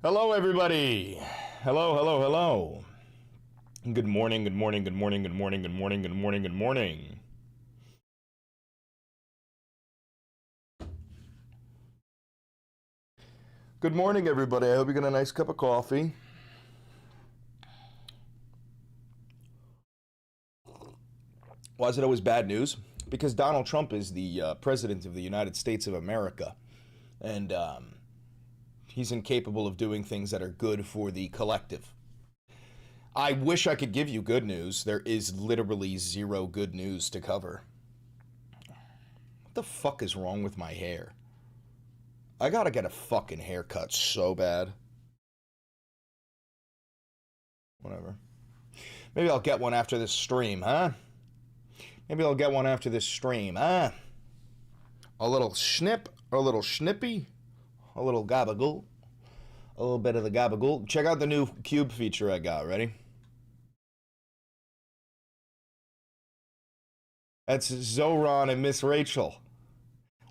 Hello, everybody. Hello, hello, hello. Good morning, good morning, good morning, good morning, good morning, good morning, good morning. Good morning, everybody. I hope you got a nice cup of coffee. Why is it always bad news? Because Donald Trump is the president of the United States of America. And he's incapable of doing things that are good for the collective. I wish I could give you good news. There is literally zero good news to cover. What the fuck is wrong with my hair? I gotta get a fucking haircut so bad. Whatever. Maybe I'll get one after this stream, huh? Maybe I'll get one after this stream, huh? A little snip, a little snippy, a little gabagool, a little bit of the gabagool. Check out the new cube feature I got. Ready? That's Zoran and Miss Rachel.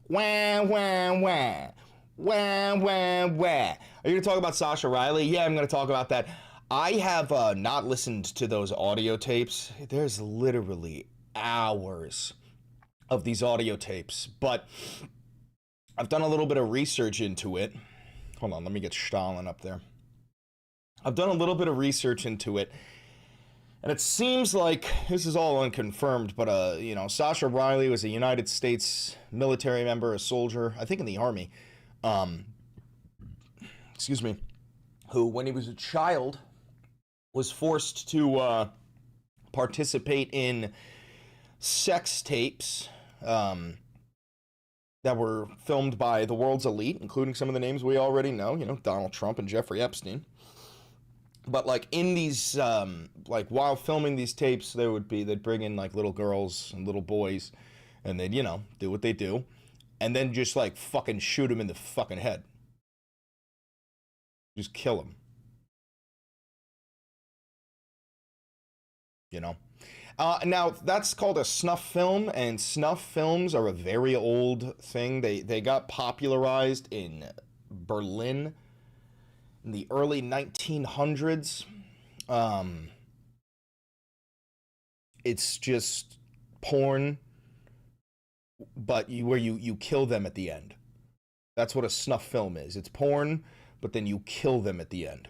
Wah, wah, wah. Wah, wah, wah. Are you going to talk about Sasha Riley? Yeah, I'm going to talk about that. I have not listened to those audio tapes. There's literally hours of these audio tapes, but I've done a little bit of research into it. Hold on, let me get Stalin up there. I've done a little bit of research into it, and it seems like this is all unconfirmed, but Sasha Riley was a United States military member, a soldier, I think in the army. Excuse me, who, when he was a child, was forced to participate in sex tapes that were filmed by the world's elite, including some of the names we already know, Donald Trump and Jeffrey Epstein. But like in these, while filming these tapes, they'd bring in like little girls and little boys, and they'd do what they do, and then just like fucking shoot them in the fucking head, just kill them. Now that's called a snuff film, and snuff films are a very old thing. They got popularized in Berlin in the early 1900s. It's just porn, but where you kill them at the end. That's what a snuff film is. It's porn, but then you kill them at the end.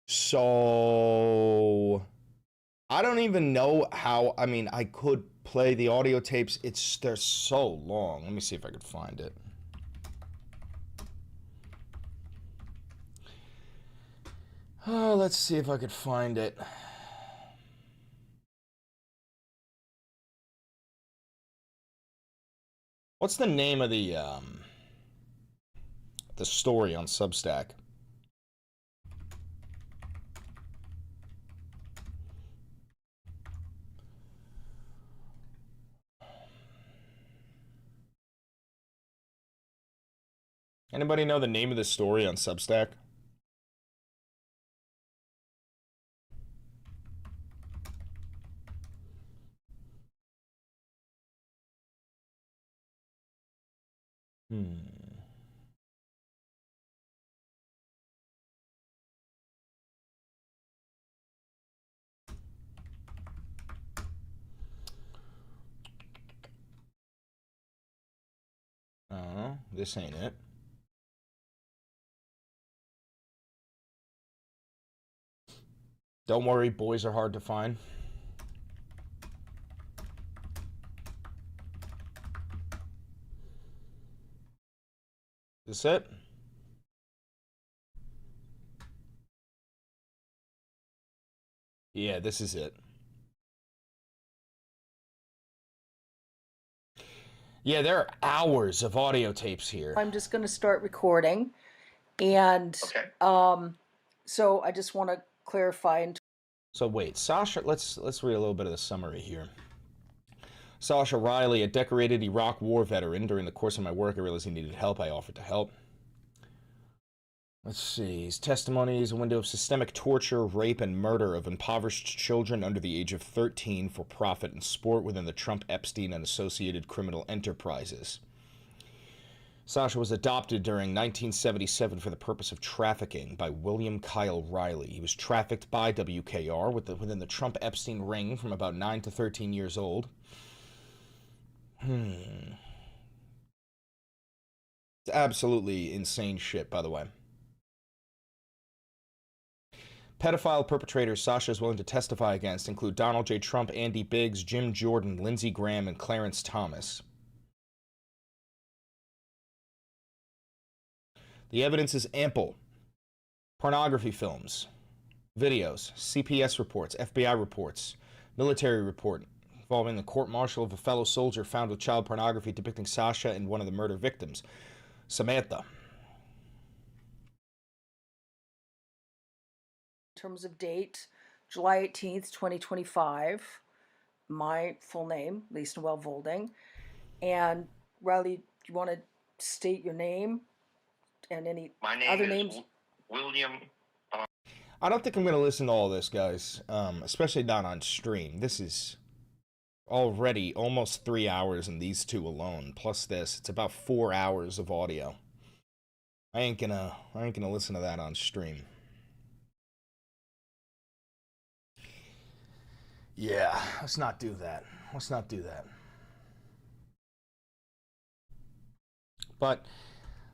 So I don't even know how. I mean, I could play the audio tapes. They're so long. Let me see if I could find it. Oh, let's see if I could find it. What's the name of the story on Substack? Anybody know the name of the story on Substack? Hmm. Oh, this ain't it. Don't worry, boys are hard to find. Is this it? Yeah, this is it. Yeah, there are hours of audio tapes here. I'm just going to start recording. And Okay. So I just want to clarify. So wait, Sasha, let's read a little bit of the summary here. Sasha Riley, a decorated Iraq war veteran. During the course of my work, I realized he needed help. I offered to help. Let's see. His testimony is a window of systemic torture, rape, and murder of impoverished children under the age of 13 for profit and sport within the Trump, Epstein, and associated criminal enterprises. Sasha was adopted during 1977 for the purpose of trafficking by William Kyle Riley. He was trafficked by WKR within the Trump-Epstein ring from about 9 to 13 years old. It's absolutely insane shit, by the way. Pedophile perpetrators Sasha is willing to testify against include Donald J. Trump, Andy Biggs, Jim Jordan, Lindsey Graham, and Clarence Thomas. The evidence is ample. Pornography films, videos, CPS reports, FBI reports, military report involving the court-martial of a fellow soldier found with child pornography depicting Sasha and one of the murder victims, Samantha. In terms of date, July 18th, 2025. My full name, Lisa Noel Volding. And Riley, do you want to state your name and any other names? William. I don't think I'm going to listen to all this, guys, especially not on stream. This is already almost 3 hours in these two alone, plus this. It's about 4 hours of audio. I ain't gonna listen to that on stream. Yeah, let's not do that. Let's not do that. But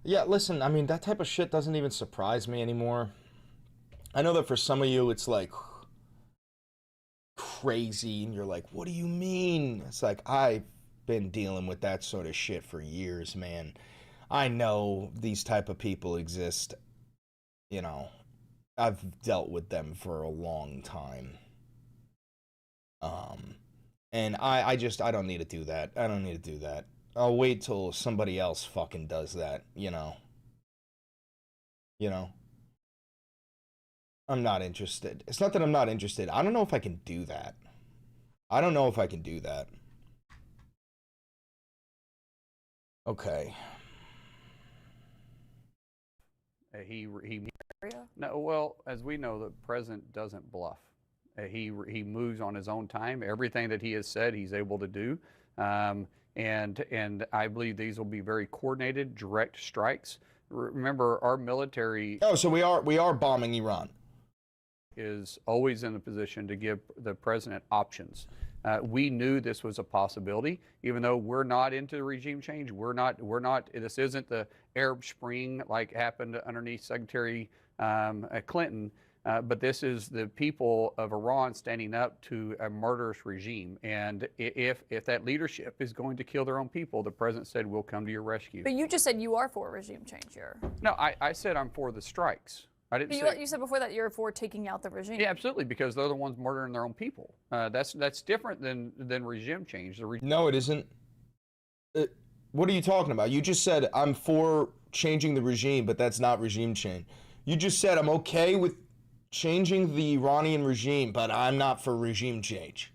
yeah, listen, I mean, that type of shit doesn't even surprise me anymore. I know that for some of you, it's like crazy, and you're like, what do you mean? It's like, I've been dealing with that sort of shit for years, man. I know these type of people exist. You know, I've dealt with them for a long time. And I don't need to do that. I don't need to do that. I'll wait till somebody else fucking does that, you know. You know? I'm not interested. It's not that I'm not interested. I don't know if I can do that. I don't know if I can do that. Okay. No, well, as we know, the president doesn't bluff. He moves on his own time. Everything that he has said, he's able to do. And I believe these will be very coordinated, direct strikes. Remember, our military. Oh, so we are bombing Iran. Is always in a position to give the president options. We knew this was a possibility, even though we're not into regime change. We're not. This isn't the Arab Spring like happened underneath Secretary Clinton. But this is the people of Iran standing up to a murderous regime. And if that leadership is going to kill their own people, the president said, we'll come to your rescue. But you just said you are for regime change here. No, I said I'm for the strikes. I didn't say. You said before that you're for taking out the regime. Yeah, absolutely, because they're the ones murdering their own people. That's different than regime change. No, it isn't. What are you talking about? You just said I'm for changing the regime, but that's not regime change. You just said I'm okay with changing the Iranian regime, but I'm not for regime change.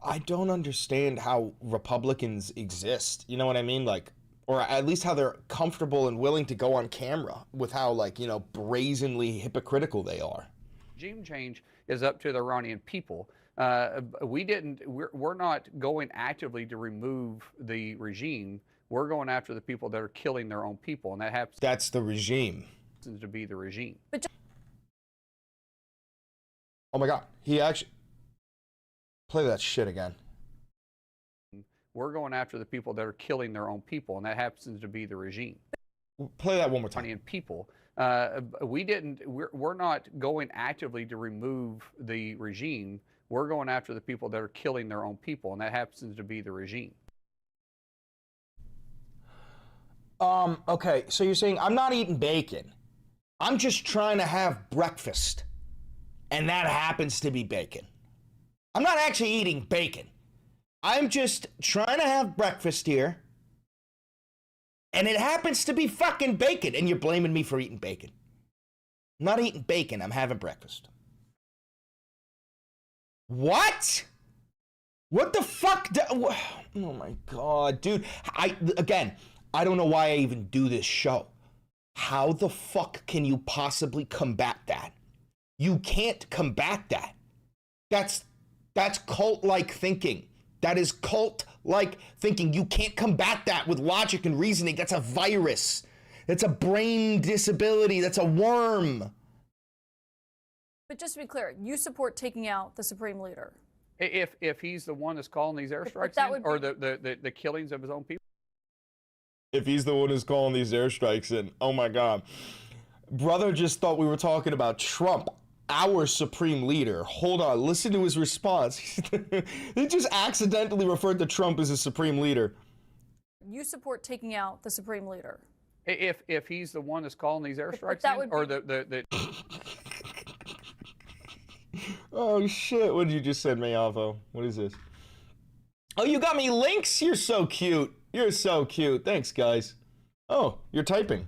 I don't understand how Republicans exist. You know what I mean? Like, or at least how they're comfortable and willing to go on camera with how, like, you know, brazenly hypocritical they are. Regime change is up to the Iranian people. We're not going actively to remove the regime. We're going after the people that are killing their own people, and that happens. That's the regime. To be the regime. But oh my God, he actually play that shit again. We're going after the people that are killing their own people, and that happens to be the regime. Play that one more time. Iranian people. We're not going actively to remove the regime. We're going after the people that are killing their own people, and that happens to be the regime. Okay, so you're saying I'm not eating bacon. I'm just trying to have breakfast. And that happens to be bacon. I'm not actually eating bacon. I'm just trying to have breakfast here. And it happens to be fucking bacon. And you're blaming me for eating bacon. I'm not eating bacon. I'm having breakfast. What? What the fuck? Oh my God, dude. I don't know why I even do this show. How the fuck can you possibly combat that? You can't combat that. That's cult-like thinking. That is cult like thinking you can't combat that with logic and reasoning. That's a virus. That's a brain disability. That's a worm. But just to be clear, you support taking out the supreme leader. If he's the one that's calling these airstrikes or the killings of his own people. If he's the one who's calling these airstrikes in, oh my God. Brother just thought we were talking about Trump, our supreme leader. Hold on, listen to his response. He just accidentally referred to Trump as a supreme leader. You support taking out the supreme leader. If he's the one that's calling these airstrikes in, or the Oh shit, what did you just send me, Alvo? What is this? Oh, you got me links? You're so cute. You're so cute. Thanks, guys. Oh, you're typing.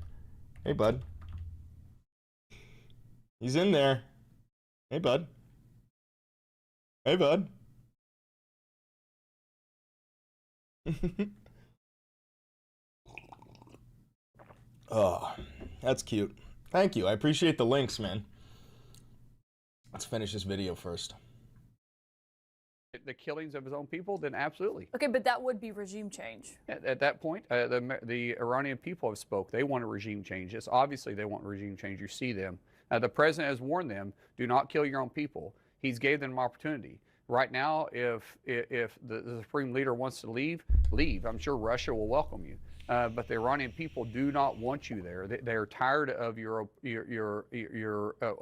Hey, bud. He's in there. Hey, bud. Hey, bud. Oh, that's cute. Thank you. I appreciate the links, man. Let's finish this video first. The killings of his own people, then absolutely. Okay, but that would be regime change. At that point, the Iranian people have spoke. They want a regime change. It's obviously they want regime change. You see them. The president has warned them, do not kill your own people. He's gave them an opportunity. Right now, if the supreme leader wants to leave, leave. I'm sure Russia will welcome you. But the Iranian people do not want you there. They're tired of your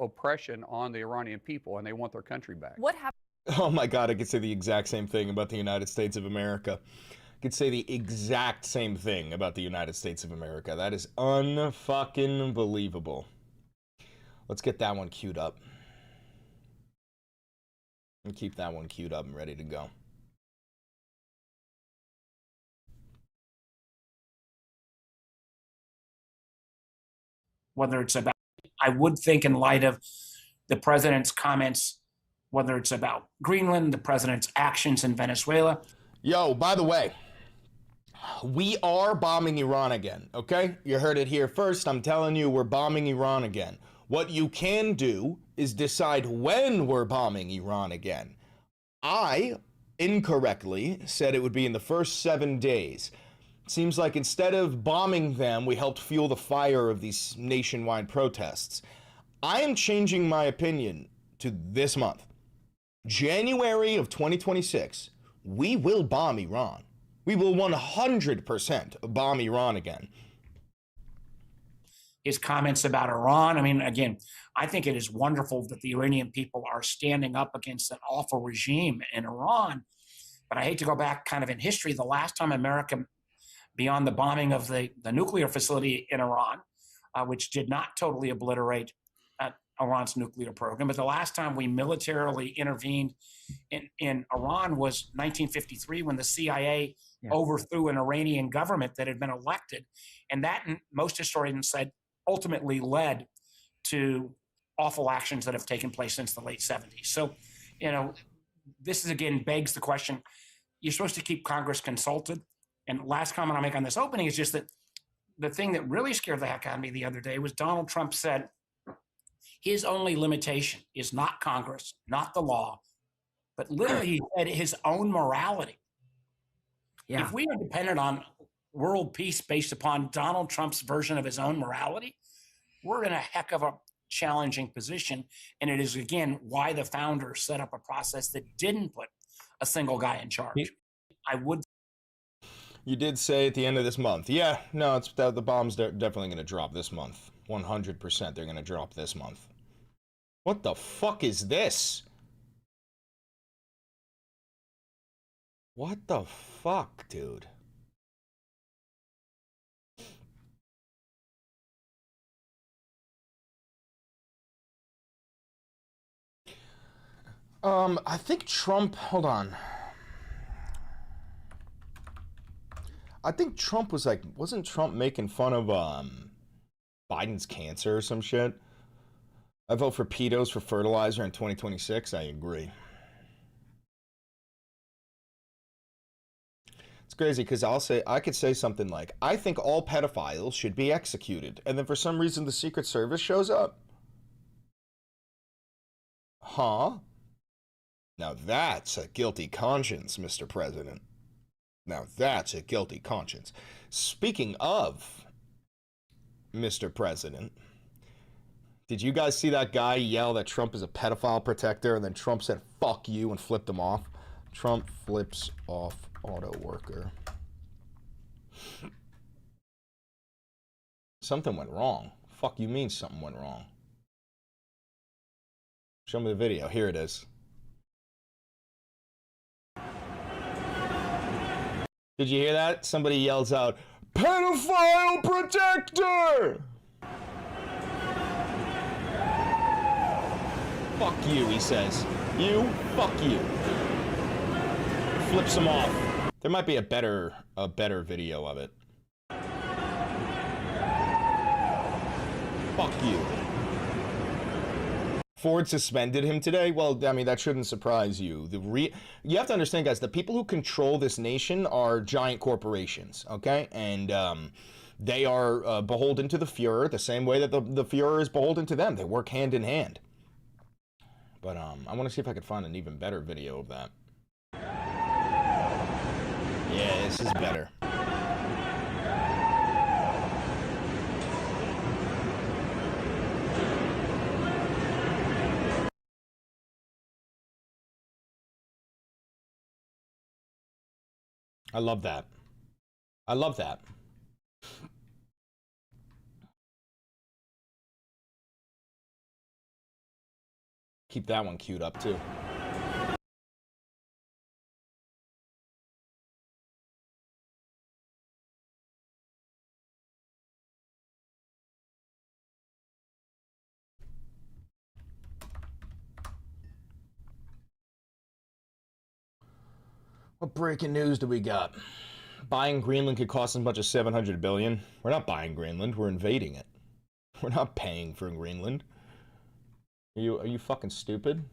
oppression on the Iranian people, and they want their country back. What happened? Oh my God, I could say the exact same thing about the United States of America. I could say the exact same thing about the United States of America. That is unfucking believable. Let's get that one queued up. And keep that one queued up and ready to go. Whether it's about, I would think in light of the president's comments, whether it's about Greenland, the president's actions in Venezuela. Yo, by the way, we are bombing Iran again, okay? You heard it here first. I'm telling you, we're bombing Iran again. What you can do is decide when we're bombing Iran again. I incorrectly said it would be in the first 7 days. Seems like instead of bombing them, we helped fuel the fire of these nationwide protests. I am changing my opinion to this month. January of 2026, we will bomb Iran. We will 100% bomb Iran again. His comments about Iran. I mean, again, I think it is wonderful that the Iranian people are standing up against an awful regime in Iran. But I hate to go back kind of in history. The last time America, beyond the bombing of the nuclear facility in Iran, which did not totally obliterate Iran's nuclear program, but the last time we militarily intervened in Iran was 1953 when the CIA overthrew an Iranian government that had been elected. And that, most historians said, ultimately led to awful actions that have taken place since the late 70s. So, you know, this is again begs the question, you're supposed to keep Congress consulted. And last comment I'll make on this opening is just that the thing that really scared the heck out of me the other day was Donald Trump said his only limitation is not Congress, not the law, but literally he said his own morality. Yeah. If we are dependent on world peace based upon Donald Trump's version of his own morality, we're in a heck of a challenging position. And it is, again, why the founders set up a process that didn't put a single guy in charge. I would. You did say at the end of this month. Yeah, no, it's the bomb's definitely going to drop this month. 100% they're going to drop this month. What the fuck is this? What the fuck, dude? I think Trump, hold on. I think Trump was like, wasn't Trump making fun of Biden's cancer or some shit? I vote for pedos for fertilizer in 2026. I agree. It's crazy because I could say something like, I think all pedophiles should be executed. And then for some reason the Secret Service shows up. Huh? Now that's a guilty conscience, Mr. President. Now that's a guilty conscience. Speaking of Mr. President, did you guys see that guy yell that Trump is a pedophile protector, and then Trump said, fuck you, and flipped him off? Trump flips off auto worker. Something went wrong. Fuck you mean something went wrong? Show me the video. Here it is. Did you hear that? Somebody yells out, pedophile protector! Fuck you, he says. You, fuck you. Flips him off. There might be a better video of it. Fuck you. Ford suspended him today? Well, I mean, that shouldn't surprise you. You have to understand, guys, the people who control this nation are giant corporations, okay? And they are beholden to the Fuhrer the same way that the Fuhrer is beholden to them. They work hand in hand. But I want to see if I can find an even better video of that. Yeah, this is better. I love that. I love that. Keep that one queued up too. What breaking news do we got? Buying Greenland could cost as much as $700 billion. We're not buying Greenland. We're invading it. We're not paying for Greenland. Are you fucking stupid?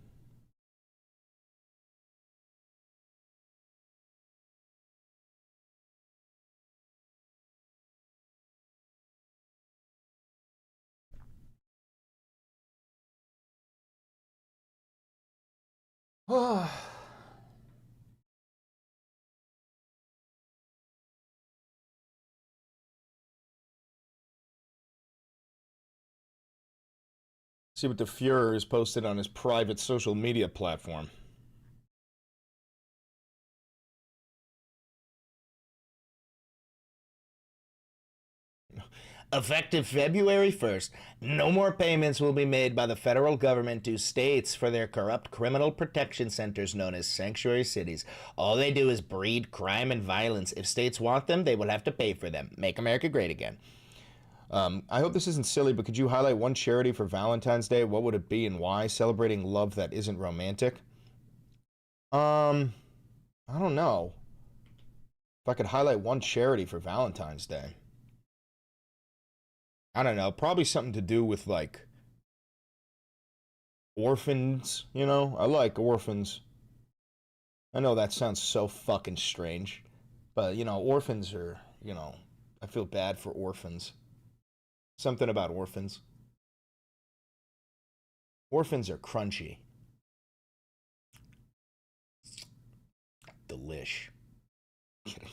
See what the Fuhrer has posted on his private social media platform. Effective February 1st, no more payments will be made by the federal government to states for their corrupt criminal protection centers known as sanctuary cities. All they do is breed crime and violence. If states want them, they will have to pay for them. Make America great again. I hope this isn't silly, but could you highlight one charity for Valentine's Day? What would it be and why? Celebrating love that isn't romantic? I don't know. If I could highlight one charity for Valentine's Day. I don't know. Probably something to do with, like, orphans, you know? I like orphans. I know that sounds so fucking strange. But, you know, orphans are, you know, I feel bad for orphans. Something about orphans. Orphans are crunchy. Delish. Kidding.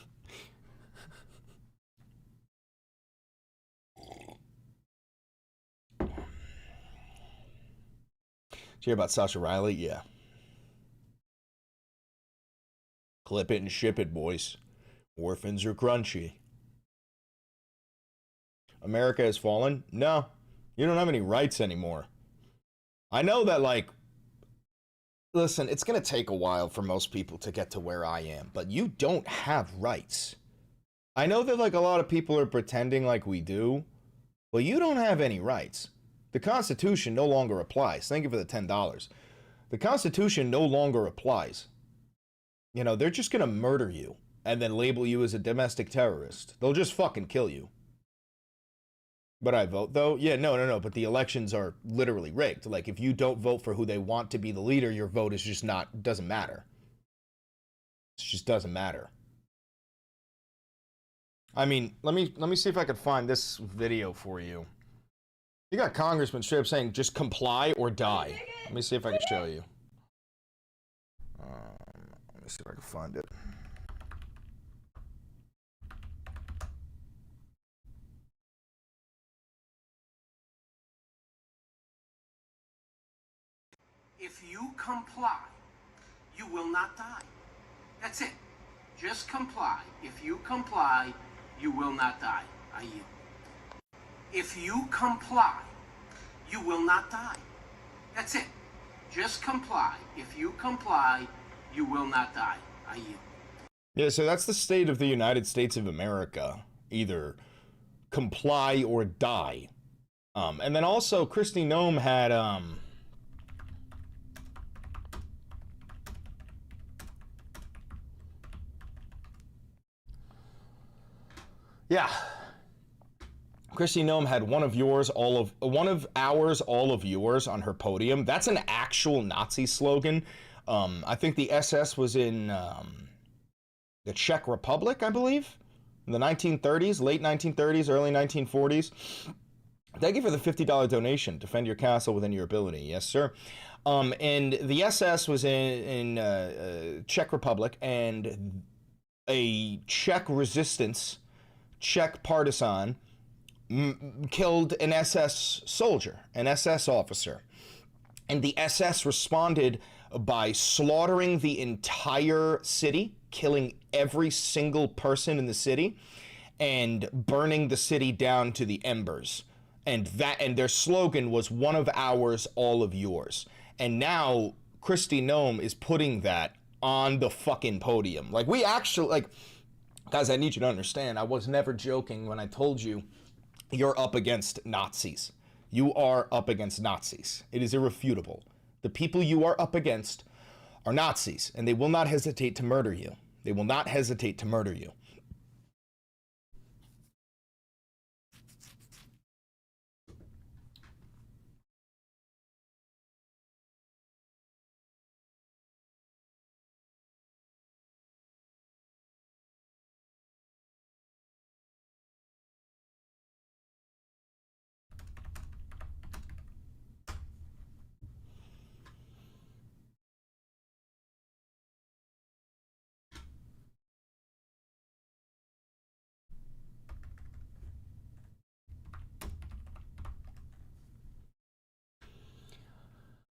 Did you hear about Sasha Riley? Yeah. Clip it and ship it, boys. Orphans are crunchy. America has fallen? No. You don't have any rights anymore. I know that, like, listen, it's going to take a while for most people to get to where I am, but you don't have rights. I know that, like, a lot of people are pretending like we do, but you don't have any rights. The Constitution no longer applies. Thank you for the $10. The Constitution no longer applies. You know, they're just going to murder you and then label you as a domestic terrorist. They'll just fucking kill you. But I vote, though? Yeah, no. But the elections are literally rigged. Like, if you don't vote for who they want to be the leader, your vote is just not, doesn't matter. It just doesn't matter. I mean, let me see if I could find this video for you. You got congressmen straight up saying, just comply or die. Let me see if I can show you. Let me see if I can find it. If you comply, you will not die. That's it. Just comply. If you comply, you will not die. I yield. If you comply, you will not die. That's it. Just comply. If you comply, you will not die. I yield. Yeah, so that's the state of the United States of America. Either comply or die. And then also, Kristi Noem had, yeah. Kristi Noem had one of ours, all of yours on her podium. That's an actual Nazi slogan. I think the SS was in the Czech Republic, I believe, in the 1930s, late 1930s, early 1940s. Thank you for the $50 donation. Defend your castle within your ability. Yes, sir. And the SS was in Czech Republic, and a Czech resistance, Czech partisan, killed an SS soldier, an SS officer. And the SS responded by slaughtering the entire city, killing every single person in the city, and burning the city down to the embers. And their slogan was one of ours, all of yours. And now Kristi Noem is putting that on the fucking podium. Like, we actually, like, guys, I need you to understand, I was never joking when I told you you're up against Nazis. You are up against Nazis. It is irrefutable. The people you are up against are Nazis, and they will not hesitate to murder you. They will not hesitate to murder you.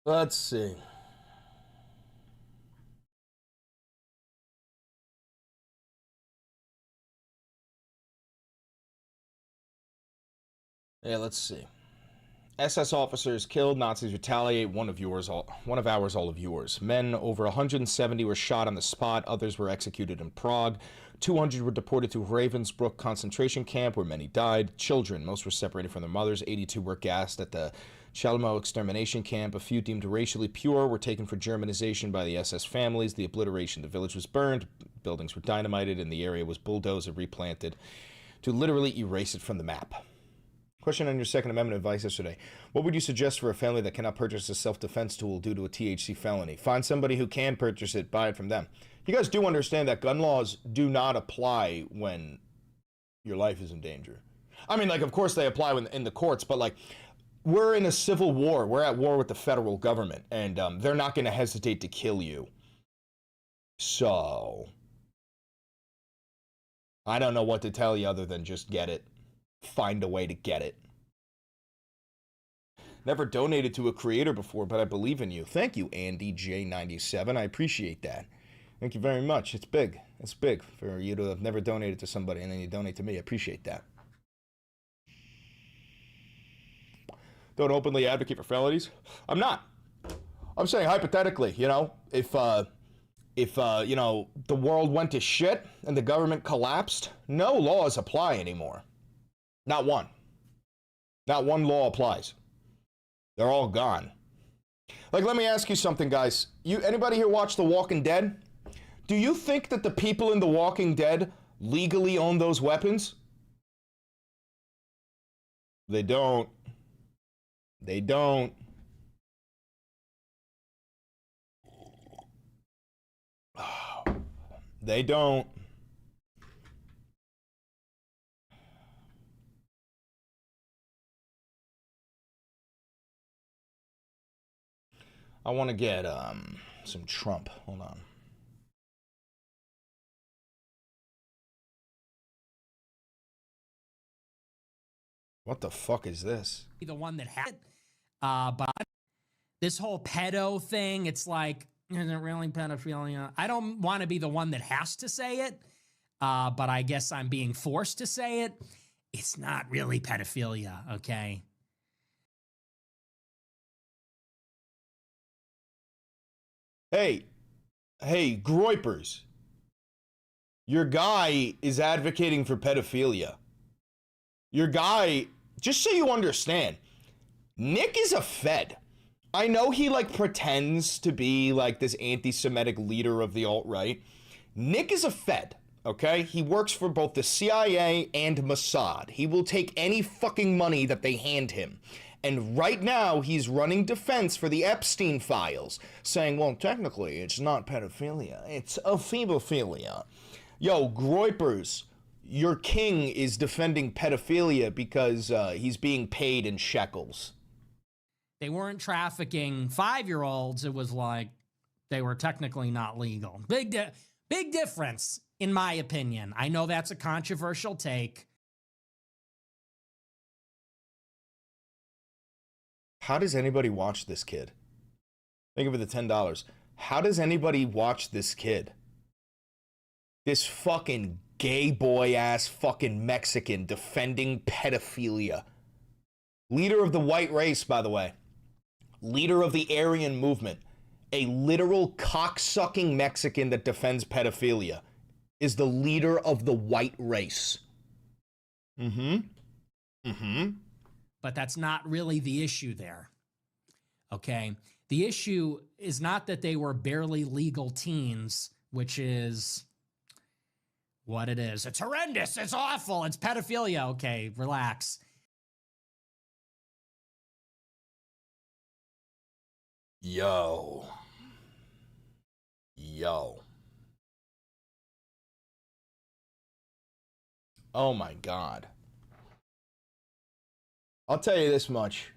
Let's see. Yeah, let's see. SS officers killed, Nazis retaliate, one of ours, all of yours. Men over 170 were shot on the spot, others were executed in Prague. 200 were deported to Ravensbrück concentration camp, where many died. Children, most were separated from their mothers. 82 were gassed at the Chelmsford extermination camp. A few deemed racially pure were taken for Germanization by the SS families. The obliteration, the village was burned, buildings were dynamited, and the area was bulldozed and replanted to literally erase it from the map. Question on your Second Amendment advice yesterday. What would you suggest for a family that cannot purchase a self-defense tool due to a THC felony? Find somebody who can purchase it, buy it from them. You guys do understand that gun laws do not apply when your life is in danger. I mean, like, of course they apply when, in the courts, but, like, we're in a civil war. We're at war with the federal government, and they're not going to hesitate to kill you. So, I don't know what to tell you other than just get it. Find a way to get it. Never donated to a creator before, but I believe in you. Thank you, Andy J97. I appreciate that. Thank you very much. It's big. It's big for you to have never donated to somebody and then you donate to me. I appreciate that. Don't openly advocate for felonies. I'm not. I'm saying hypothetically, you know, if you know, the world went to shit and the government collapsed, no laws apply anymore. Not one. Not one law applies. They're all gone. Like, let me ask you something, guys. Anybody here watch The Walking Dead? Do you think that the people in The Walking Dead legally own those weapons? They don't. They don't. They don't. I want to get some Trump. Hold on. What the fuck is this? The one that had, but This whole pedo thing, it's like, is it really pedophilia? I don't want to be the one that has to say it, but I guess I'm being forced to say it. It's not really pedophilia, okay? Hey, Groypers. Your guy is advocating for pedophilia. Your guy, just so you understand, Nick is a Fed. I know he like pretends to be like this anti-Semitic leader of the alt-right. Nick is a Fed, okay? He works for both the CIA and Mossad. He will take any fucking money that they hand him. And right now, he's running defense for the Epstein files, saying, well, technically, it's not pedophilia, it's ephebophilia. Yo, Groypers, your king is defending pedophilia because he's being paid in shekels. They weren't trafficking 5-year-olds. It was like they were technically not legal. Big difference, in my opinion. I know that's a controversial take. How does anybody watch this kid? Think of it, the $10. How does anybody watch this kid? This fucking gay boy ass fucking Mexican defending pedophilia. Leader of the white race, by the way. Leader of the Aryan movement. A literal cocksucking Mexican that defends pedophilia is the leader of the white race. But that's not really the issue there. Okay? The issue is not that they were barely legal teens, which is what it is. It's horrendous. It's awful. It's pedophilia. Okay, relax. Yo. Oh my God. I'll tell you this much.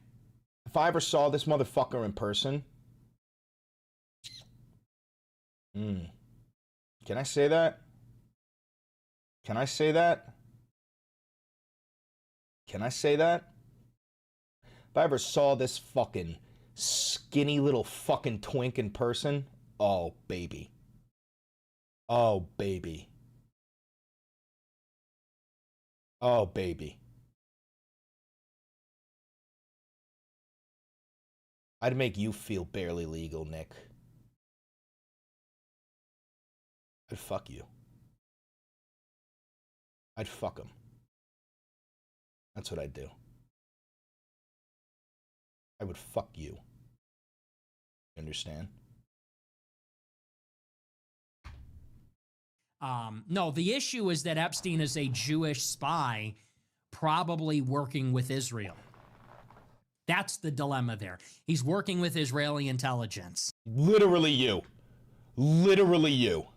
If I ever saw this motherfucker in person. Can I say that? Can I say that? Can I say that? If I ever saw this fucking skinny little fucking twink in person, oh baby. Oh baby. Oh baby. I'd make you feel barely legal, Nick. I'd fuck you. I'd fuck him. That's what I'd do. I would fuck you. You understand? No, the issue is that Epstein is a Jewish spy, probably working with Israel. That's the dilemma there. He's working with Israeli intelligence. Literally you. Literally you.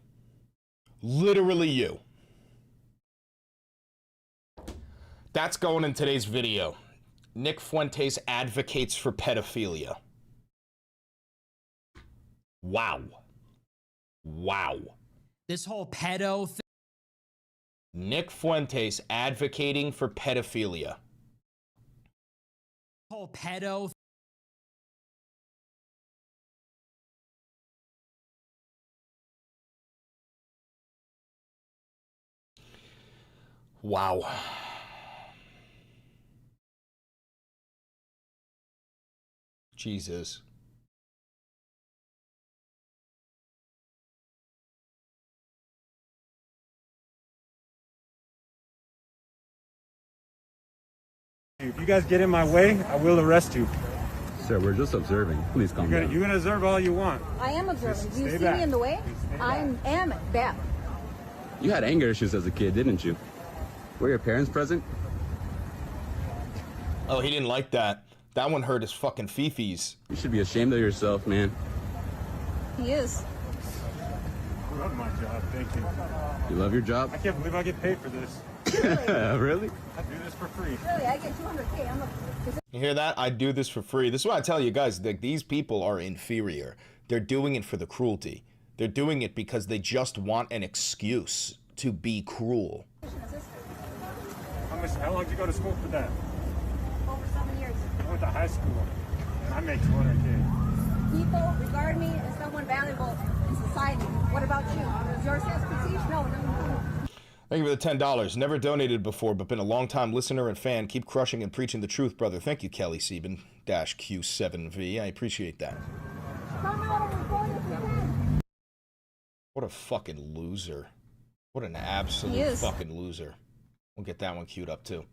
Literally you. That's going in today's video. Nick Fuentes advocates for pedophilia. Wow. Wow. This whole pedo thing. Nick Fuentes advocating for pedophilia. Whole pedo. Wow. Jesus. If you guys get in my way, I will arrest you. Sir, we're just observing. Please calm down. You can observe all you want. I am observing. Do you stay see back. me in the way? I am back. You had anger issues as a kid, didn't you? Were your parents present? Oh, he didn't like that. That one hurt his fucking fifis. You should be ashamed of yourself, man. He is. I love my job. Thank you. You love your job? I can't believe I get paid for this. Really? I do this for free. Really, I get $200K. You hear that? I do this for free. This is what I tell you guys. These people are inferior. They're doing it for the cruelty. They're doing it because they just want an excuse to be cruel. How long did you go to school for that? Over 7 years. I went to high school, and I make $200K. people regard me as someone valuable in society. What about you? Does yours have prestige? No, no. Thank you for the $10. Never donated before, but been a long-time listener and fan. Keep crushing and preaching the truth, brother. Thank you, Kelly Sieben -Q7V. I appreciate that. Come out and report if you can. What a fucking loser. What an absolute He is. fucking loser. We'll get that one queued up, too.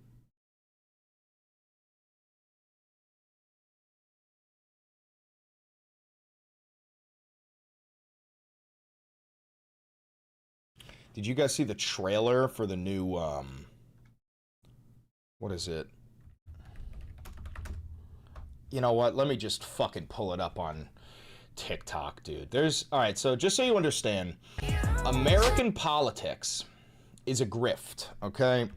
Did you guys see the trailer for the new, what is it? You know what? Let me just fucking pull it up on TikTok, dude. Alright, so just so you understand, American politics is a grift, okay?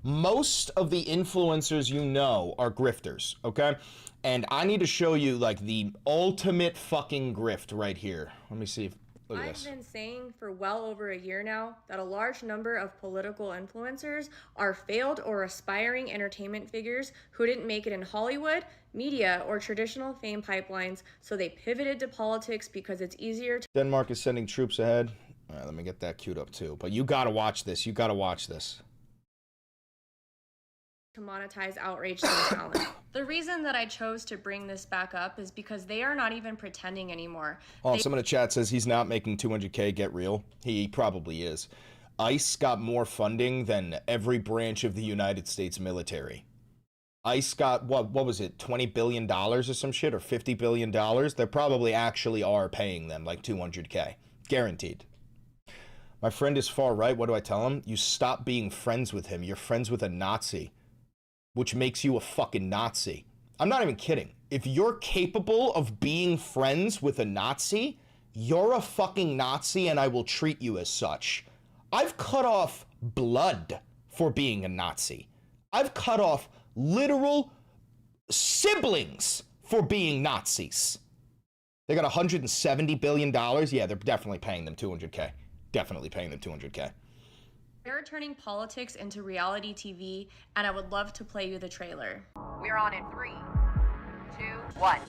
Most of the influencers you know are grifters, okay? And I need to show you, like, the ultimate fucking grift right here. Let me see if... Look at this. I've been saying for well over a year now that a large number of political influencers are failed or aspiring entertainment figures who didn't make it in Hollywood, media, or traditional fame pipelines, so they pivoted to politics because it's easier to... Denmark is sending troops ahead. All right, let me get that queued up too. But you gotta watch this. You gotta watch this. to monetize outrage and talent. The reason that I chose to bring this back up is because they are not even pretending anymore. Oh, someone in the chat says he's not making 200K. Get real. He probably is. ICE got more funding than every branch of the United States military. ICE got, what was it, $20 billion or some shit, or $50 billion? They probably actually are paying them like 200K. Guaranteed. My friend is far right. What do I tell him? You stop being friends with him. You're friends with a Nazi, which makes you a fucking Nazi. I'm not even kidding. If you're capable of being friends with a Nazi, you're a fucking Nazi, and I will treat you as such. I've cut off blood for being a Nazi. I've cut off literal siblings for being Nazis. They got $170 billion. Yeah, they're definitely paying them 200K. Definitely paying them 200K. They're turning politics into reality TV, and I would love to play you the trailer. We're on in 3, 2, 1.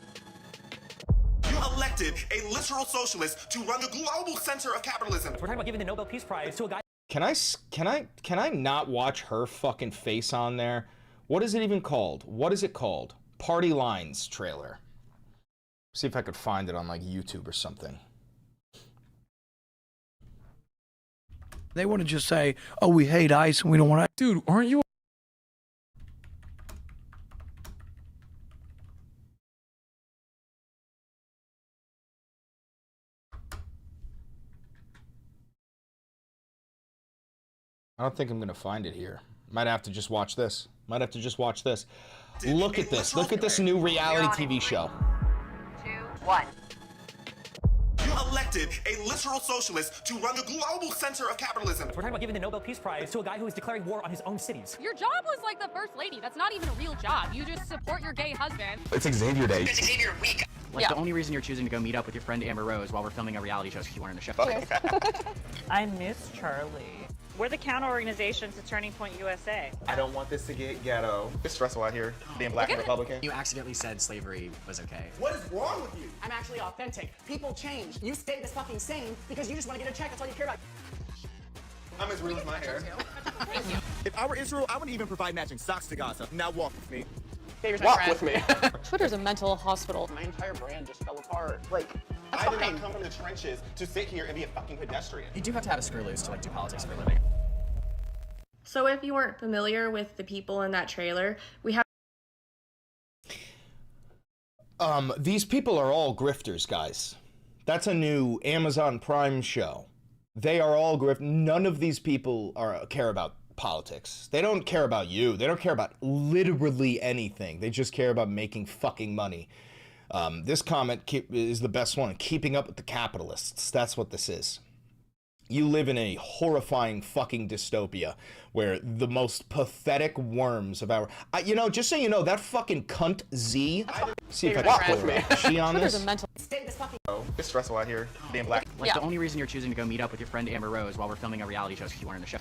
You elected a literal socialist to run the global center of capitalism. We're talking about giving the Nobel Peace Prize to a guy. Can I not watch her fucking face on there? What is it even called? What is it called? Party Lines trailer. See if I could find it on like YouTube or something. They want to just say, oh, we hate ICE and we don't want to. Dude, aren't you? I don't think I'm going to find it here. Might have to just watch this. Look at this. Look at this new reality TV show. 2, 1. You elected a literal socialist to run the global center of capitalism. We're talking about giving the Nobel Peace Prize to a guy who is declaring war on his own cities. Your job was like the first lady. That's not even a real job. You just support your gay husband. It's Xavier Day. It's Xavier Week. Like, the only reason you're choosing to go meet up with your friend Amber Rose while we're filming a reality show is because you weren't in the show. I miss Charlie. We're the counter organization to Turning Point USA. I don't want this to get ghetto. It's stressful out here, being black and Republican. You accidentally said slavery was okay. What is wrong with you? I'm actually authentic. People change. You stay the fucking same because you just want to get a check. That's all you care about. I'm as real as my hair. If I were Israel, I wouldn't even provide matching socks to Gaza. Now walk with me. Walk with me. Twitter's a mental hospital. My entire brand just fell apart. Like, I did not come from the trenches to sit here and be a fucking pedestrian. You do have to have a screw loose to like do politics for a living. So if you weren't familiar with the people in that trailer, we have these people are all grifters, guys. That's a new Amazon Prime show. They are all none of these people care about politics. They don't care about you. They don't care about literally anything. They just care about making fucking money. This comment is the best one. Keeping up with the capitalists. That's what this is. You live in a horrifying fucking dystopia where the most pathetic worms of our... you know, just so you know, that fucking cunt Z... See if I can pull her. Is she on this? It's stressful out here, being black. Like, the only reason you're choosing to go meet up with your friend Amber Rose while we're filming a reality show is because you weren't in the show.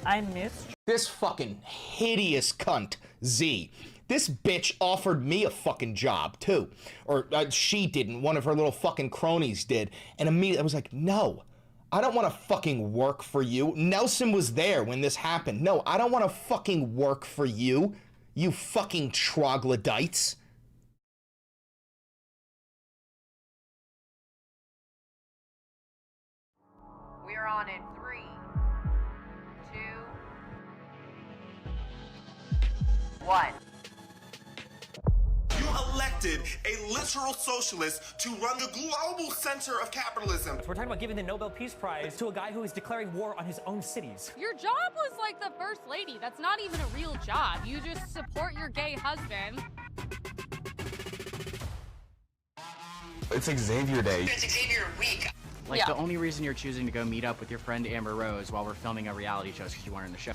I miss this fucking hideous cunt, Z. This bitch offered me a fucking job too. Or she didn't, one of her little fucking cronies did. And immediately I was like, no, I don't want to fucking work for you. Nelson was there when this happened. No, I don't want to fucking work for you, you fucking troglodytes. We're on in 3, 2, 1. You elected a literal socialist to run the global center of capitalism. We're talking about giving the Nobel Peace Prize to a guy who is declaring war on his own cities. Your job was like the first lady. That's not even a real job. You just support your gay husband. It's Xavier Day. It's Xavier Week. Like, the only reason you're choosing to go meet up with your friend Amber Rose while we're filming a reality show is because you want her in the show.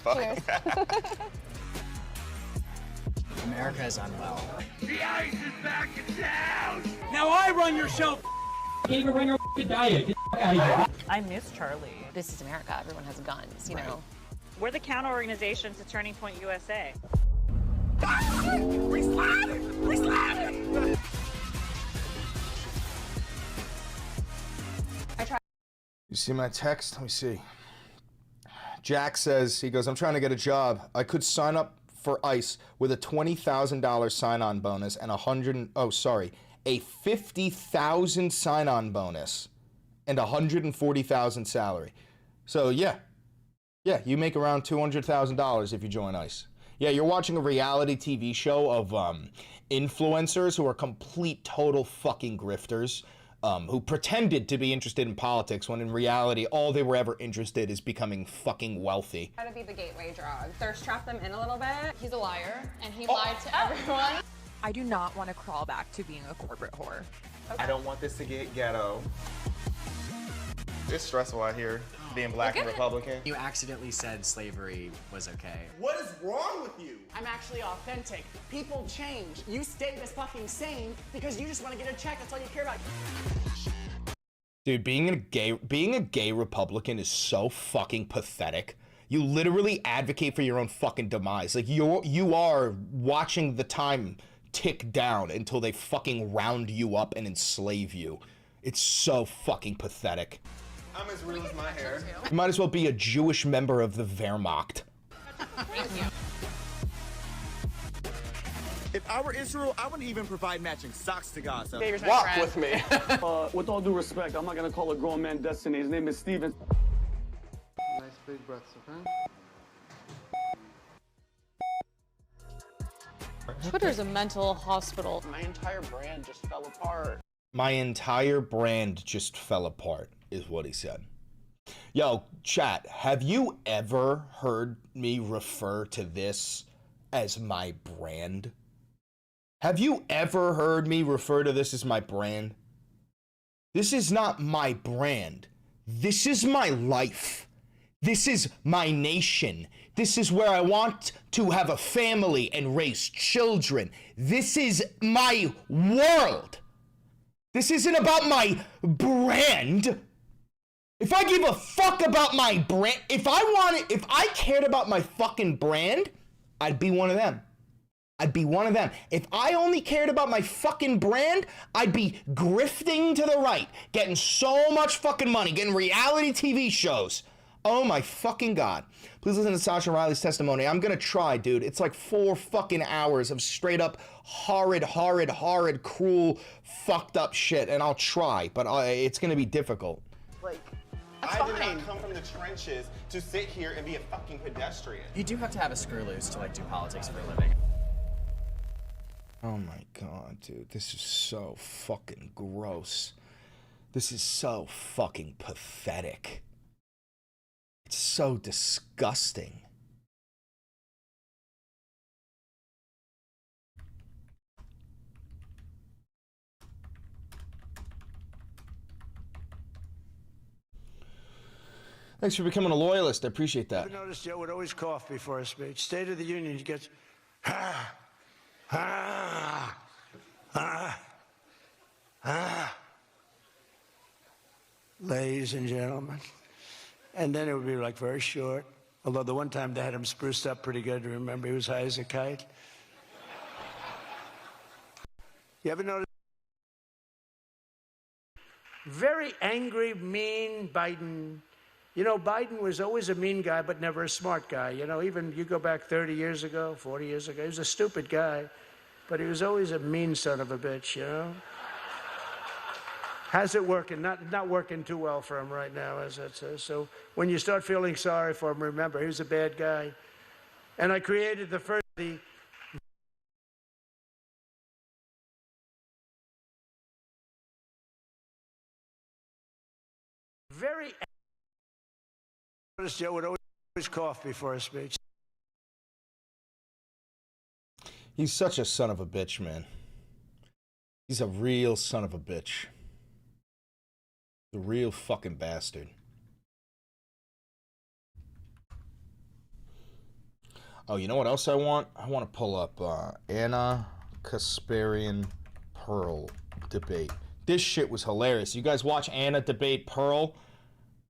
America is unwell. The ice is back in town! Now I run your show. Can't even run your diet. Get the out of here. I miss Charlie. This is America. Everyone has guns, you know. We're the counter organization to Turning Point USA. We slaughtered! We slaughtered! You see my text? Let me see. Jack says, he goes, I'm trying to get a job. I could sign up for ICE with a $20,000 sign-on bonus and a $50,000 sign-on bonus and $140,000 salary. So yeah, you make around $200,000 if you join ICE. Yeah, you're watching a reality TV show of influencers who are complete total fucking grifters. Who pretended to be interested in politics when in reality all they were ever interested is becoming fucking wealthy. How to be the gateway drug. Thirst trap them in a little bit. He's a liar, and he lied to everyone. I do not want to crawl back to being a corporate whore. I don't want this to get ghetto. It's stressful out here, being black and Republican. You accidentally said slavery was okay. What is wrong with you? I'm actually authentic. People change. You stay this fucking sane because you just want to get a check. That's all you care about. Dude, being a gay Republican is so fucking pathetic. You literally advocate for your own fucking demise. Like you are watching the time tick down until they fucking round you up and enslave you. It's so fucking pathetic. I'm as real as my hair. You might as well be a Jewish member of the Wehrmacht. Thank you. If I were Israel, I wouldn't even provide matching socks to Gaza. Walk with me. With all due respect, I'm not gonna call a grown man Destiny. His name is Steven. Nice big breaths, okay? Twitter's a mental hospital. My entire brand just fell apart. My entire brand just fell apart, is what he said. Yo, chat, have you ever heard me refer to this as my brand? Have you ever heard me refer to this as my brand? This is not my brand. This is my life. This is my nation. This is where I want to have a family and raise children. This is my world. This isn't about my brand. If I give a fuck about my brand, if I cared about my fucking brand, I'd be one of them. I'd be one of them. If I only cared about my fucking brand, I'd be grifting to the right, getting so much fucking money, getting reality TV shows. Oh my fucking God. Please listen to Sasha Riley's testimony. I'm gonna try, dude. It's like 4 fucking hours of straight up horrid, cruel, fucked up shit, and I'll try, but it's gonna be difficult. Like, I did not come from the trenches to sit here and be a fucking pedestrian. You do have to have a screw loose to, like, do politics for a living. Oh my God, dude. This is so fucking gross. This is so fucking pathetic. It's so disgusting. Thanks for becoming a loyalist. I appreciate that. I noticed Joe would always cough before a speech. State of the Union, he gets, Ladies and gentlemen. And then it would be like very short. Although the one time they had him spruced up pretty good, remember he was high as a kite. You ever notice? Very angry, mean Biden. You know, Biden was always a mean guy, but never a smart guy. You know, even you go back 30 years ago, 40 years ago, he was a stupid guy, but he was always a mean son of a bitch, you know? How's it working? Not working too well for him right now, as that says. So when you start feeling sorry for him, remember, he was a bad guy. And I created the first... Very... Joe would always cough before a speech. He's such a son of a bitch, man. He's a real son of a bitch. The real fucking bastard. Oh, you know what else I want? I want to pull up Anna Kasparian Pearl debate. This shit was hilarious. You guys watch Anna debate Pearl?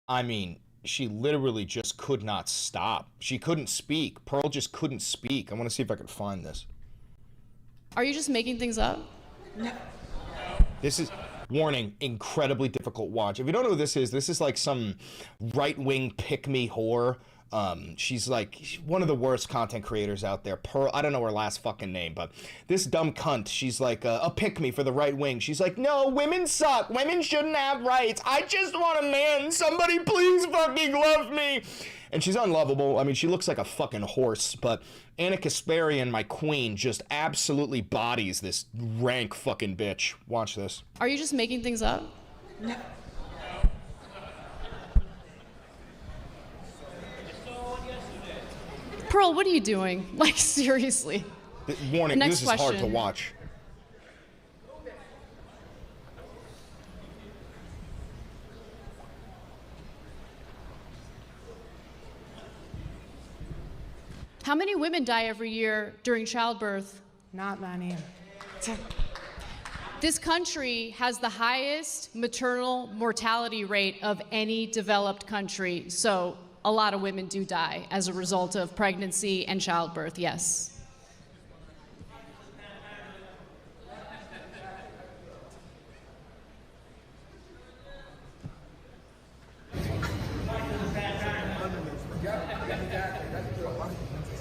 I mean, she literally just could not stop. She couldn't speak. Pearl just couldn't speak. I want to see if I can find this. Are you just making things up? No. This is, warning, incredibly difficult watch. If you don't know who this is like some right-wing pick-me whore. She's like one of the worst content creators out there. Pearl, I don't know her last fucking name, but this dumb cunt, she's like a pick-me for the right wing. She's like, no, women suck. Women shouldn't have rights. I just want a man. Somebody please fucking love me. And she's unlovable. I mean, she looks like a fucking horse, but Anna Kasparian, my queen, just absolutely bodies this rank fucking bitch. Watch this. Are you just making things up? No. Pearl, what are you doing? Like, seriously. Warning, Next this is hard to question. watch. How many women die every year during childbirth? Not many. This country has the highest maternal mortality rate of any developed country, so a lot of women do die as a result of pregnancy and childbirth, yes.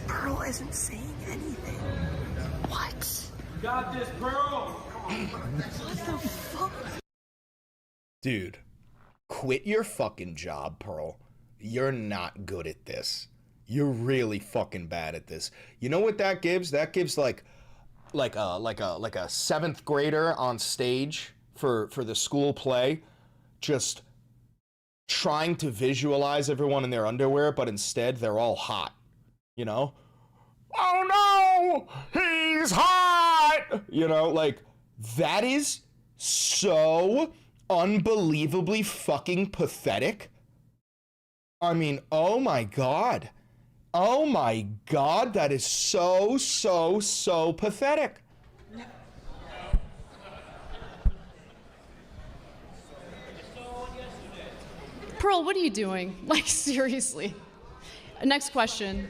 Pearl isn't saying anything. What? You got this, Pearl! What the fuck? Dude, quit your fucking job, Pearl. You're not good at this. You're really fucking bad at this. You know what that gives? That gives like a seventh grader on stage for the school play, just trying to visualize everyone in their underwear, but instead they're all hot. You know? Oh no! He's hot! You know, like, that is so unbelievably fucking pathetic. I mean, oh my God. Oh my God, that is so pathetic. Pearl, what are you doing? Like, seriously. Next question.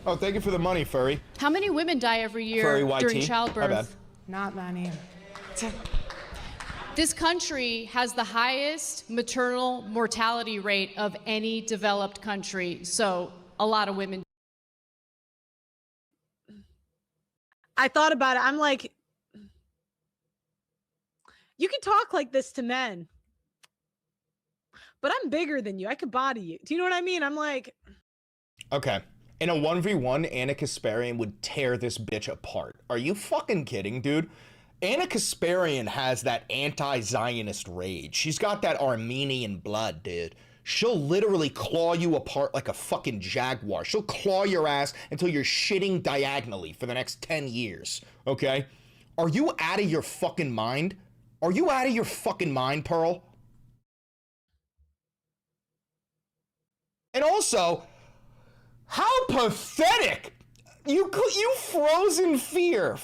Oh, thank you for the money, Furry. How many women die every year Furry YT. during My bad. childbirth? Not many. This country has the highest maternal mortality rate of any developed country, so a lot of women. I thought about it. I'm like, you can talk like this to men, but I'm bigger than you. I could body you. Do you know what I mean? I'm like, Okay. In a 1v1, Anna Kasparian would tear this bitch apart. Are you fucking kidding, dude? Anna Kasparian has that anti-Zionist rage. She's got that Armenian blood, dude. She'll literally claw you apart like a fucking jaguar. She'll claw your ass until you're shitting diagonally for the next 10 years, okay? Are you out of your fucking mind? Are you out of your fucking mind, Pearl? And also, how pathetic! You froze in fear,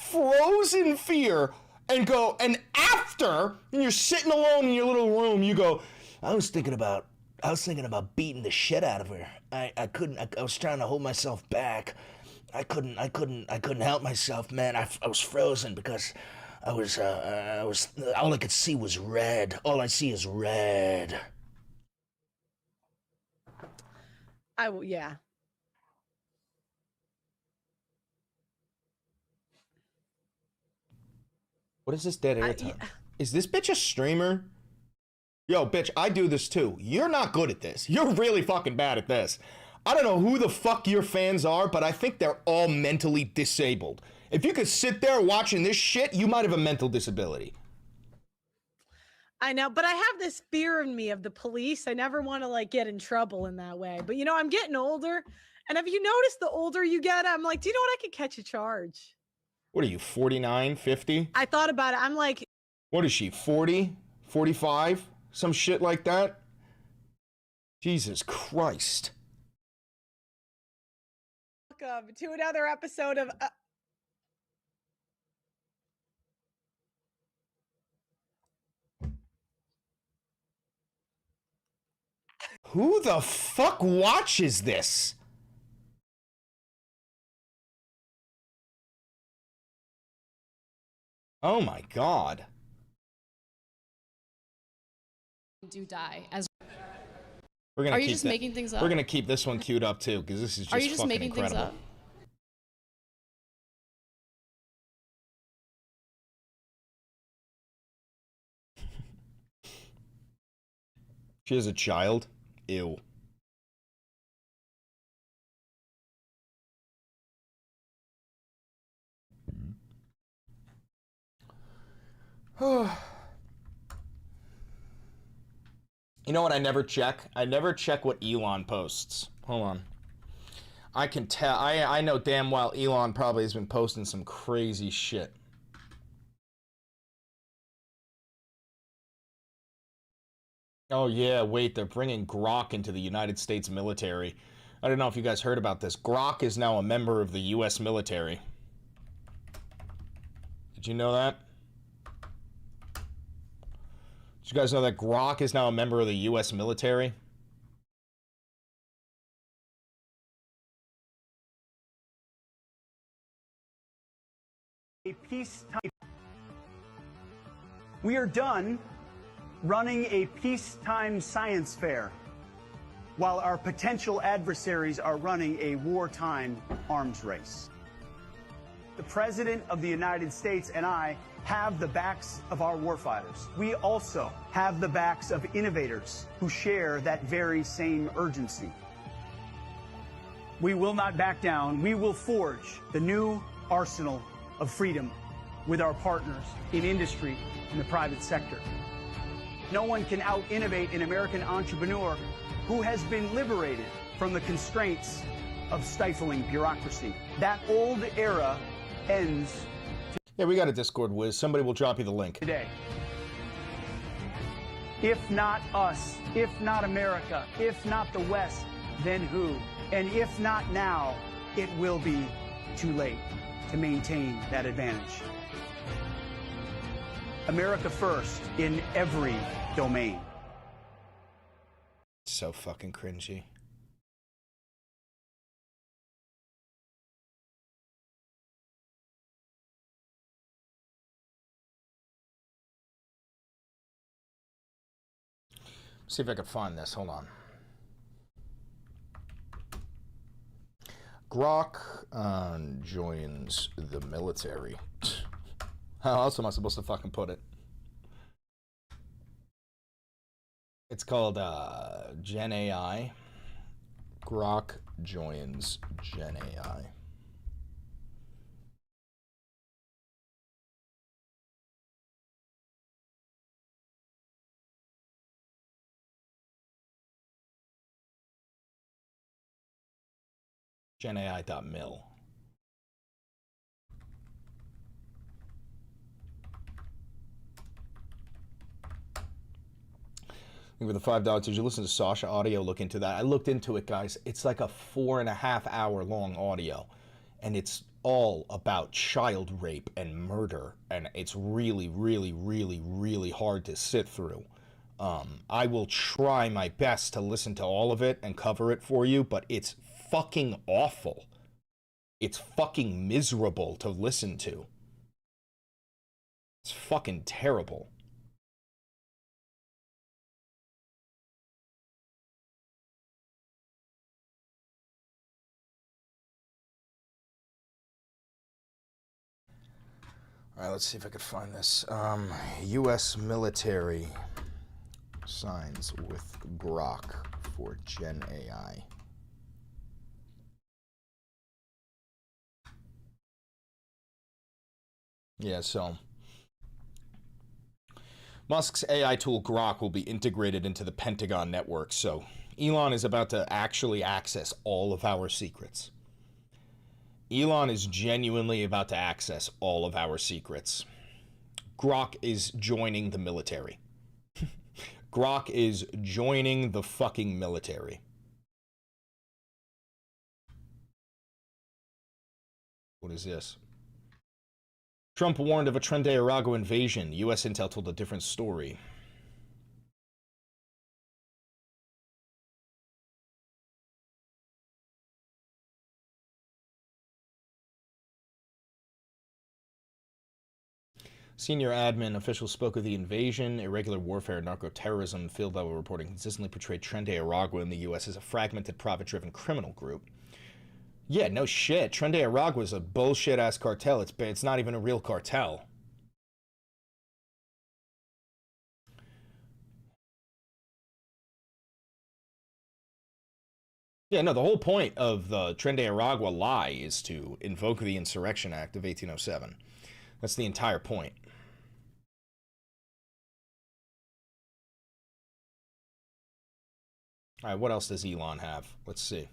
and go, and after, and you're sitting alone in your little room, you go, I was thinking about was thinking about beating the shit out of her. I couldn't. I was trying to hold myself back. I couldn't help myself, man. I was frozen because I was all I could see was red. All I see is red. Yeah. What is this dead air time? Is this bitch a streamer? Yo, bitch, I do this too. You're not good at this. You're really fucking bad at this. I don't know who the fuck your fans are, but I think they're all mentally disabled. If you could sit there watching this shit, you might have a mental disability. I know, but I have this fear in me of the police. I never want to like get in trouble in that way. But you know, I'm getting older, and have you noticed the older you get, I'm like, do you know what? I could catch a charge. What are you, 49, 50? I thought about it. I'm like, what is she, 40, 45? Some shit like that? Jesus Christ. Welcome to another episode of Who the fuck watches this? Oh my God. Do die as. We're gonna Are you keep just that. making things up? We're gonna keep this one queued up too, because this is just Are you just fucking making incredible. things up? She has a child? Ew. You know what I never check? I never check what Elon posts. Hold on. I can tell. I know damn well Elon probably has been posting some crazy shit. Oh yeah, wait, they're bringing Grok into the United States military. I don't know if you guys heard about this. Grok is now a member of the U.S. military. Did you know that? Did you guys know that Grok is now a member of the U.S. military? A peacetime. We are done running a peacetime science fair while our potential adversaries are running a wartime arms race. The President of the United States and I have the backs of our warfighters. We also have the backs of innovators who share that very same urgency. We will not back down. We will forge the new arsenal of freedom with our partners in industry and the private sector. No one can out-innovate an American entrepreneur who has been liberated from the constraints of stifling bureaucracy. That old era ends Yeah, we got a Discord, Wiz. Somebody will drop you the link. Today. If not us, if not America, if not the West, then who? And if not now, it will be too late to maintain that advantage. America first in every domain. So fucking cringy. See if I can find this. Hold on. Grok joins the military. How else am I supposed to fucking put it? It's called Gen AI. Grok joins Gen AI. GenAI.mil. For the $5, did you listen to Sasha audio? Look into that. I looked into it, guys. It's like a 4.5 hour long audio, and it's all about child rape and murder, and it's really, really, really, really hard to sit through. I will try my best to listen to all of it and cover it for you, but it's fucking awful. It's fucking miserable to listen to. It's fucking terrible. All right, let's see if I can find this. U.S. military signs with Grok for Gen AI. Yeah, so Musk's AI tool Grok will be integrated into the Pentagon network, so Elon is about to actually access all of our secrets. Elon is genuinely about to access all of our secrets. Grok is joining the military. Grok is joining the fucking military. What is this? Trump warned of a Tren de Aragua invasion. U.S. intel told a different story. Senior admin officials spoke of the invasion, irregular warfare, narco-terrorism. Field level reporting consistently portrayed Tren de Aragua in the U.S. as a fragmented, profit-driven criminal group. Yeah, no shit. Tren de Aragua is a bullshit-ass cartel. It's not even a real cartel. Yeah, no, the whole point of the Tren de Aragua lie is to invoke the Insurrection Act of 1807. That's the entire point. All right, what else does Elon have? Let's see.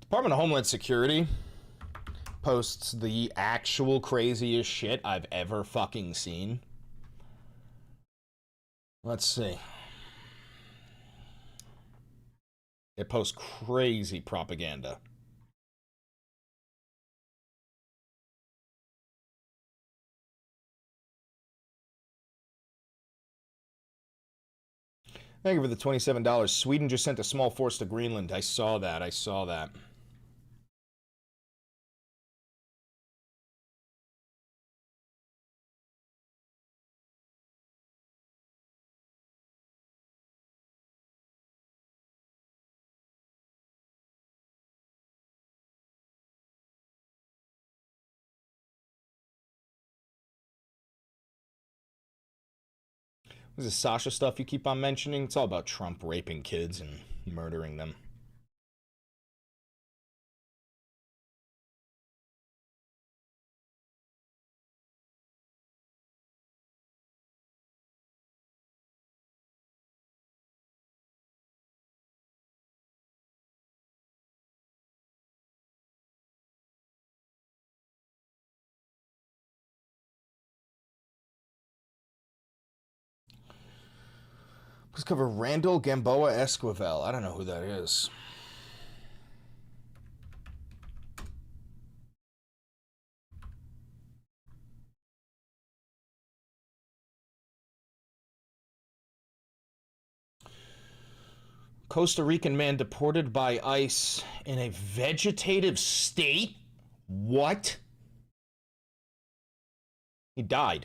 Department of Homeland Security posts the actual craziest shit I've ever fucking seen. Let's see. It posts crazy propaganda. Thank you for the $27. Sweden just sent a small force to Greenland. I saw that. This is Sasha stuff you keep on mentioning. It's all about Trump raping kids and murdering them. Let's cover Randall Gamboa Esquivel. I don't know who that is. Costa Rican man deported by ICE in a vegetative state? What? He died.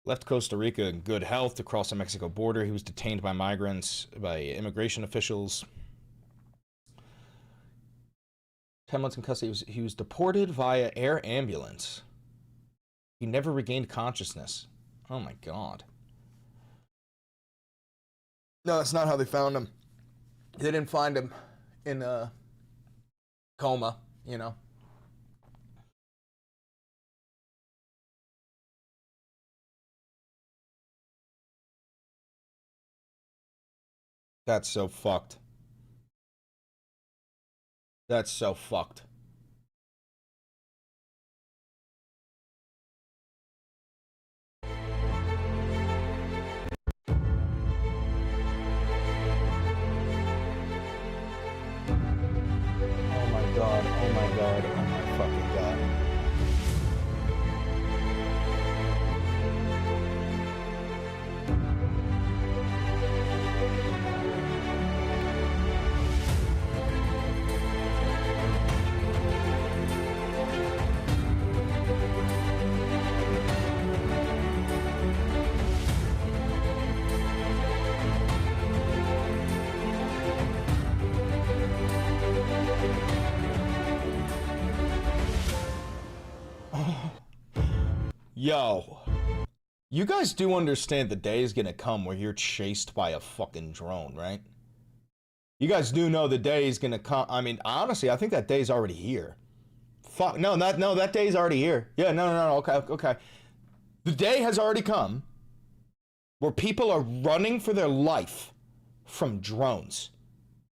Left Costa Rica in good health to cross the Mexico border. He was detained by immigration officials. 10 months in custody. He was deported via air ambulance. He never regained consciousness. Oh my God. No, that's not how they found him. They didn't find him in a coma, you know. That's so fucked. That's so fucked. god, oh my god, oh my fucking god. Yo, you guys do understand the day is gonna come where you're chased by a fucking drone, right? You guys do know the day is gonna come. I mean, honestly, I think that day is already here. Fuck, no, that day is already here. Yeah, no, okay. The day has already come where people are running for their life from drones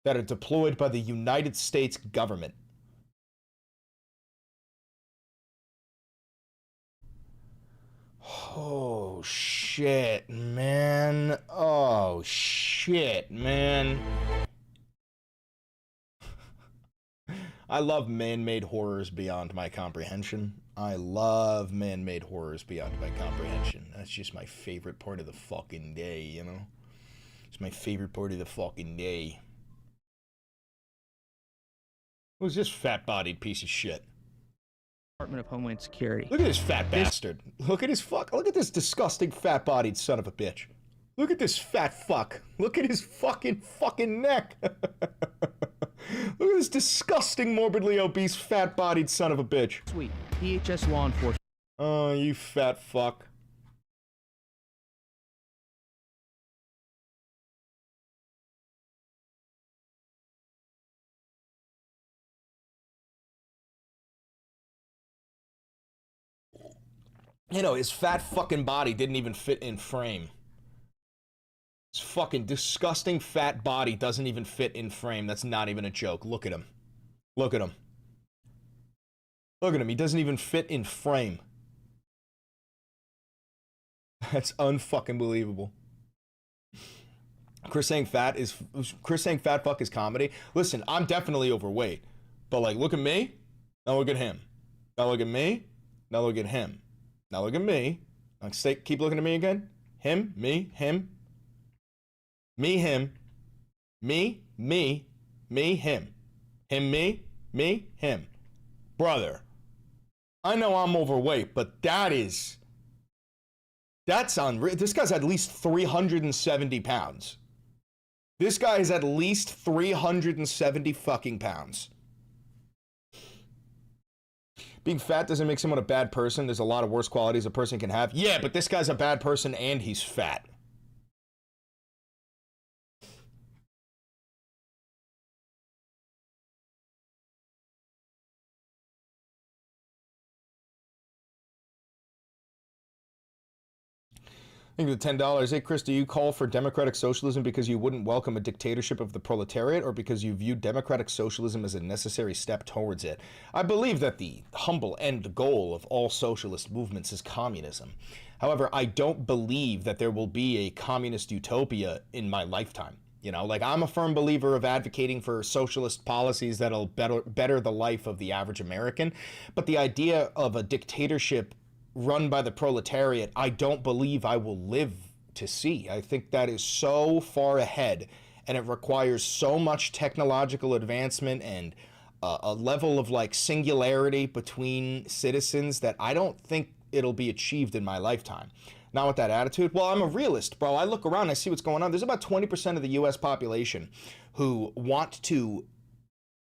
that are deployed by the United States government. Oh shit, man. Oh shit, man. I love man-made horrors beyond my comprehension. I love man-made horrors beyond my comprehension. That's just my favorite part of the fucking day, you know? It's my favorite part of the fucking day. Who's this fat-bodied piece of shit? Department of Homeland Security. Look at this fat bastard. Look at his fuck. Look at this disgusting fat-bodied son of a bitch. Look at this fat fuck. Look at his fucking neck. Look at this disgusting, morbidly obese, fat-bodied son of a bitch. Sweet. DHS law enforcement. Oh, you fat fuck. You know, his fat fucking body didn't even fit in frame. His fucking disgusting fat body doesn't even fit in frame. That's not even a joke. Look at him. Look at him. Look at him. He doesn't even fit in frame. That's unfucking believable. Chris saying fat fuck is comedy. Listen, I'm definitely overweight. But like, look at me. Now look at him. Now look at me. Now look at him. Now look at me. Like, keep looking at me again. Him, me, him. Me, him. Me, him. Him, me, him. Brother, I know I'm overweight, but that's unreal. This guy's at least 370 pounds. This guy is at least 370 fucking pounds. Being fat doesn't make someone a bad person. There's a lot of worse qualities a person can have. Yeah, but this guy's a bad person and he's fat. Thank you for the $10. Hey, Chris, do you call for democratic socialism because you wouldn't welcome a dictatorship of the proletariat or because you view democratic socialism as a necessary step towards it? I believe that the humble end goal of all socialist movements is communism. However, I don't believe that there will be a communist utopia in my lifetime. You know, like, I'm a firm believer of advocating for socialist policies that'll better the life of the average American. But the idea of a dictatorship run by the proletariat, I don't believe I will live to see. I think that is so far ahead, and it requires so much technological advancement and a level of like singularity between citizens that I don't think it'll be achieved in my lifetime. Not with that attitude. Well, I'm a realist, bro. I look around, I see what's going on. There's about 20% of the US population who want to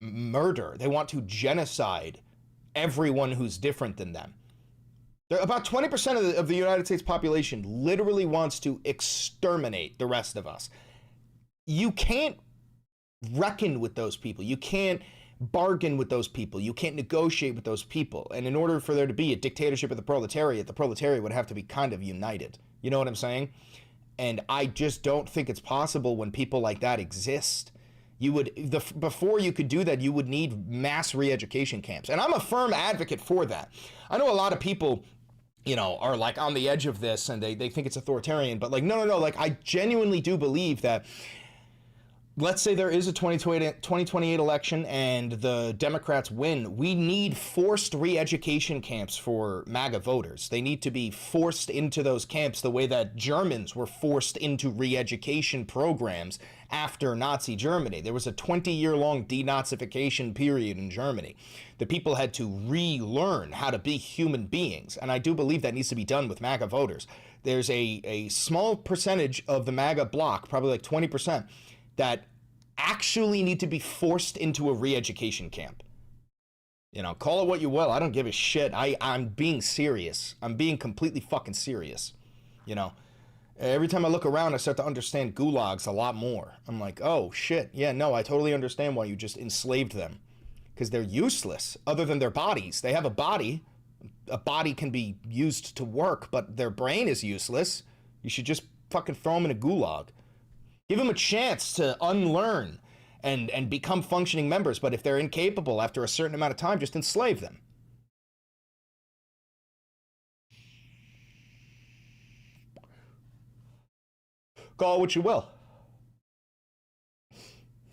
murder, they want to genocide everyone who's different than them. About 20% of the United States population literally wants to exterminate the rest of us. You can't reckon with those people. You can't bargain with those people. You can't negotiate with those people. And in order for there to be a dictatorship of the proletariat would have to be kind of united. You know what I'm saying? And I just don't think it's possible when people like that exist. Before you could do that, you would need mass re-education camps. And I'm a firm advocate for that. I know a lot of people, you know, are like on the edge of this and they think it's authoritarian, but like, no, like, I genuinely do believe that let's say there is a 2028 election and the Democrats win, we need forced re-education camps for MAGA voters. They need to be forced into those camps the way that Germans were forced into re-education programs after Nazi Germany. There was a 20-year-long denazification period in Germany. The people had to relearn how to be human beings, and I do believe that needs to be done with MAGA voters. There's a small percentage of the MAGA bloc, probably like 20%, that actually need to be forced into a re-education camp. You know, call it what you will. I don't give a shit. I'm being serious. I'm being completely fucking serious. You know, every time I look around, I start to understand gulags a lot more. I'm like, oh shit. Yeah, no, I totally understand why you just enslaved them. Because they're useless other than their bodies. They have a body. A body can be used to work, but their brain is useless. You should just fucking throw them in a gulag. Give them a chance to unlearn and become functioning members. But if they're incapable after a certain amount of time, just enslave them. Call it what you will.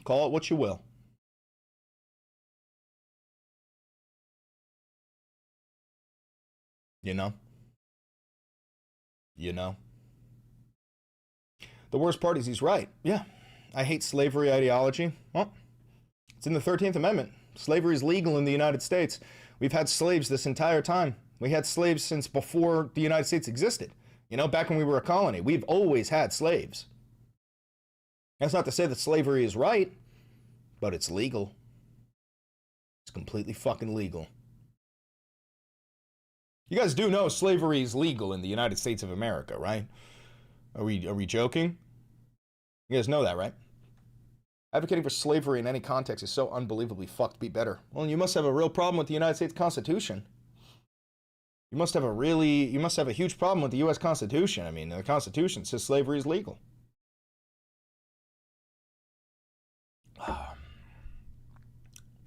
Call it what you will. You know? You know? The worst part is he's right. Yeah, I hate slavery ideology. Well, it's in the 13th Amendment. Slavery is legal in the United States. We've had slaves this entire time. We had slaves since before the United States existed. You know, back when we were a colony, we've always had slaves. That's not to say that slavery is right, but it's legal. It's completely fucking legal. You guys do know slavery is legal in the United States of America, right? Are we joking? You guys know that, right? Advocating for slavery in any context is so unbelievably fucked. Be better. Well, you must have a real problem with the United States Constitution. You must have a huge problem with the U.S. Constitution. I mean, the Constitution says slavery is legal.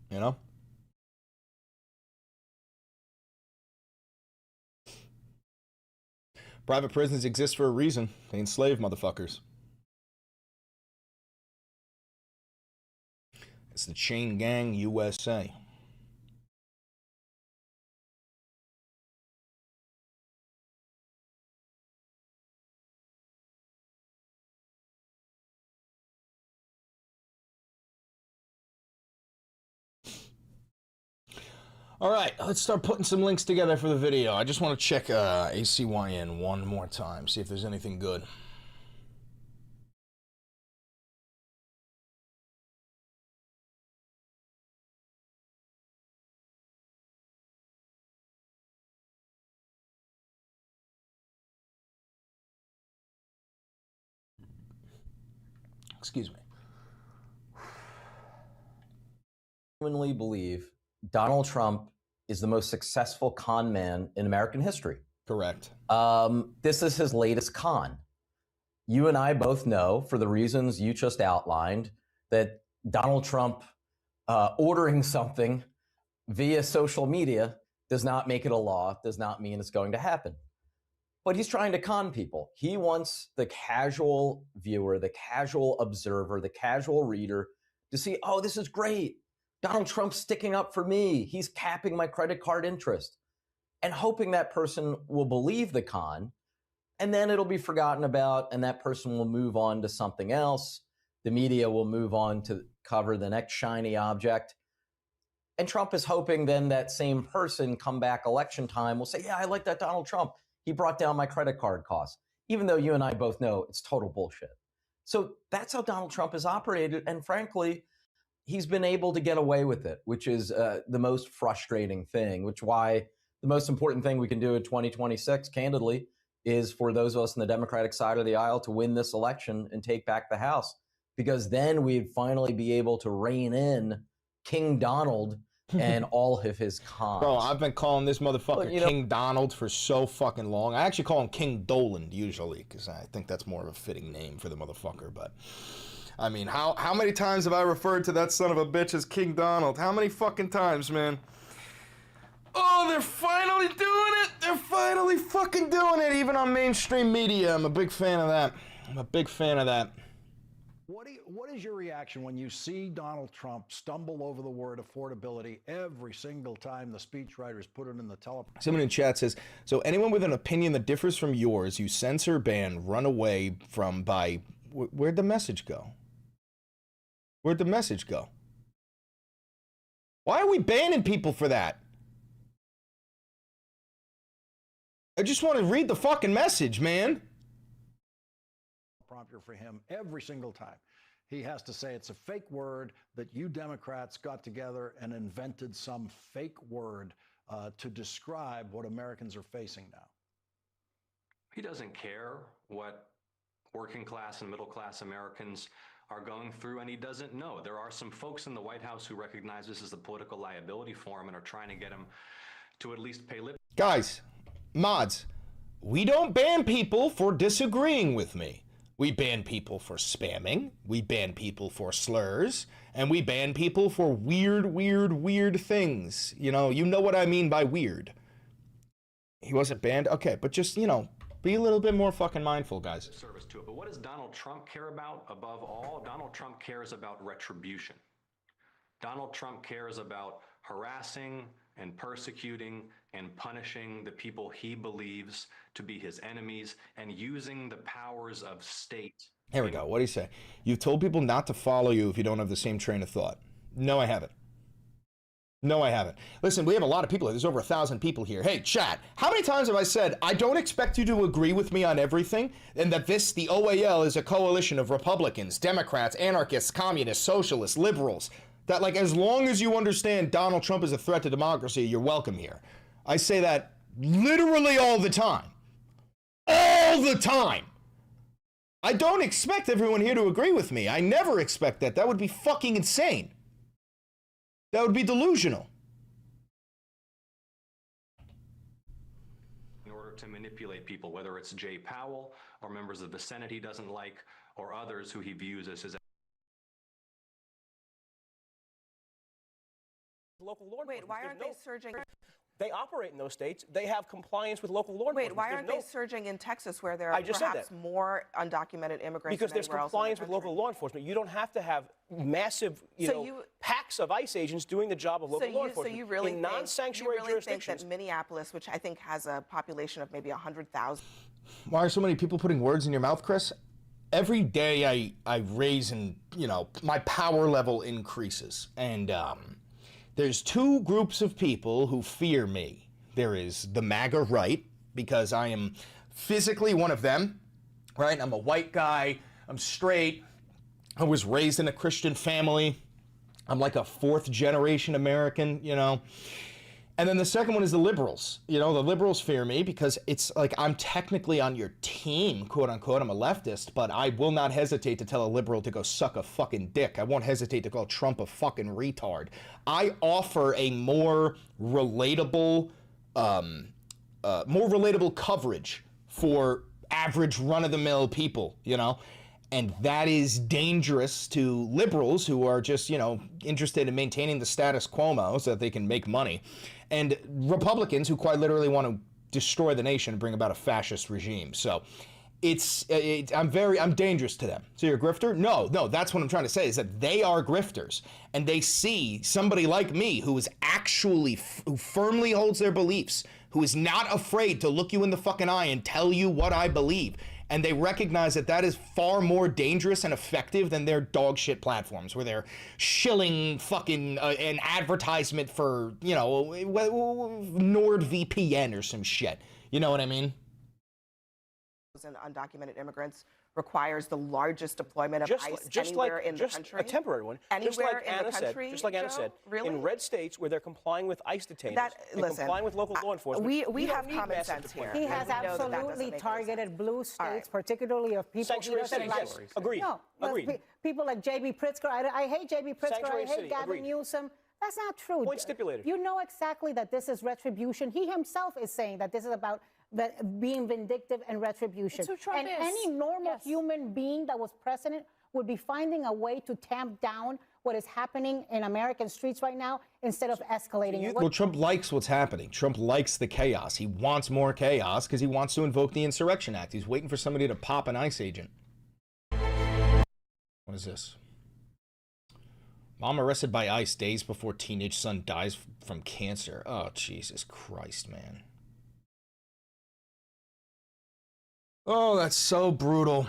You know? Private prisons exist for a reason. They enslave motherfuckers. It's the Chain Gang USA. All right, let's start putting some links together for the video. I just want to check ACYN one more time, see if there's anything good. Excuse me. I genuinely believe Donald Trump is the most successful con man in American history. Correct. This is his latest con. You and I both know, for the reasons you just outlined, that Donald Trump ordering something via social media does not make it a law, does not mean it's going to happen. But he's trying to con people. He wants the casual viewer, the casual observer, the casual reader to see, oh, this is great. Donald Trump's sticking up for me. He's capping my credit card interest. And hoping that person will believe the con, and then it'll be forgotten about, and that person will move on to something else. The media will move on to cover the next shiny object. And Trump is hoping then that same person come back election time will say, yeah, I like that Donald Trump. He brought down my credit card costs, even though you and I both know it's total bullshit. So that's how Donald Trump has operated. And frankly, he's been able to get away with it, which is the most frustrating thing, which why the most important thing we can do in 2026, candidly, is for those of us on the Democratic side of the aisle to win this election and take back the House, because then we'd finally be able to rein in King Donald and all of his cons. Bro, I've been calling this motherfucker King Donald for so fucking long. I actually call him King Doland usually, because I think that's more of a fitting name for the motherfucker, but... I mean, how many times have I referred to that son of a bitch as King Donald? How many fucking times, man? Oh, they're finally doing it! They're finally fucking doing it, even on mainstream media. I'm a big fan of that. I'm a big fan of that. What is your reaction when you see Donald Trump stumble over the word affordability every single time the speechwriters put it in the teleprompter? Someone in chat says, so anyone with an opinion that differs from yours, you censor, ban, run away from by... Where'd the message go? Where'd the message go? Why are we banning people for that? I just want to read the fucking message, man. Prompter for him every single time. He has to say it's a fake word, that you Democrats got together and invented some fake word to describe what Americans are facing now. He doesn't care what working class and middle class Americans are going through, and he doesn't know. There are some folks in the White House who recognize this as a political liability for him and are trying to get him to at least pay lip. Guys, mods, we don't ban people for disagreeing with me. We ban people for spamming, we ban people for slurs, and we ban people for weird things. You know what I mean by weird. He wasn't banned? Okay, but just, be a little bit more fucking mindful, guys. Service to it. But what does Donald Trump care about above all? Donald Trump cares about retribution. Donald Trump cares about harassing and persecuting and punishing the people he believes to be his enemies and using the powers of state. Here we go. What do you say? You've told people not to follow you if you don't have the same train of thought. No, I haven't. No, I haven't. Listen, we have a lot of people. There's over 1,000 people here. Hey, chat, how many times have I said, I don't expect you to agree with me on everything, and that the OAL is a coalition of Republicans, Democrats, anarchists, communists, socialists, liberals, that as long as you understand Donald Trump is a threat to democracy, you're welcome here. I say that literally all the time. All the time. I don't expect everyone here to agree with me. I never expect that. That would be fucking insane. That would be delusional. In order to manipulate people, whether it's Jay Powell or members of the Senate he doesn't like, or others who he views as his... Local law enforcement. Wait, why aren't they surging? They operate in those states. They have compliance with local law enforcement. Wait, why aren't they surging in Texas where there are perhaps more undocumented immigrants? Because there's compliance with local law enforcement. You don't have to have massive, packs of ICE agents doing the job of local law enforcement. So you really in non-sanctuary think that Minneapolis, which I think has a population of maybe 100,000. Why are so many people putting words in your mouth, Chris? Every day I raise and, my power level increases. And, there's two groups of people who fear me. There is the MAGA right, because I am physically one of them, right? I'm a white guy, I'm straight, I was raised in a Christian family, I'm like a fourth generation American, And then the second one is the liberals. The liberals fear me because it's like I'm technically on your team, quote unquote. I'm a leftist, but I will not hesitate to tell a liberal to go suck a fucking dick. I won't hesitate to call Trump a fucking retard. I offer a more relatable coverage for average run-of-the-mill people, And that is dangerous to liberals who are just, interested in maintaining the status quo so that they can make money. And Republicans who quite literally want to destroy the nation and bring about a fascist regime. So I'm dangerous to them. So you're a grifter? No, that's what I'm trying to say is that they are grifters. And they see somebody like me who is actually, who firmly holds their beliefs, who is not afraid to look you in the fucking eye and tell you what I believe. And they recognize that that is far more dangerous and effective than their dog shit platforms where they're shilling fucking an advertisement for, NordVPN or some shit. You know what I mean? And undocumented immigrants requires the largest deployment of ICE anywhere in the country. A temporary one. Anywhere in the country. Just like Anna said, really? in red states where they're complying with ICE detainees, complying with local law enforcement. We have common sense here. He has absolutely targeted blue states, particularly of people he doesn't like. Agreed. No, agreed. People like J.B. Pritzker. I hate J.B. Pritzker. I hate Gavin Newsom. That's not true. Point stipulated. You know exactly that this is retribution. He himself is saying that this is about being vindictive and retribution. And any normal human being that was president would be finding a way to tamp down what is happening in American streets right now instead of escalating it. Well, Trump likes what's happening. Trump likes the chaos. He wants more chaos because he wants to invoke the Insurrection Act. He's waiting for somebody to pop an ICE agent. What is this? Mom arrested by ICE days before teenage son dies from cancer. Oh, Jesus Christ, man. Oh, that's so brutal.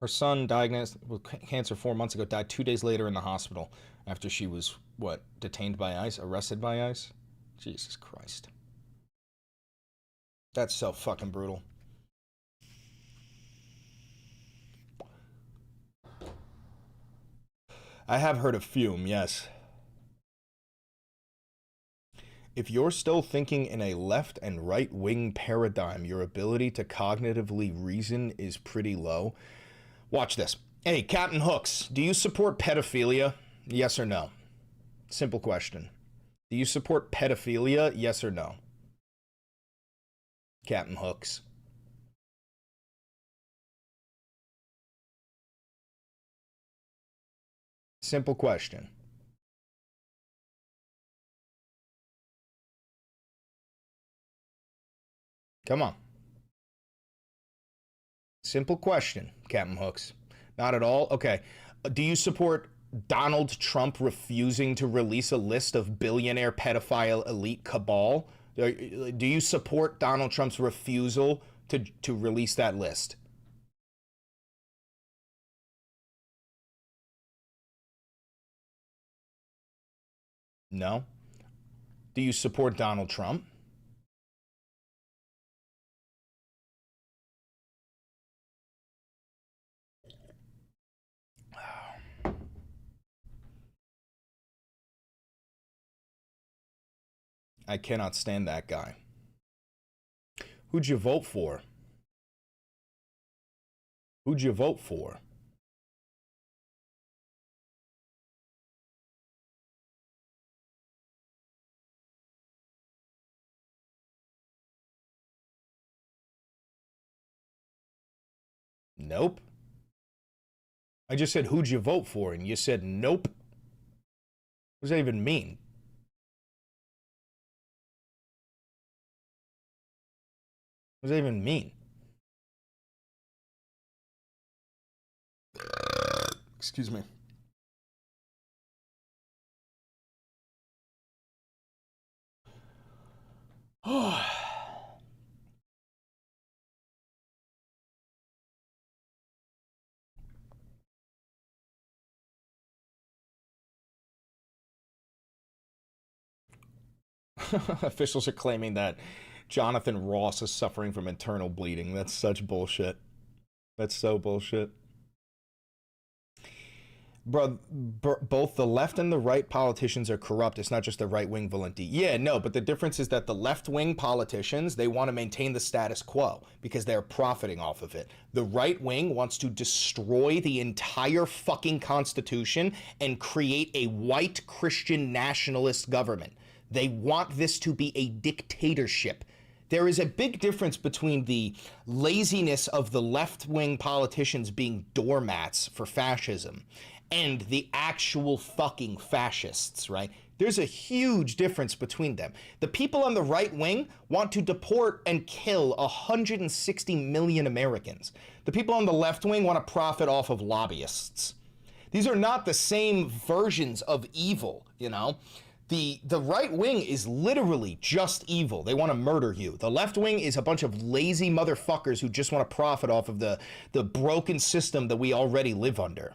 Her son, diagnosed with cancer 4 months ago, died 2 days later in the hospital after she was, what, detained by ICE? Arrested by ICE? Jesus Christ. That's so fucking brutal. I have heard of Fume, yes. If you're still thinking in a left and right wing paradigm, your ability to cognitively reason is pretty low. Watch this. Hey, Captain Hooks, do you support pedophilia? Yes or no? Simple question. Do you support pedophilia? Yes or no? Captain Hooks. Simple question. Come on. Simple question, Captain Hooks. Not at all? Okay. Do you support Donald Trump refusing to release a list of billionaire pedophile elite cabal? Do you support Donald Trump's refusal to release that list? No? Do you support Donald Trump? I cannot stand that guy. Who'd you vote for? Who'd you vote for? Nope. I just said, who'd you vote for? And you said, nope. What does that even mean? What does that even mean? Excuse me. Oh. Officials are claiming that Jonathan Ross is suffering from internal bleeding. That's such bullshit. That's so bullshit. Bro, both the left and the right politicians are corrupt. It's not just the right wing, Valenti. Yeah, no, but the difference is that the left wing politicians, they want to maintain the status quo because they're profiting off of it. The right wing wants to destroy the entire fucking Constitution and create a white Christian nationalist government. They want this to be a dictatorship. There is a big difference between the laziness of the left-wing politicians being doormats for fascism and the actual fucking fascists, right? There's a huge difference between them. The people on the right wing want to deport and kill 160 million Americans. The people on the left wing want to profit off of lobbyists. These are not the same versions of evil, you know? The right wing is literally just evil. They want to murder you. The left wing is a bunch of lazy motherfuckers who just want to profit off of the broken system that we already live under.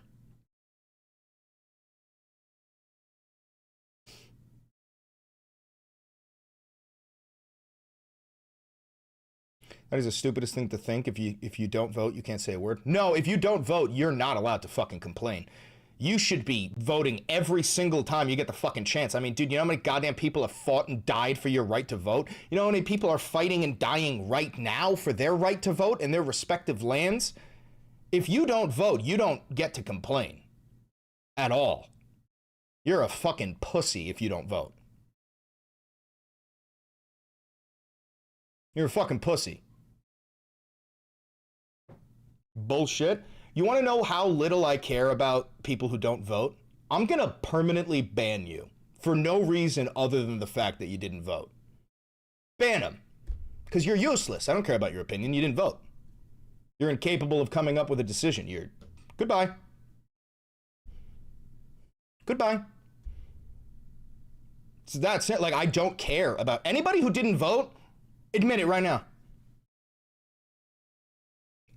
That is the stupidest thing to think. If you don't vote, you can't say a word. No, if you don't vote, you're not allowed to fucking complain. You should be voting every single time you get the fucking chance. I mean, dude, you know how many goddamn people have fought and died for your right to vote? You know how many people are fighting and dying right now for their right to vote in their respective lands? If you don't vote, you don't get to complain. At all. You're a fucking pussy if you don't vote. You're a fucking pussy. Bullshit. You want to know how little I care about people who don't vote? I'm going to permanently ban you for no reason other than the fact that you didn't vote. Ban them. Because you're useless. I don't care about your opinion. You didn't vote. You're incapable of coming up with a decision. You're... Goodbye. Goodbye. So that's it. Like, I don't care about anybody who didn't vote. Admit it right now.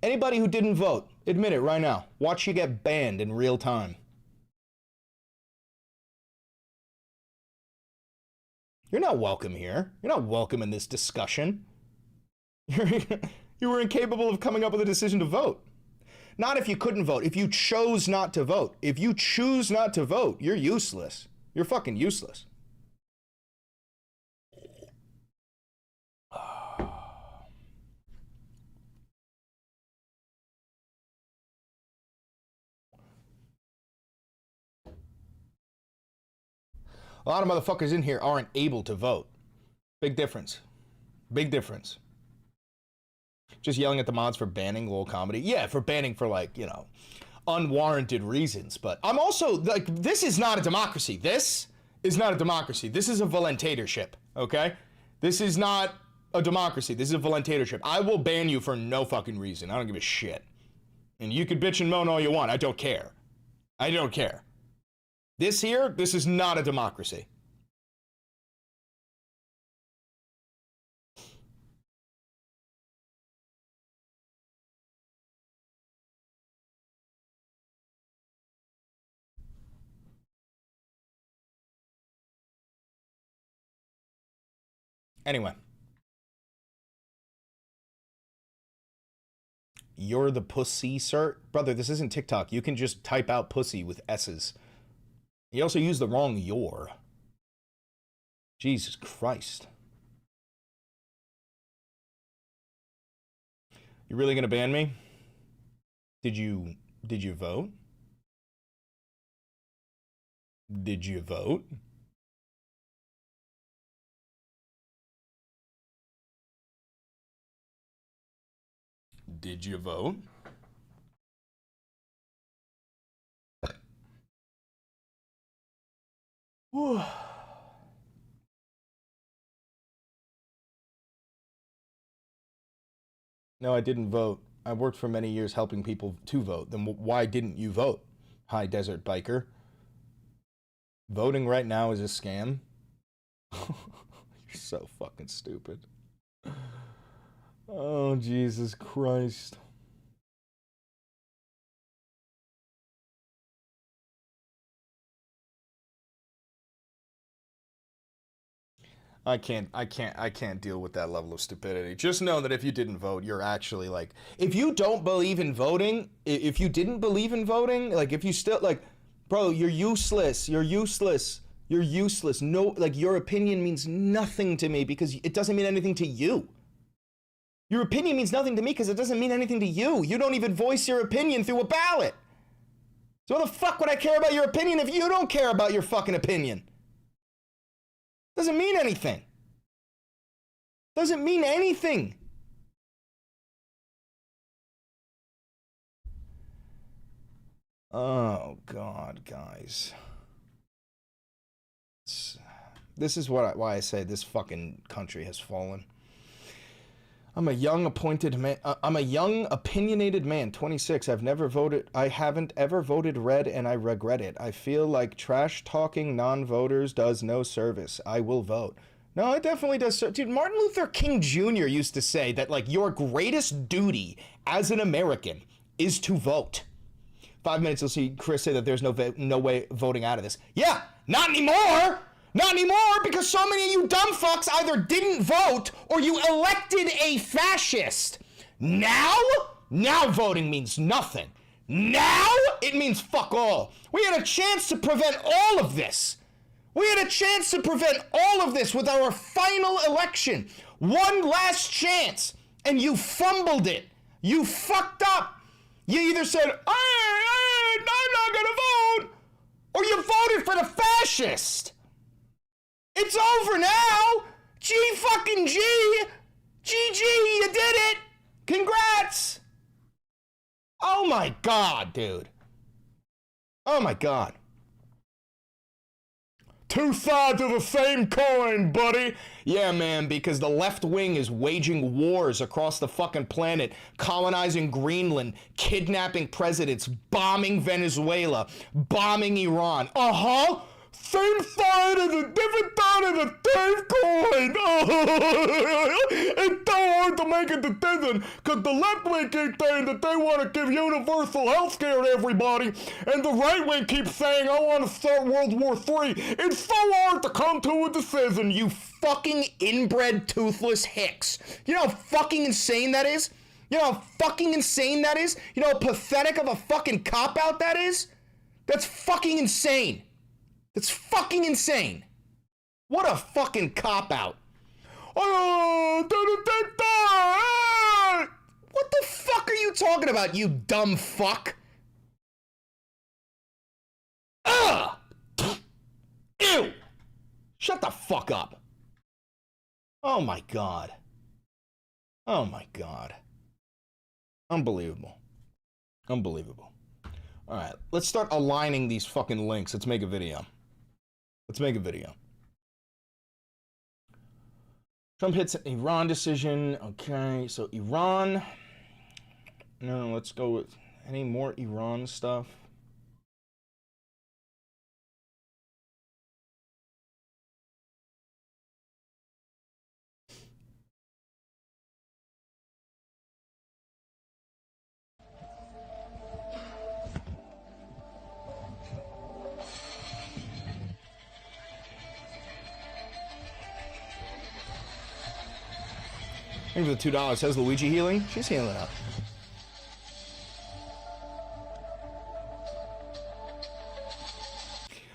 Anybody who didn't vote, admit it right now. Watch you get banned in real time. You're not welcome here. You're not welcome in this discussion. You were incapable of coming up with a decision to vote. Not if you couldn't vote. If you chose not to vote. If you choose not to vote, you're useless. You're fucking useless. A lot of motherfuckers in here aren't able to vote. Big difference. Big difference. Just yelling at the mods for banning lol comedy. Yeah, for banning for, like, you know, unwarranted reasons. But I'm also, like, this is not a democracy. This is not a democracy. This is a voluntatorship, okay? This is not a democracy. This is a voluntatorship. I will ban you for no fucking reason. I don't give a shit. And you can bitch and moan all you want. I don't care. I don't care. This here, this is not a democracy. Anyway. You're the pussy, sir? Brother, this isn't TikTok. You can just type out pussy with S's. You also used the wrong your. Jesus Christ. You really gonna ban me? Did you vote? Did you vote? Did you vote? Whew. No, I didn't vote. I worked for many years helping people to vote. Then why didn't you vote? High Desert Biker. Voting right now is a scam. You're so fucking stupid. Oh, Jesus Christ. I can't deal with that level of stupidity. Just know that if you didn't vote, you're actually like, if you don't believe in voting, if you didn't believe in voting, like if you still like, bro, you're useless. You're useless. You're useless. No, like your opinion means nothing to me because it doesn't mean anything to you. Your opinion means nothing to me because it doesn't mean anything to you. You don't even voice your opinion through a ballot. So why the fuck would I care about your opinion if you don't care about your fucking opinion? Doesn't mean anything. Doesn't mean anything. Oh, God, guys. This is why I say this fucking country has fallen. I'm a young opinionated man, 26. I haven't ever voted red and I regret it. I feel like trash talking non-voters does no service. I will vote. No, it definitely does. Dude, Martin Luther King Jr. used to say that, like, your greatest duty as an American is to vote. 5 minutes, you'll see Chris say that there's no way voting out of this. Yeah, not anymore. Not anymore, because so many of you dumb fucks either didn't vote or you elected a fascist. Now voting means nothing. Now it means fuck all. We had a chance to prevent all of this. We had a chance to prevent all of this with our final election. One last chance, and you fumbled it. You fucked up. You either said, I'm not gonna vote, or you voted for the fascist. It's over now. G fucking G. GG, you did it. Congrats. Oh my God, dude. Oh my God. Two sides of the same coin, buddy. Yeah, man, because the left wing is waging wars across the fucking planet, colonizing Greenland, kidnapping presidents, bombing Venezuela, bombing Iran. Uh-huh. Same side as a different side of the same coin. It's so hard to make a decision because the left wing keeps saying that they want to give universal health care to everybody, and the right wing keeps saying, I want to start World War III. It's so hard to come to a decision, you fucking inbred toothless hicks. You know how fucking insane that is? You know how fucking insane that is? You know how pathetic of a fucking cop-out that is? That's fucking insane. That's fucking insane. What a fucking cop-out. What the fuck are you talking about, you dumb fuck? Ugh! Ew! Shut the fuck up. Oh my god. Oh my god. Unbelievable. Unbelievable. Alright, let's start aligning these fucking links. Let's make a video. Let's make a video. Trump hits an Iran decision. Okay, so Iran. No, let's go with any more Iran stuff. Thank you for the $2. Says Luigi healing. She's healing up.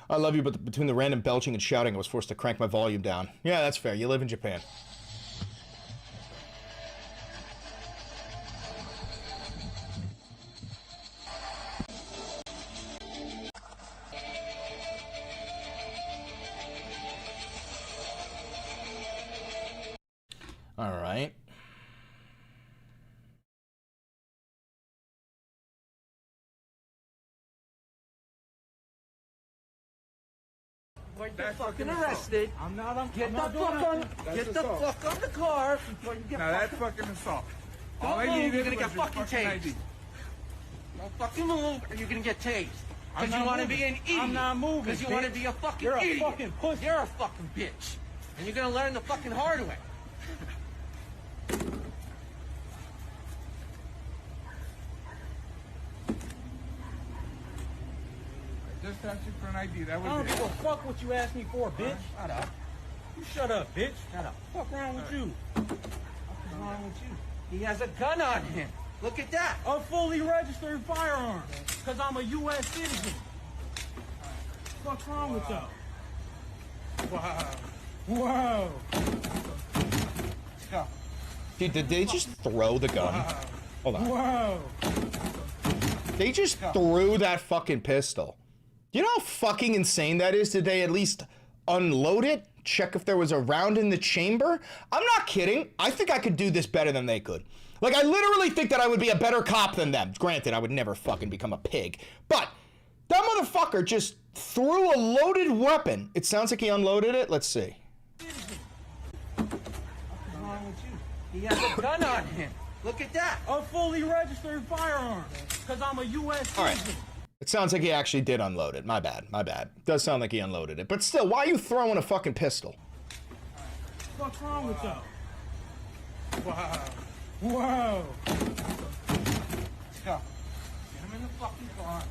I love you, but between the random belching and shouting, I was forced to crank my volume down. Yeah, that's fair. You live in Japan. All right. Get fucking arrested. I'm not on. Get the fuck on the car before you get. Now that's fucking assault. Don't move. You're gonna get fucking tased. Don't fucking move, or you're gonna get tased. Because you want to be an idiot. I'm not moving. Because you want to be a fucking idiot. You're a fucking pussy. You're a fucking bitch, and you're gonna learn the fucking hard way. Just asked you for an ID. That was I don't give a fuck what you asked me for, bitch. Shut up. You shut up, bitch. Shut up. What's wrong with you? What's wrong with you? He has a gun on him. Look at that. A fully registered firearm. Because I'm a U.S. citizen. What's wrong with you? Wow. Wow. Let's go. Dude, did they just throw the gun? Wow. Hold on. Wow. They just threw that fucking pistol. You know how fucking insane that is? Did they at least unload it? Check if there was a round in the chamber? I'm not kidding. I think I could do this better than they could. Like, I literally think that I would be a better cop than them. Granted, I would never fucking become a pig. But that motherfucker just threw a loaded weapon. It sounds like he unloaded it. Let's see. What's wrong with you? He has a gun on him. Look at that. A fully registered firearm. Because I'm a U.S. citizen. All right. It sounds like he actually did unload it. My bad. My bad. It does sound like he unloaded it. But still, why are you throwing a fucking pistol? What's wrong with you? Wow. Wow. Let's go. Get him in the fucking car.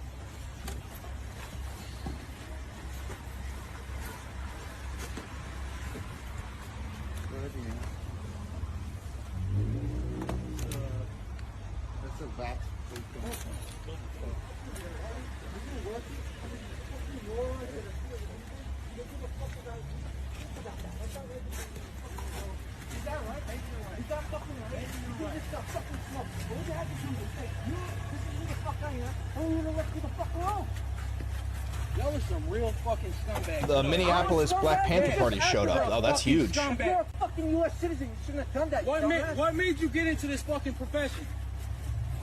That's a vax. Is that right? Is that fucking right? This is fucking smoke. What would you have to do? You, this is who the fuck I am. I don't even let you the fuck alone. Y'all are some real fucking scumbags. The Minneapolis Black Panther Party showed up. Oh, that's huge. You're a fucking U.S. citizen. You shouldn't have done that. What made you get into this fucking profession?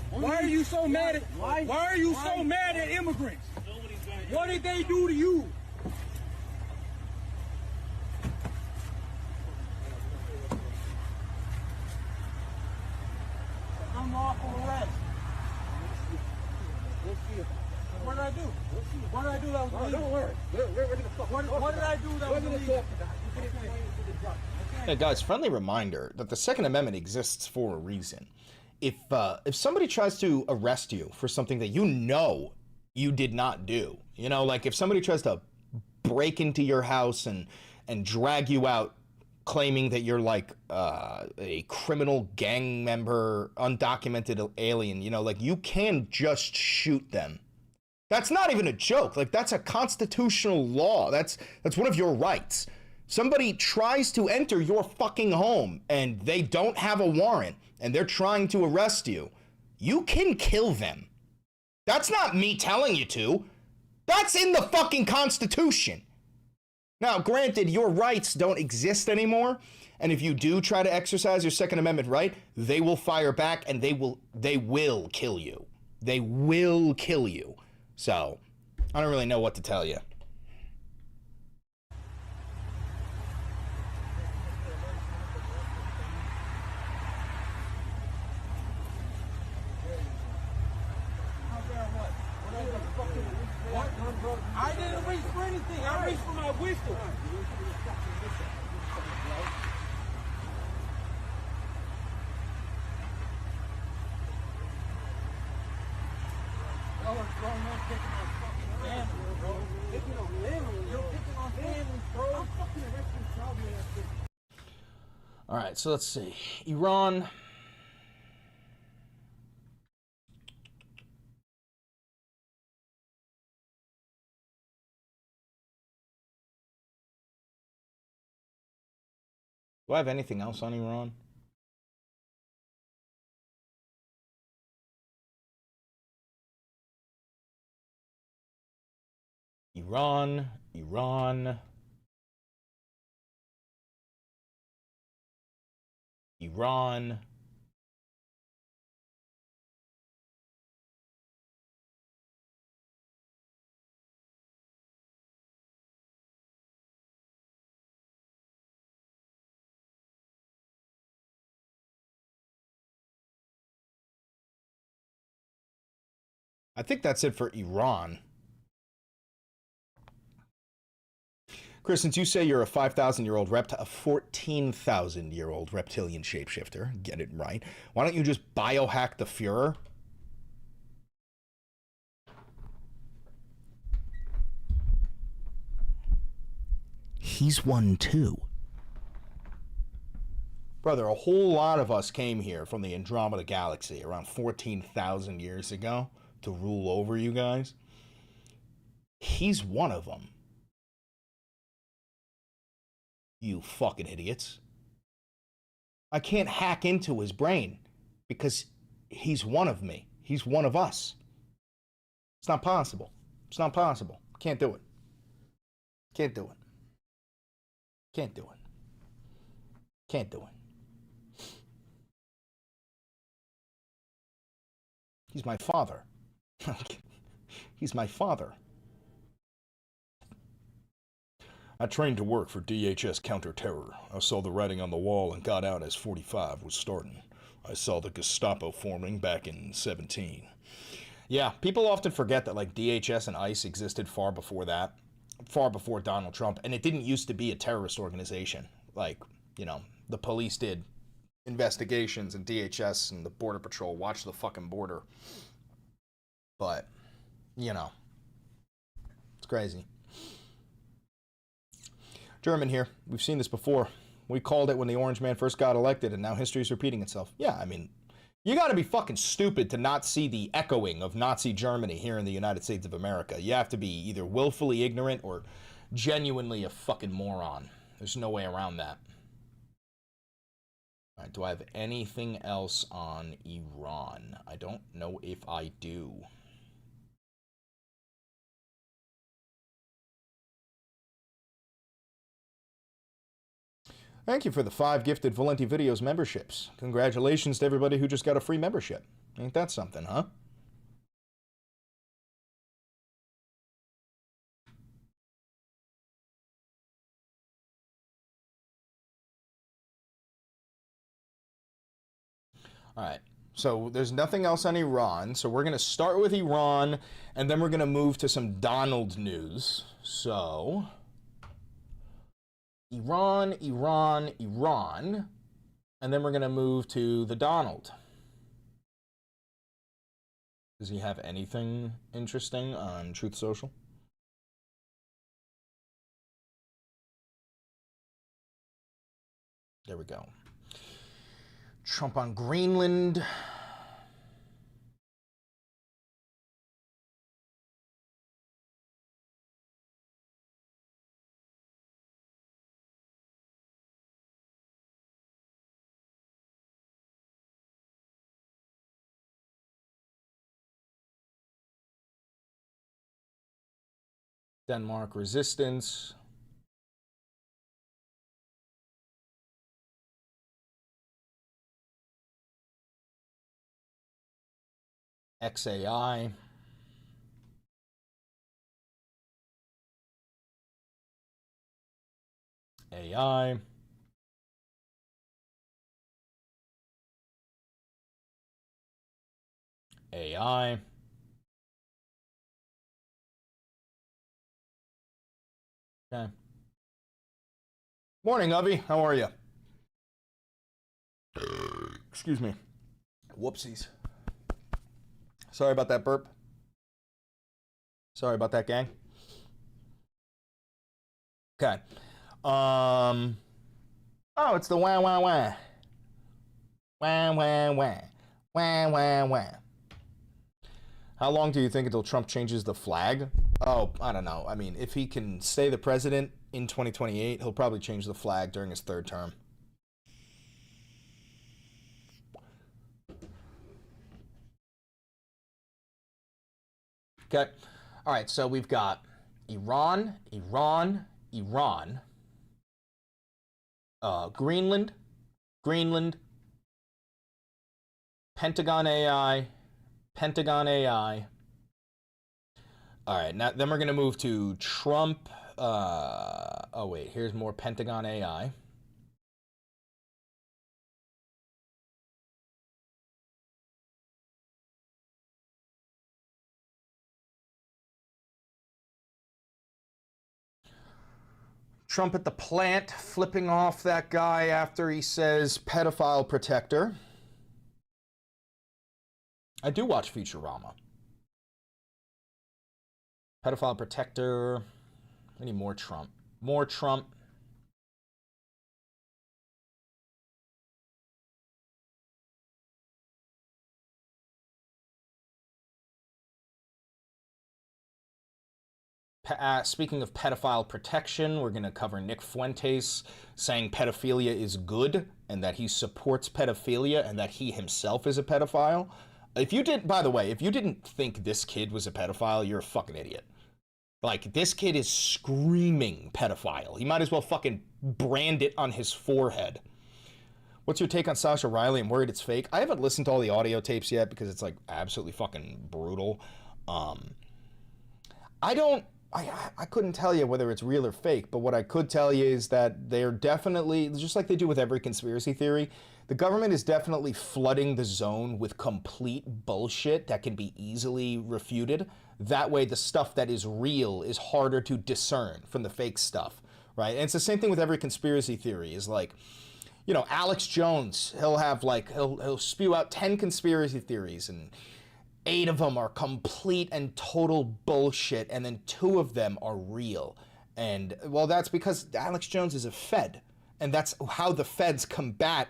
Why are you so mad at? Why are you so mad at immigrants? What did they do to you? What did I do? What did I do that was illegal? Don't worry. What did I do that was illegal? Hey guys, friendly reminder that the Second Amendment exists for a reason. If somebody tries to arrest you for something that you know you did not do, you know, like if somebody tries to break into your house and drag you out claiming that you're like a criminal gang member, undocumented alien, you know, like you can just shoot them. That's not even a joke. Like that's a constitutional law. That's one of your rights. Somebody tries to enter your fucking home and they don't have a warrant and they're trying to arrest you. You can kill them. That's not me telling you to. That's in the fucking Constitution. Now, granted, your rights don't exist anymore, and if you do try to exercise your Second Amendment right, they will fire back and they will kill you. They will kill you. So, I don't really know what to tell you. I didn't reach for anything. I reached for my wisdom. All right, so let's see. Iran. Do I have anything else on Iran? Iran. I think that's it for Iran. Chris, since you say you're a 5,000-year-old a 14,000-year-old reptilian shapeshifter, get it right, why don't you just biohack the Fuhrer? He's one too. Brother, a whole lot of us came here from the Andromeda Galaxy around 14,000 years ago to rule over you guys. He's one of them. You fucking idiots. I can't hack into his brain because he's one of me. He's one of us. It's not possible. It's not possible. Can't do it. Can't do it. Can't do it. Can't do it. He's my father. He's my father. I trained to work for DHS Counter-Terror. I saw the writing on the wall and got out as 45 was starting. I saw the Gestapo forming back in 17. Yeah, people often forget that like DHS and ICE existed far before that, far before Donald Trump, and it didn't used to be a terrorist organization. Like, you know, the police did investigations and DHS and the Border Patrol watched the fucking border. But, you know, it's crazy. German here. We've seen this before. We called it when the Orange Man first got elected, and now history's repeating itself. Yeah, I mean, you gotta be fucking stupid to not see the echoing of Nazi Germany here in the United States of America. You have to be either willfully ignorant or genuinely a fucking moron. There's no way around that. All right, do I have anything else on Iran? I don't know if I do. Thank you for the 5 gifted Valenti Videos memberships. Congratulations to everybody who just got a free membership. Ain't that something, huh? All right. So there's nothing else on Iran. So we're going to start with Iran, and then we're going to move to some Donald news. So Iran, Iran, Iran, and then we're going to move to the Donald. Does he have anything interesting on Truth Social? There we go. Trump on Greenland. Denmark resistance. XAI. AI. AI. Okay. Morning, Avi. How are you? Excuse me. Whoopsies. Sorry about that burp. Sorry about that, gang. Okay. Oh, it's the wah wah wah. Wah wah wah. Wah wah wah. How long do you think until Trump changes the flag? Oh, I don't know. I mean, if he can stay the president in 2028, he'll probably change the flag during his third term. Okay. All right. So we've got Iran, Iran, Iran, Greenland, Greenland, Pentagon AI, Pentagon AI. All right. Now then we're going to move to Trump. Oh, wait. Here's more Pentagon AI. Trump at the plant, flipping off that guy after he says pedophile protector. I do watch Futurama. Pedophile protector. I need more Trump. More Trump. Speaking of pedophile protection, we're going to cover Nick Fuentes saying pedophilia is good and that he supports pedophilia and that he himself is a pedophile. If you did, by the way, if you didn't think this kid was a pedophile, you're a fucking idiot. Like, this kid is screaming pedophile. He might as well fucking brand it on his forehead. What's your take on Sasha Riley? I'm worried it's fake. I haven't listened to all the audio tapes yet because it's like absolutely fucking brutal. I couldn't tell you whether it's real or fake, but what I could tell you is that they're definitely, just like they do with every conspiracy theory, the government is definitely flooding the zone with complete bullshit that can be easily refuted. That way the stuff that is real is harder to discern from the fake stuff, right? And it's the same thing with every conspiracy theory, is like, you know, Alex Jones, he'll spew out 10 conspiracy theories and 8 of them are complete and total bullshit, and then 2 of them are real. And, well, that's because Alex Jones is a Fed, and that's how the Feds combat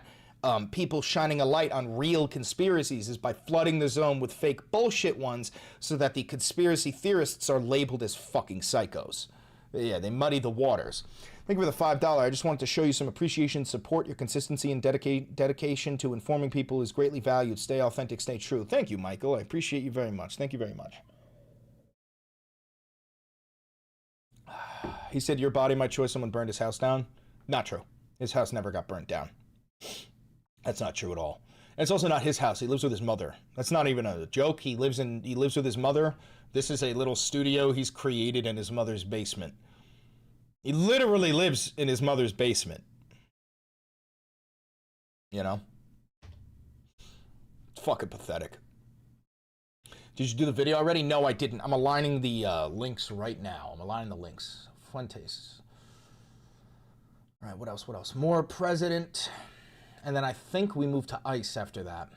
people shining a light on real conspiracies, is by flooding the zone with fake bullshit ones so that the conspiracy theorists are labeled as fucking psychos. Yeah, they muddy the waters. Thank you for the $5. I just wanted to show you some appreciation, support. Your consistency and dedication to informing people is greatly valued. Stay authentic, stay true. Thank you, Michael. I appreciate you very much. Thank you very much. He said your body, my choice. Someone burned his house down. Not true. His house never got burnt down. That's not true at all. And it's also not his house. He lives with his mother. That's not even a joke. He lives with his mother. This is a little studio he's created in his mother's basement. He literally lives in his mother's basement. You know? fucking pathetic. Did you do the video already? No, I didn't. I'm aligning the links right now. I'm aligning the links. Fuentes. All right, what else? What else? More president. And then I think we move to ICE after that.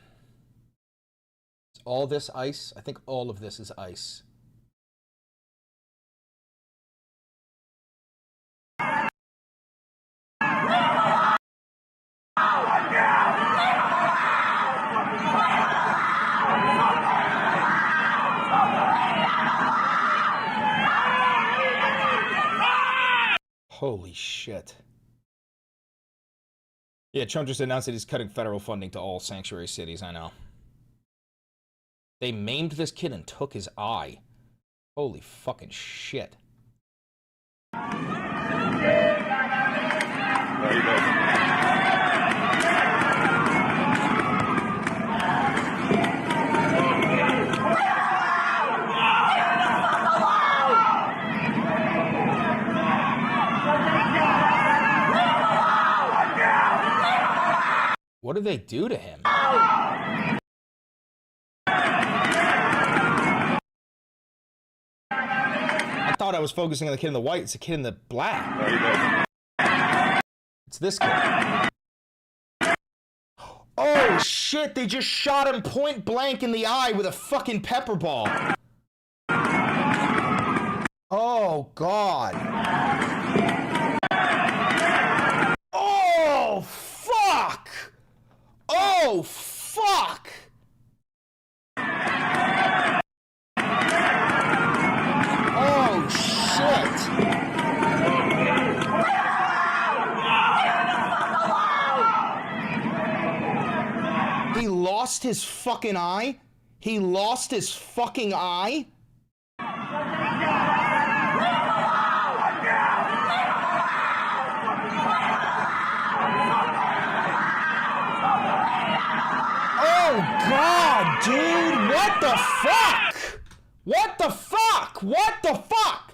Is all this ICE? I think all of this is ICE. Holy shit. Yeah, Trump just announced that he's cutting federal funding to all sanctuary cities, I know. They maimed this kid and took his eye. Holy fucking shit. What did they do to him? I thought I was focusing on the kid in the white. It's the kid in the black. It's this kid. Oh shit, they just shot him point blank in the eye with a fucking pepper ball. Oh god. Oh fuck. Oh, fuck! Oh, shit! He lost his fucking eye? He lost his fucking eye? Oh god, dude, what the fuck? What the fuck? What the fuck?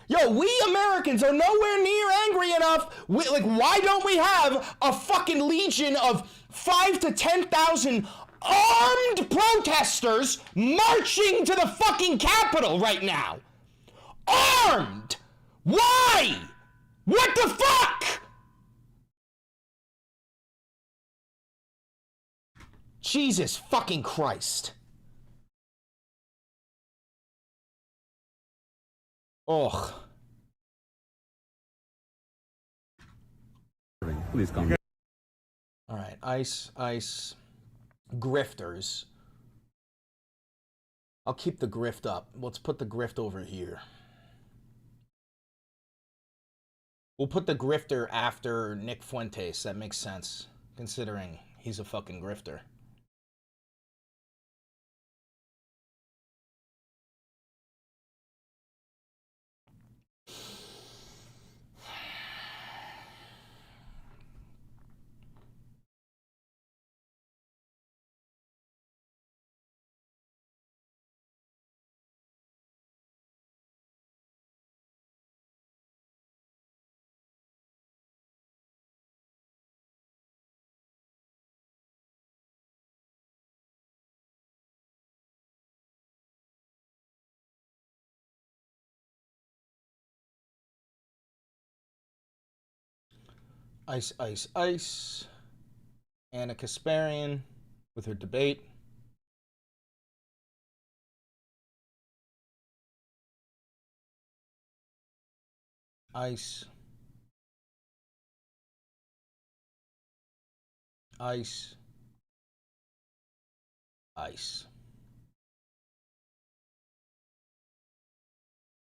Yo, we Americans are nowhere near angry enough. Why don't we have a fucking legion of 5,000 to 10,000 armed protesters marching to the fucking Capitol right now? Armed! Why? What the fuck? Jesus fucking Christ. Ugh. Please come. All right, ICE, grifters. I'll keep the grift up. Let's put the grift over here. We'll put the grifter after Nick Fuentes. That makes sense, considering he's a fucking grifter. ICE. Anna Kasparian with her debate. ICE.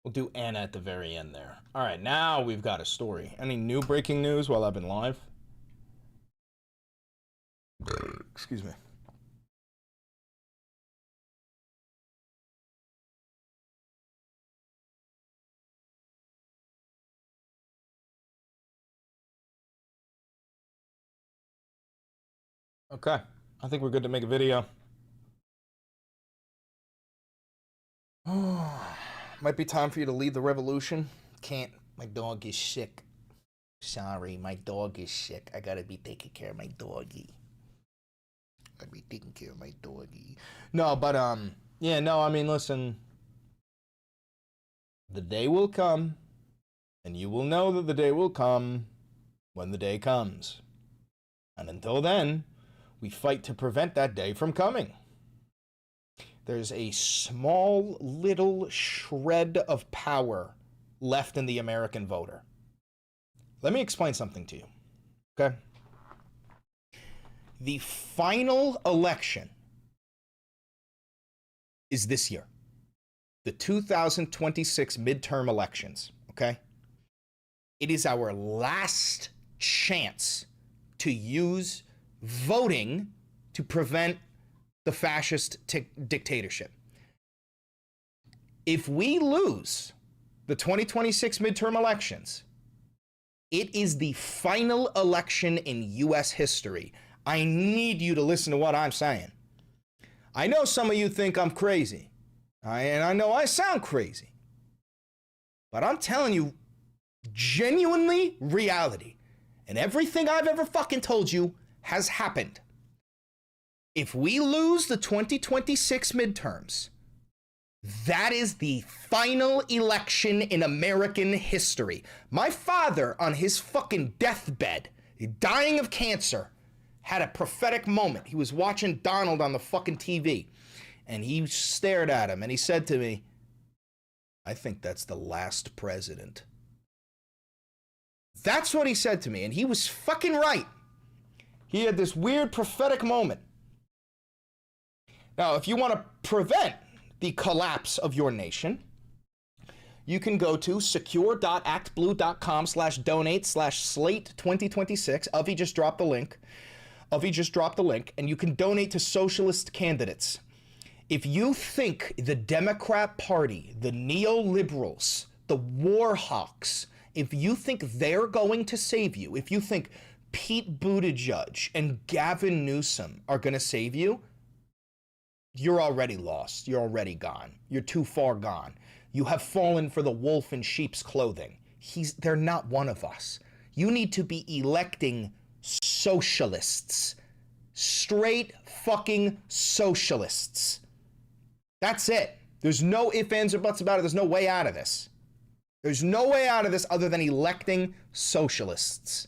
We'll do Anna at the very end there. All right, now we've got a story. Any new breaking news while I've been live? Excuse me. Okay, I think we're good to make a video. Might be time for you to lead the revolution. Can't. My dog is sick. Sorry, my dog is sick. I gotta be taking care of my doggy. I'd be taking care of my doggy. No, but yeah, no, I mean, listen. The day will come, and you will know that the day will come when the day comes. And until then, we fight to prevent that day from coming. There's a small little shred of power left in the American voter. Let me explain something to you, okay? The final election is this year. The 2026 midterm elections, okay? It is our last chance to use voting to prevent the fascist dictatorship. If we lose the 2026 midterm elections, it is the final election in U.S. history. I need you to listen to what I'm saying. I know some of you think I'm crazy, and I know I sound crazy, but I'm telling you, genuinely reality, and everything I've ever fucking told you has happened. If we lose the 2026 midterms, that is the final election in American history. My father, on his fucking deathbed, dying of cancer, had a prophetic moment. He was watching Donald on the fucking TV, and he stared at him, and he said to me, I think that's the last president. That's what he said to me, and he was fucking right. He had this weird prophetic moment. Now, if you want to prevent the collapse of your nation, you can go to secure.actblue.com/donate/slate2026. Avi just dropped the link. And you can donate to socialist candidates. If you think the Democrat Party, the neoliberals, the war hawks, if you think they're going to save you, if you think Pete Buttigieg and Gavin Newsom are going to save you, you're already lost. You're already gone. You're too far gone. You have fallen for the wolf in sheep's clothing. They're not one of us. You need to be electing socialists. Straight fucking socialists. That's it. There's no ifs, ands, or buts about it. There's no way out of this. There's no way out of this other than electing socialists.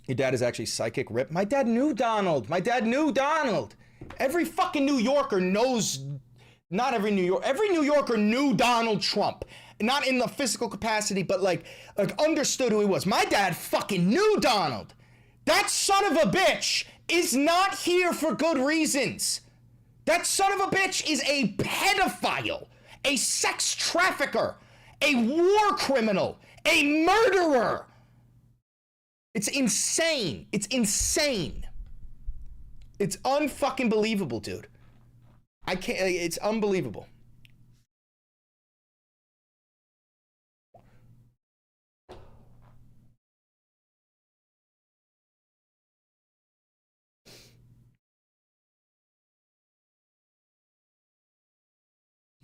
Your dad is actually psychic rip. My dad knew Donald. Every fucking New Yorker knows, not every New Yorker knew Donald Trump. Not in the physical capacity, but like understood who he was. My dad fucking knew Donald. That son of a bitch is not here for good reasons. That son of a bitch is a pedophile, a sex trafficker, a war criminal, a murderer. It's insane. It's insane. It's unfucking believable, dude. I can't, it's unbelievable.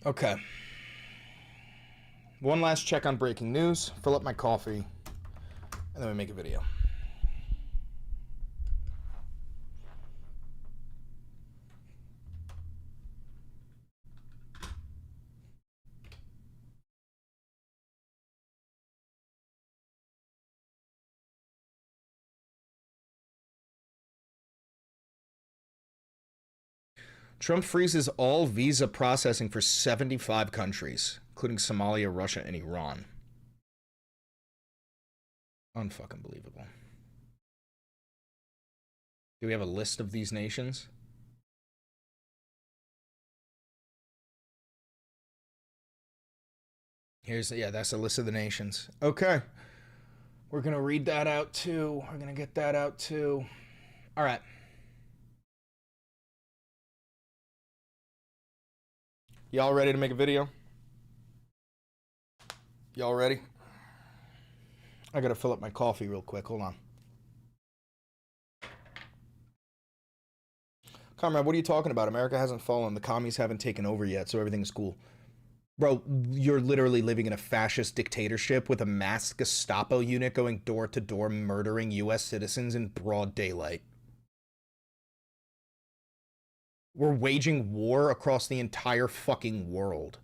Okay. One last check on breaking news, fill up my coffee, and then we make a video. Trump freezes all visa processing for 75 countries, including Somalia, Russia, and Iran. Unfucking believable. Do we have a list of these nations? That's a list of the nations. Okay. We're going to read that out too. We're going to get that out too. All right. Y'all ready to make a video? Y'all ready? I gotta fill up my coffee real quick. Hold on. Comrade, what are you talking about? America hasn't fallen. The commies haven't taken over yet, so everything's cool. Bro, you're literally living in a fascist dictatorship with a masked Gestapo unit going door to door murdering US citizens in broad daylight. We're waging war across the entire fucking world.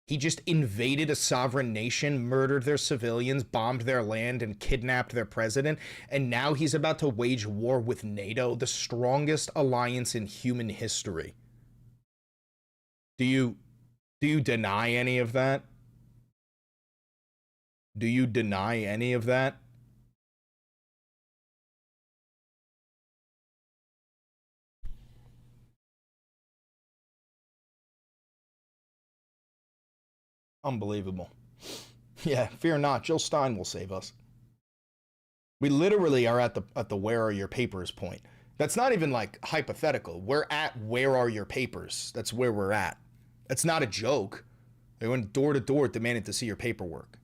He just invaded a sovereign nation, murdered their civilians, bombed their land, and kidnapped their president, and now he's about to wage war with NATO, the strongest alliance in human history. Do you deny any of that? Do you deny any of that? Unbelievable. Yeah, fear not, Jill Stein will save us. We literally are at the where are your papers point. That's not even like hypothetical. We're at where are your papers. That's where we're at. That's not a joke. They went door to door demanding to see your paperwork.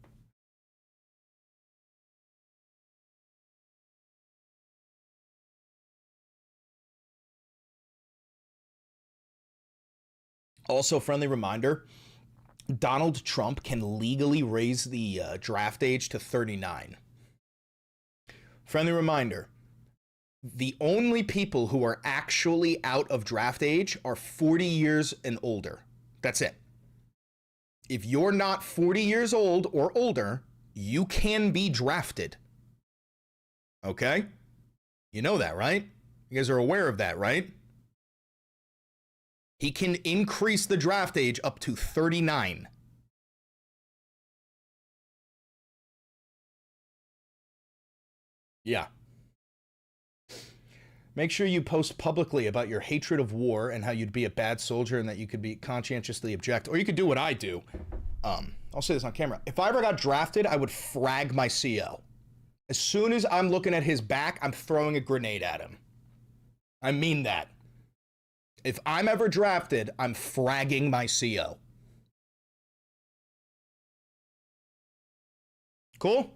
Also, friendly reminder, Donald Trump can legally raise the draft age to 39. Friendly reminder, the only people who are actually out of draft age are 40 years and older. That's it. If you're not 40 years old or older, you can be drafted. Okay? You know that, right? You guys are aware of that, right? He can increase the draft age up to 39. Yeah. Make sure you post publicly about your hatred of war and how you'd be a bad soldier and that you could be conscientiously object. Or you could do what I do. I'll say this on camera. If I ever got drafted, I would frag my CO. As soon as I'm looking at his back, I'm throwing a grenade at him. I mean that. If I'm ever drafted, I'm fragging my CO. Cool?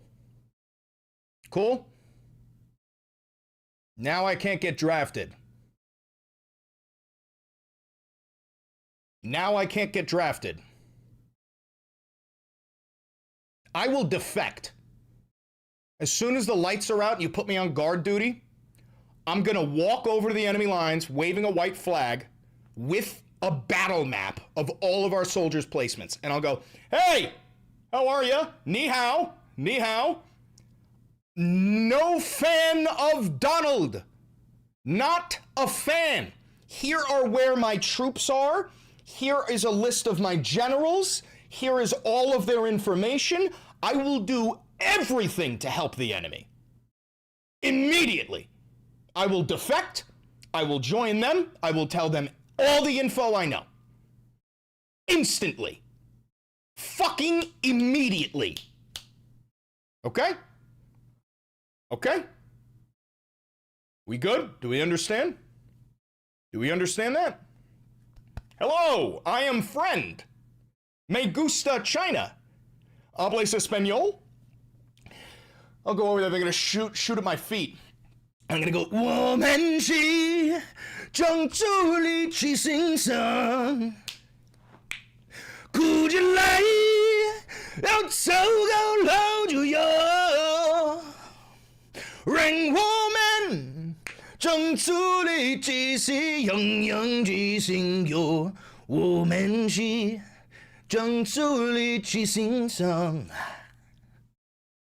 Cool? Now I can't get drafted. Now I can't get drafted. I will defect. As soon as the lights are out and you put me on guard duty, I'm gonna walk over to the enemy lines waving a white flag with a battle map of all of our soldiers' placements. And I'll go, hey, how are you? Ni hao, ni hao. No fan of Donald. Not a fan. Here are where my troops are. Here is a list of my generals. Here is all of their information. I will do everything to help the enemy. Immediately. I will defect. I will join them. I will tell them all the info I know. Instantly. Fucking immediately. Okay? Okay? We good? Do we understand? Do we understand that? Hello, I am friend. Me gusta China. Hablas español? I'll go over there. They're gonna shoot at my feet. I'm gonna go, 我们是种族力气欣赏，哭着来，要走高楼就有，让我们种族力气是永远的心有，我们是种族力气欣赏。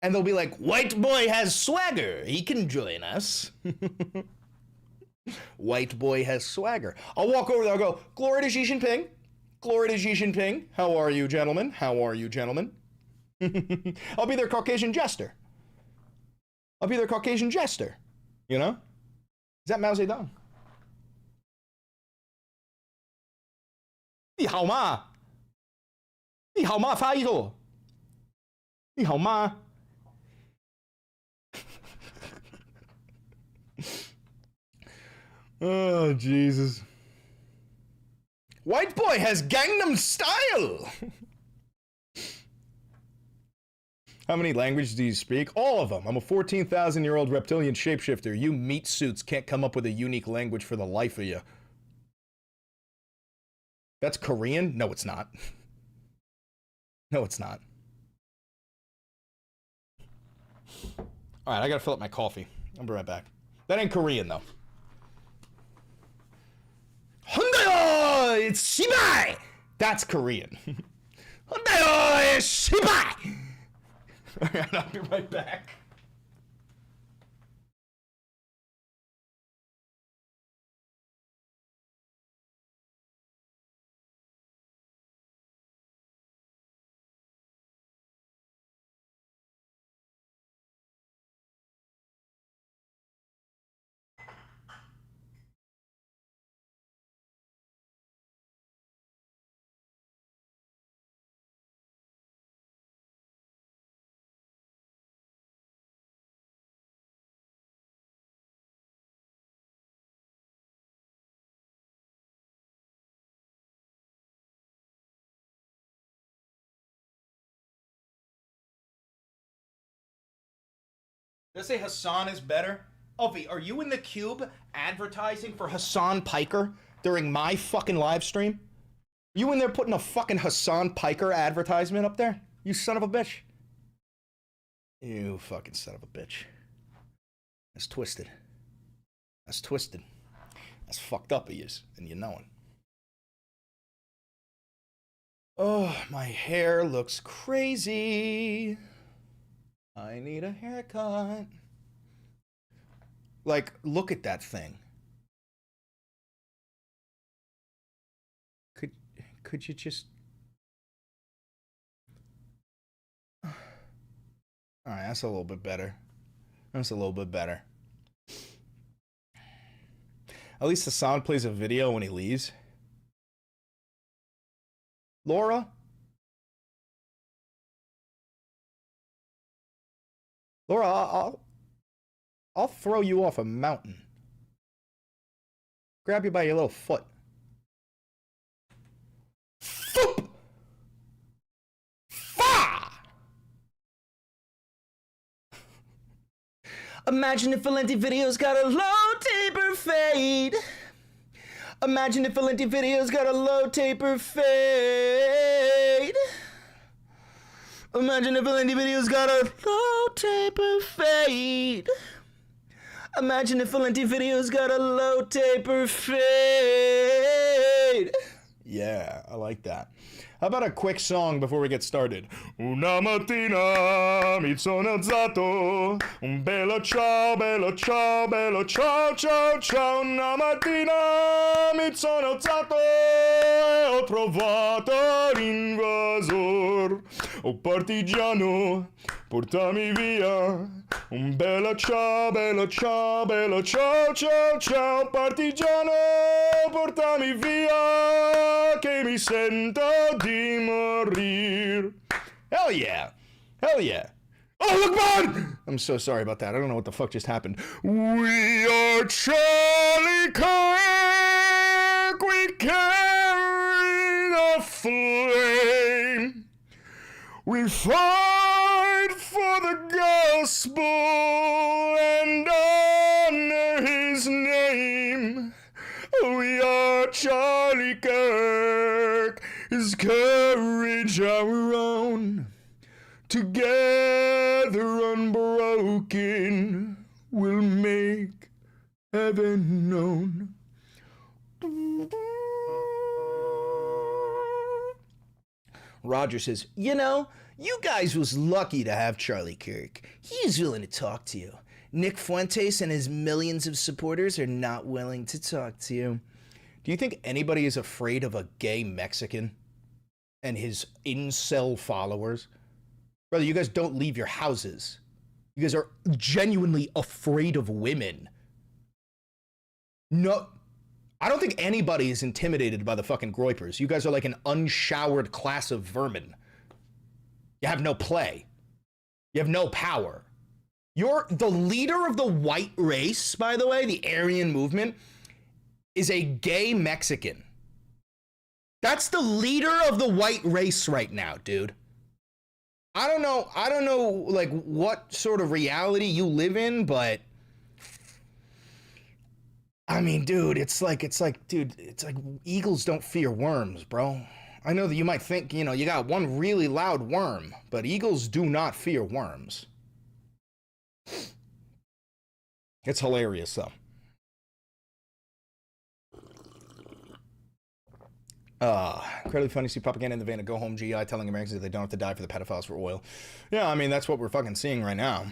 And they'll be like, white boy has swagger. He can join us. White boy has swagger. I'll walk over there. I'll go, glory to Xi Jinping. Glory to Xi Jinping. How are you, gentlemen? How are you, gentlemen? I'll be their Caucasian jester. I'll be their Caucasian jester. You know? Is that Mao Zedong? 你好吗？你好吗，法语多？你好吗？Oh, Jesus. White boy has Gangnam Style. How many languages do you speak? All of them. I'm a 14,000-year-old reptilian shapeshifter. You meat suits can't come up with a unique language for the life of you. That's Korean? No, it's not. No, it's not. All right, I gotta fill up my coffee. I'll be right back. That ain't Korean, though. Hondayo! It's Shibai! That's Korean. Hondayo! It's Shibai! All right, I'll be right back. Did I say Hassan is better? Ovi, are you in the cube advertising for Hassan Piker during my fucking live stream? You in there putting a fucking Hassan Piker advertisement up there? You son of a bitch. You fucking son of a bitch. That's twisted. That's twisted. That's fucked up he is, and you know it. Oh, my hair looks crazy. I need a haircut. Like, look at that thing. Could you just... All right, that's a little bit better. That's a little bit better. At least Hassan plays a video when he leaves. Laura? Laura, I'll throw you off a mountain. Grab you by your little foot. Foop! Fa! Imagine if Valenti Video's got a low taper fade. Imagine if Valenti Video's got a low taper fade. Imagine if Valenti Video's got a low taper fade. Imagine if Valenti Video's got a low taper fade. Yeah, I like that. How about a quick song before we get started? Una mattina mi sono alzato, un bello ciao, bello ciao, bello ciao, ciao, ciao. Una mattina mi sono alzato e ho trovato l'invasor. Oh partigiano, portami via. Un bello ciao, bello ciao, bello ciao, ciao, ciao. Partigiano, portami via, che mi sento di morir. Hell yeah. Hell yeah. Oh, look, man! I'm so sorry about that. I don't know what the fuck just happened. We are Charlie Kirk. We carry the flame. We fight for the gospel and honor his name. We are Charlie Kirk, his courage our own. Together unbroken, we'll make heaven known. Roger says, you know, you guys was lucky to have Charlie Kirk. He's willing to talk to you. Nick Fuentes and his millions of supporters are not willing to talk to you. Do you think anybody is afraid of a gay Mexican and his incel followers? Brother, you guys don't leave your houses. You guys are genuinely afraid of women. No, I don't think anybody is intimidated by the fucking Groypers. You guys are like an unshowered class of vermin. You have no play. You have no power. You're the leader of the white race, by the way, the Aryan movement, is a gay Mexican. That's the leader of the white race right now, dude. I don't know like what sort of reality you live in, but I mean, dude, it's like, dude, it's like eagles don't fear worms, bro. I know that you might think, you know, you got one really loud worm, but eagles do not fear worms. It's hilarious, though. Incredibly funny to see propaganda in the vein of Go Home GI telling Americans that they don't have to die for the pedophiles for oil. Yeah, I mean, that's what we're fucking seeing right now.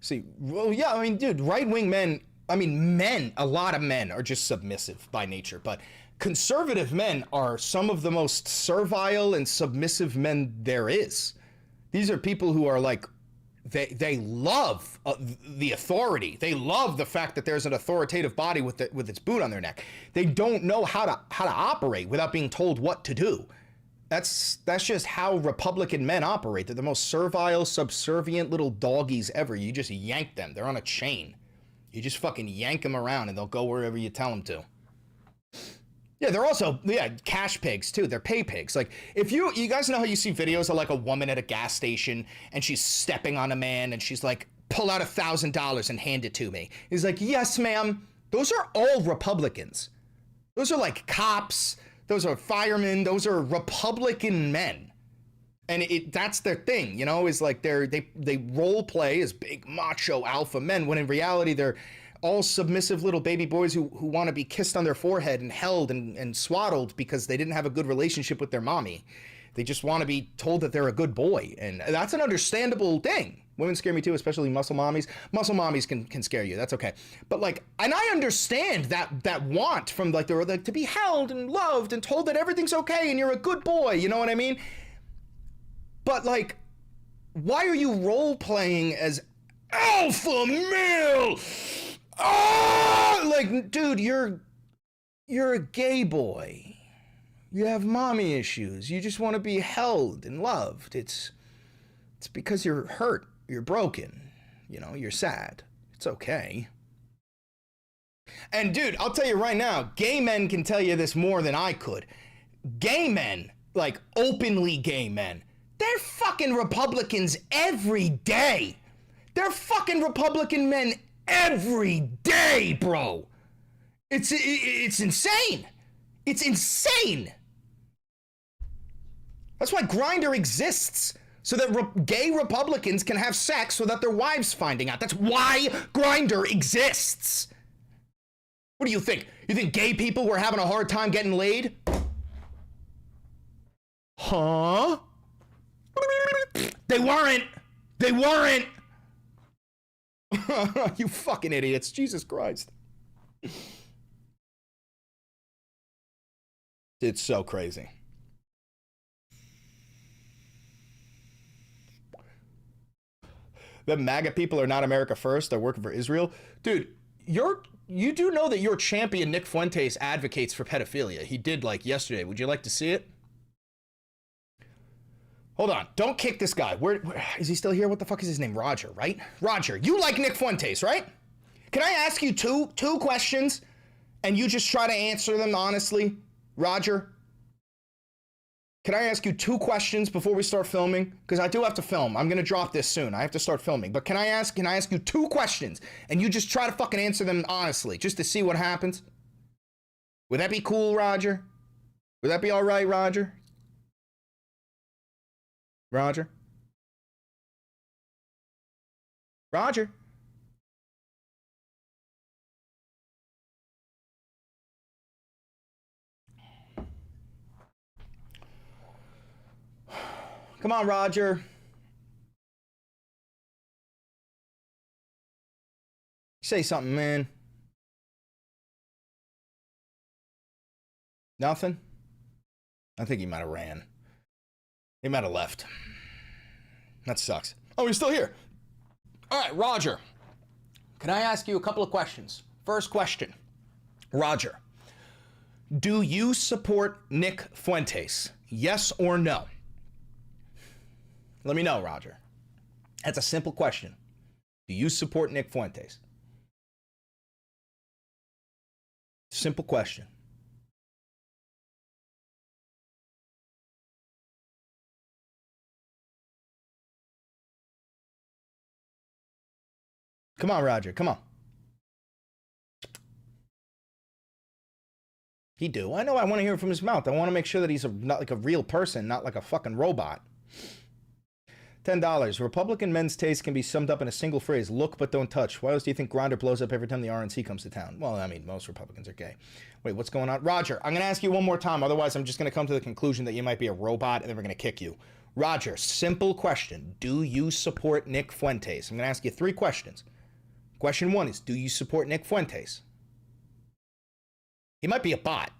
See, well, yeah, I mean, dude, right-wing men, I mean, men, a lot of men are just submissive by nature, but conservative men are some of the most servile and submissive men there is. These are people who are like, they love the authority. They love the fact that there's an authoritative body with its boot on their neck. They don't know how to operate without being told what to do. That's just how Republican men operate. They're the most servile, subservient little doggies ever. You just yank them. They're on a chain. You just fucking yank them around and they'll go wherever you tell them to. Yeah, they're also, cash pigs too. They're pay pigs. Like, if you guys know how you see videos of like a woman at a gas station and she's stepping on a man and she's like, pull out $1,000 and hand it to me. He's like, yes, ma'am. Those are all Republicans. Those are like cops. Those are firemen. Those are Republican men. And that's their thing, you know, is like they role play as big macho alpha men when in reality they're all submissive little baby boys who want to be kissed on their forehead and held and swaddled because they didn't have a good relationship with their mommy. They just want to be told that they're a good boy. And that's an understandable thing. Women scare me too, especially muscle mommies. Muscle mommies can scare you. That's okay. But like, and I understand that want from like to be held and loved and told that everything's okay and you're a good boy. You know what I mean? But like, why are you role playing as alpha male? Oh, like, dude, you're a gay boy. You have mommy issues. You just want to be held and loved. It's because you're hurt. You're broken. You know, you're sad. It's okay. And dude, I'll tell you right now, gay men can tell you this more than I could. Gay men, like openly gay men, they're fucking Republicans every day. They're fucking Republican men every day, bro. It's insane. It's insane. That's why Grindr exists, so that gay Republicans can have sex without their wives finding out. That's why Grindr exists. What do you think? You think gay people were having a hard time getting laid? Huh? They weren't. They weren't. You fucking idiots. Jesus Christ. It's so crazy. The MAGA people are not America first. They're working for Israel. Dude, you do know that your champion Nick Fuentes advocates for pedophilia. He did like yesterday. Would you like to see it? Hold on. Don't kick this guy. Where is he still here? What the fuck is his name? Roger, right? Roger, you like Nick Fuentes, right? Can I ask you two questions and you just try to answer them honestly? Roger? Can I ask you 2 questions before we start filming? Because I do have to film. I'm going to drop this soon. I have to start filming. But can I ask you 2 questions and you just try to fucking answer them honestly just to see what happens? Would that be cool, Roger? Would that be all right, Roger? Roger? Roger? Come on, Roger. Say something, man. Nothing? I think he might have ran. He might have left. That sucks. Oh, he's still here. All right, Roger. Can I ask you a couple of questions? First question. Roger, do you support Nick Fuentes? Yes or no? Let me know, Roger. That's a simple question. Do you support Nick Fuentes? Simple question. Come on, Roger. Come on. He do. I know. I want to hear it from his mouth. I want to make sure that he's not like a real person, not like a fucking robot. $10. Republican men's taste can be summed up in a single phrase. Look, but don't touch. Why else do you think Grindr blows up every time the RNC comes to town? Well, I mean, most Republicans are gay. Wait, what's going on? Roger, I'm going to ask you one more time. Otherwise, I'm just going to come to the conclusion that you might be a robot and then we're going to kick you. Roger, simple question. Do you support Nick Fuentes? I'm going to ask you 3 questions. Question 1 is, do you support Nick Fuentes? He might be a bot.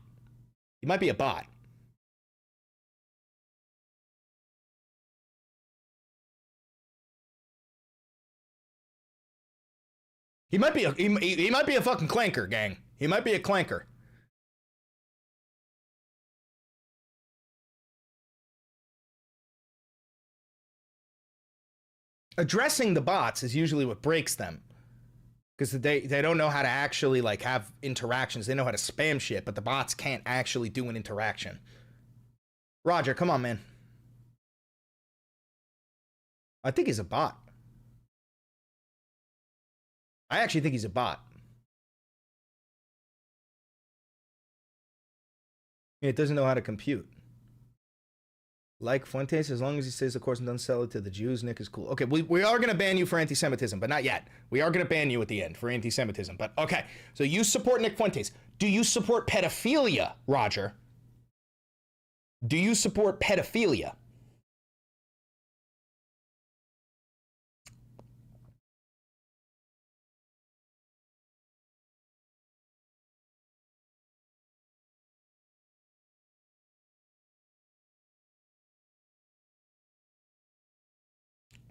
He might be a bot. He might be a fucking clanker, gang. He might be a clanker. Addressing the bots is usually what breaks them. Because they don't know how to actually like have interactions. They know how to spam shit, but the bots can't actually do an interaction. Roger, come on, man. I think he's a bot. I actually think he's a bot. It doesn't know how to compute. Like Fuentes, as long as he stays the course and doesn't sell it to the Jews, Nick is cool. Okay, we are going to ban you for anti-Semitism, but not yet. We are going to ban you at the end for anti-Semitism. But okay, so you support Nick Fuentes. Do you support pedophilia, Roger? Do you support pedophilia?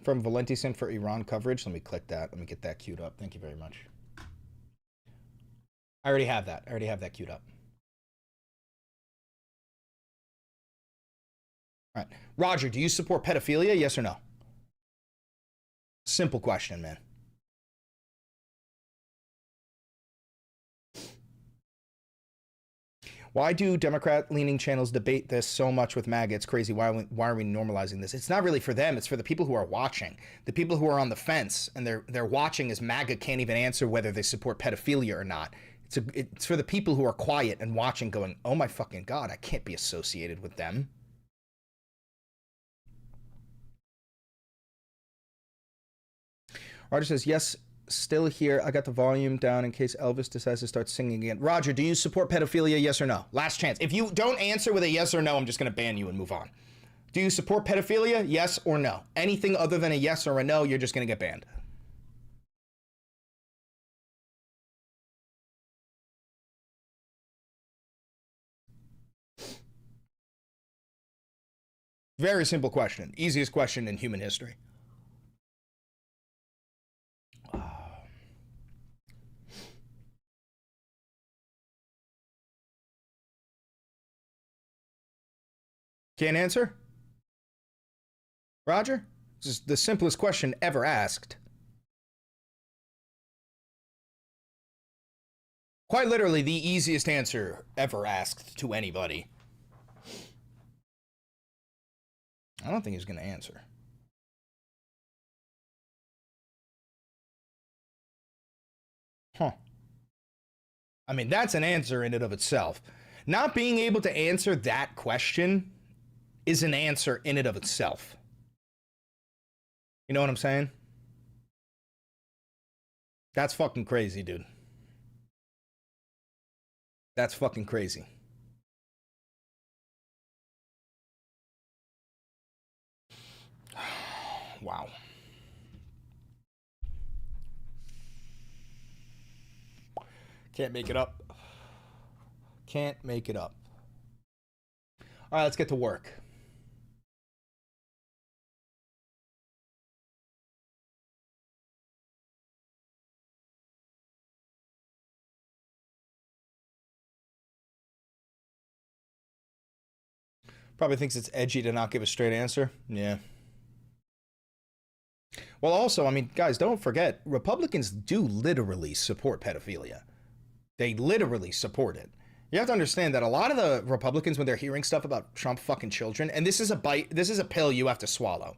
From Valentison for Iran coverage. Let me click that. Let me get that queued up. Thank you very much. I already have that. I already have that queued up. All right. Roger, do you support pedophilia? Yes or no? Simple question, man. Why do Democrat-leaning channels debate this so much with MAGA? It's crazy. Why are we normalizing this? It's not really for them. It's for the people who are watching. The people who are on the fence and they're watching as MAGA can't even answer whether they support pedophilia or not. It's for the people who are quiet and watching going, oh my fucking God, I can't be associated with them. Roger says, yes, still here. I got the volume down in case Elvis decides to start singing again. Roger, do you support pedophilia? Yes or no? Last chance. If you don't answer with a yes or no, I'm just going to ban you and move on. Do you support pedophilia? Yes or no? Anything other than a yes or a no, you're just going to get banned. Very simple question. Easiest question in human history. Can't answer? Roger? This is the simplest question ever asked. Quite literally the easiest answer ever asked to anybody. I don't think he's going to answer. Huh. I mean, that's an answer in and of itself. Not being able to answer that question is an answer in and of itself. You know what I'm saying? That's fucking crazy, dude. That's fucking crazy. Wow. Can't make it up. Can't make it up. All right, let's get to work. Probably thinks it's edgy to not give a straight answer. Yeah. Well, also, I mean, guys, don't forget, Republicans do literally support pedophilia. They literally support it. You have to understand that a lot of the Republicans, when they're hearing stuff about Trump fucking children, and this is a pill you have to swallow.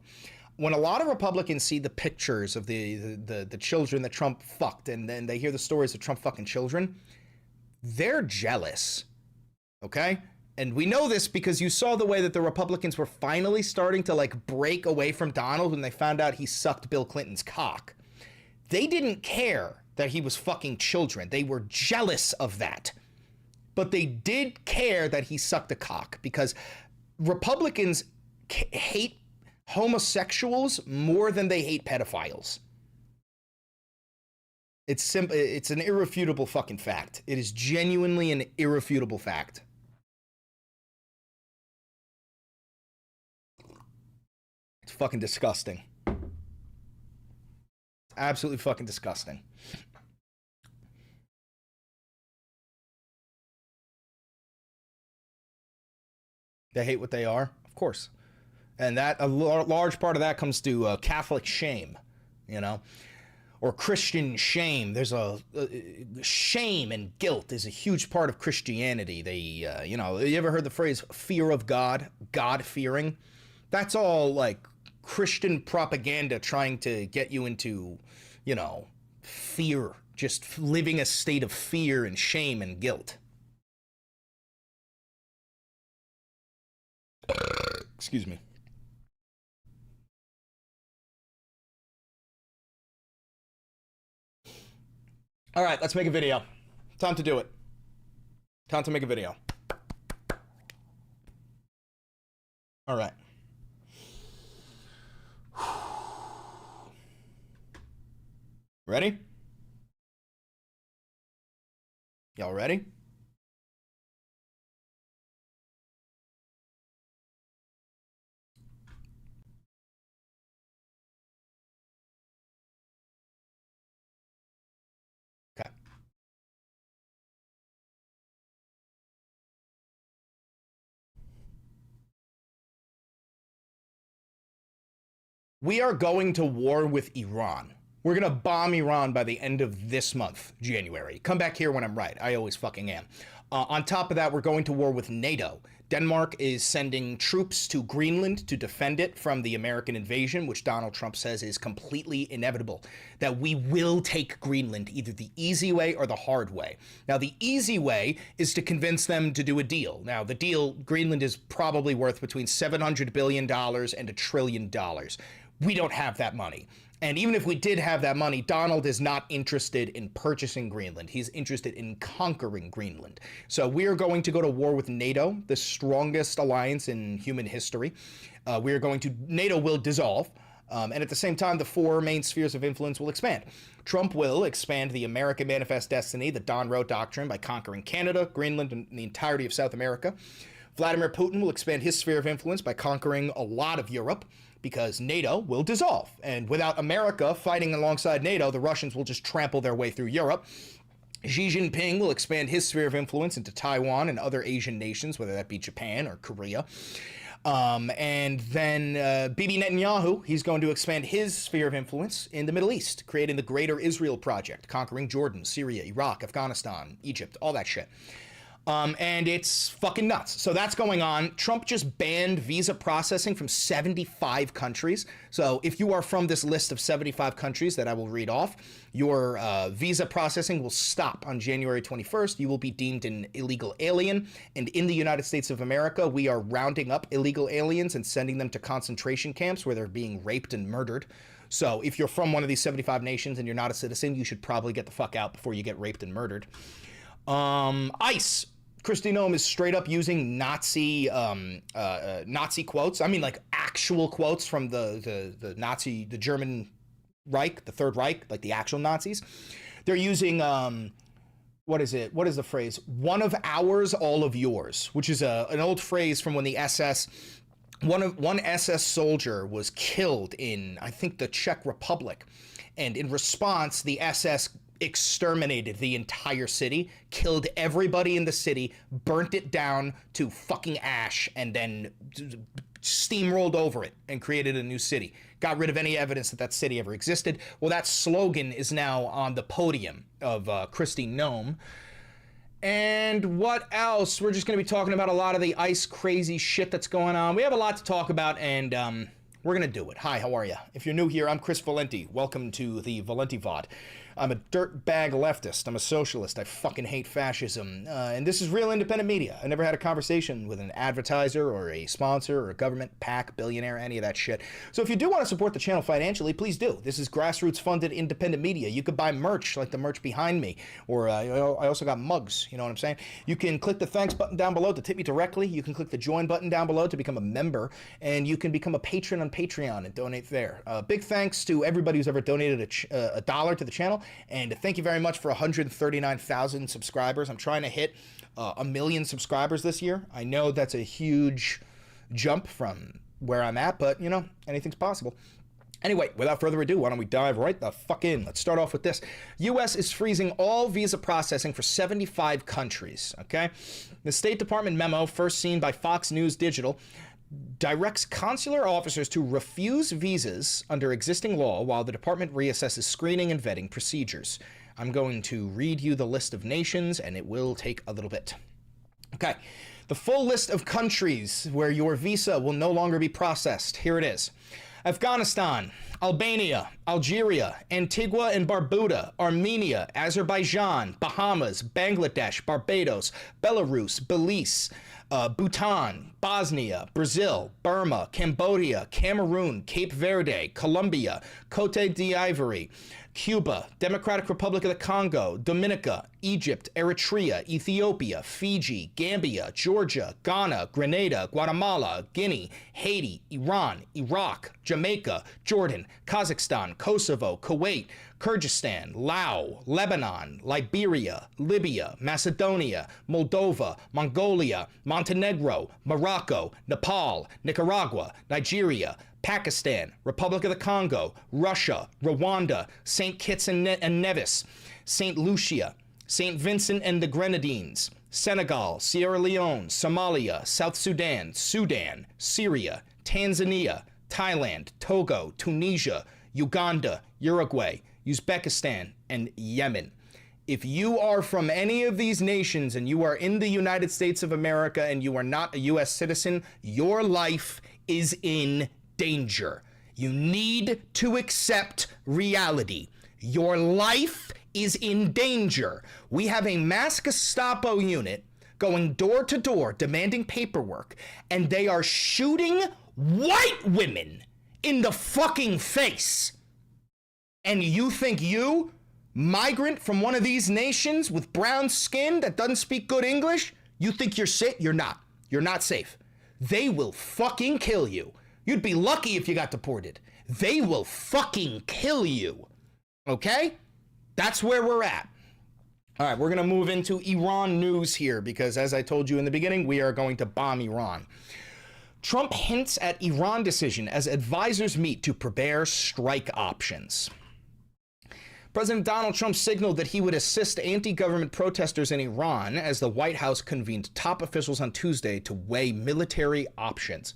when a lot of Republicans see the pictures of the children that Trump fucked, and then they hear the stories of Trump fucking children, they're jealous, okay? And we know this because you saw the way that the Republicans were finally starting to like break away from Donald when they found out he sucked Bill Clinton's cock. They didn't care that he was fucking children. They were jealous of that. But they did care that he sucked a cock, because Republicans hate homosexuals more than they hate pedophiles. It's simple. It's an irrefutable fucking fact. It is genuinely an irrefutable fact. It's fucking disgusting. Absolutely fucking disgusting. They hate what they are, of course. And that a large part of that comes to Catholic shame, you know, or Christian shame. There's a shame and guilt is a huge part of Christianity. They, you know, you ever heard the phrase fear of God, God-fearing? That's all like Christian propaganda trying to get you into, you know, fear, just living a state of fear and shame and guilt. Excuse me. All right, let's make a video. Time to do it. Time to make a video. All right. Ready? Y'all ready? We are going to war with Iran. We're going to bomb Iran by the end of this month, January. Come back here when I'm right. I always fucking am. On top of that, we're going to war with NATO. Denmark is sending troops to Greenland to defend it from the American invasion, which Donald Trump says is completely inevitable. That we will take Greenland either the easy way or the hard way. Now, the easy way is to convince them to do a deal. Now, the deal, Greenland is probably worth between $700 billion and $1 trillion. We don't have that money. And even if we did have that money, Donald is not interested in purchasing Greenland. He's interested in conquering Greenland. So we are going to go to war with NATO, the strongest alliance in human history. NATO will dissolve. And at the same time, the four main spheres of influence will expand. Trump will expand the American Manifest Destiny, the Don Road Doctrine, by conquering Canada, Greenland, and the entirety of South America. Vladimir Putin will expand his sphere of influence by conquering a lot of Europe, because NATO will dissolve. And without America fighting alongside NATO, the Russians will just trample their way through Europe. Xi Jinping will expand his sphere of influence into Taiwan and other Asian nations, whether that be Japan or Korea. And then Bibi Netanyahu, he's going to expand his sphere of influence in the Middle East, creating the Greater Israel Project, conquering Jordan, Syria, Iraq, Afghanistan, Egypt, all that shit. And it's fucking nuts. So that's going on. Trump just banned visa processing from 75 countries. So if you are from this list of 75 countries that I will read off, your visa processing will stop on January 21st. You will be deemed an illegal alien. And in the United States of America, we are rounding up illegal aliens and sending them to concentration camps where they're being raped and murdered. So if you're from one of these 75 nations and you're not a citizen, you should probably get the fuck out before you get raped and murdered. ICE. Kristi Noem is straight up using Nazi quotes. I mean, like actual quotes from the German Reich, the Third Reich, like the actual Nazis. They're using, what is the phrase? One of ours, all of yours, which is an old phrase from when the SS, one SS soldier was killed in, I think, the Czech Republic. And in response, the SS exterminated the entire city, killed everybody in the city, burnt it down to fucking ash, and then steamrolled over it and created a new city. Got rid of any evidence that that city ever existed. Well, that slogan is now on the podium of Kristi Noem. And what else? We're just going to be talking about a lot of the ICE crazy shit that's going on. We have a lot to talk about, and We're going to do it. Hi, how are you? If you're new here, I'm Chris Valenti. Welcome to the Valenti VOD. I'm a dirtbag leftist. I'm a socialist. I fucking hate fascism. And this is real independent media. I never had a conversation with an advertiser or a sponsor or a government PAC, billionaire, any of that shit. So if you do want to support the channel financially, please do. This is grassroots funded independent media. You could buy merch like the merch behind me. Or I also got mugs, you know what I'm saying? You can click the thanks button down below to tip me directly. You can click the join button down below to become a member. And you can become a patron on Patreon and donate there. Big thanks to everybody who's ever donated a dollar to the channel. And thank you very much for 139,000 subscribers. I'm trying to hit 1 million subscribers this year. I know that's a huge jump from where I'm at, but, you know, anything's possible. Anyway, without further ado, why don't we dive right the fuck in? Let's start off with this. U.S. is freezing all visa processing for 75 countries, okay? The State Department memo, first seen by Fox News Digital, directs consular officers to refuse visas under existing law while the department reassesses screening and vetting procedures. I'm going to read you the list of nations, and it will take a little bit. Okay, the full list of countries where your visa will no longer be processed. Here it is. Afghanistan, Albania, Algeria, Antigua and Barbuda, Armenia, Azerbaijan, Bahamas, Bangladesh, Barbados, Belarus, Belize, Bhutan, Bosnia, Brazil, Burma, Cambodia, Cameroon, Cape Verde, Colombia, Cote d'Ivoire, Cuba, Democratic Republic of the Congo, Dominica, Egypt, Eritrea, Ethiopia, Fiji, Gambia, Georgia, Ghana, Grenada, Guatemala, Guinea, Haiti, Iran, Iraq, Jamaica, Jordan, Kazakhstan, Kosovo, Kuwait, Kyrgyzstan, Laos, Lebanon, Liberia, Libya, Macedonia, Moldova, Mongolia, Montenegro, Morocco, Nepal, Nicaragua, Nigeria, Pakistan, Republic of the Congo, Russia, Rwanda, St. Kitts and Nevis, St. Lucia, St. Vincent and the Grenadines, Senegal, Sierra Leone, Somalia, South Sudan, Sudan, Syria, Tanzania, Thailand, Togo, Tunisia, Uganda, Uruguay, Uzbekistan, and Yemen. If you are from any of these nations and you are in the United States of America and you are not a U.S. citizen, your life is in danger. You need to accept reality. Your life is in danger. We have a mass Gestapo unit going door to door demanding paperwork, and they are shooting white women in the fucking face. And you think you, migrant from one of these nations with brown skin that doesn't speak good English, you think you're safe? You're not. You're not safe. They will fucking kill you. You'd be lucky if you got deported. They will fucking kill you. Okay? That's where we're at. All right, we're going to move into Iran news here because, as I told you in the beginning, we are going to bomb Iran. Trump hints at Iran decision as advisors meet to prepare strike options. President Donald Trump signaled that he would assist anti-government protesters in Iran as the White House convened top officials on Tuesday to weigh military options.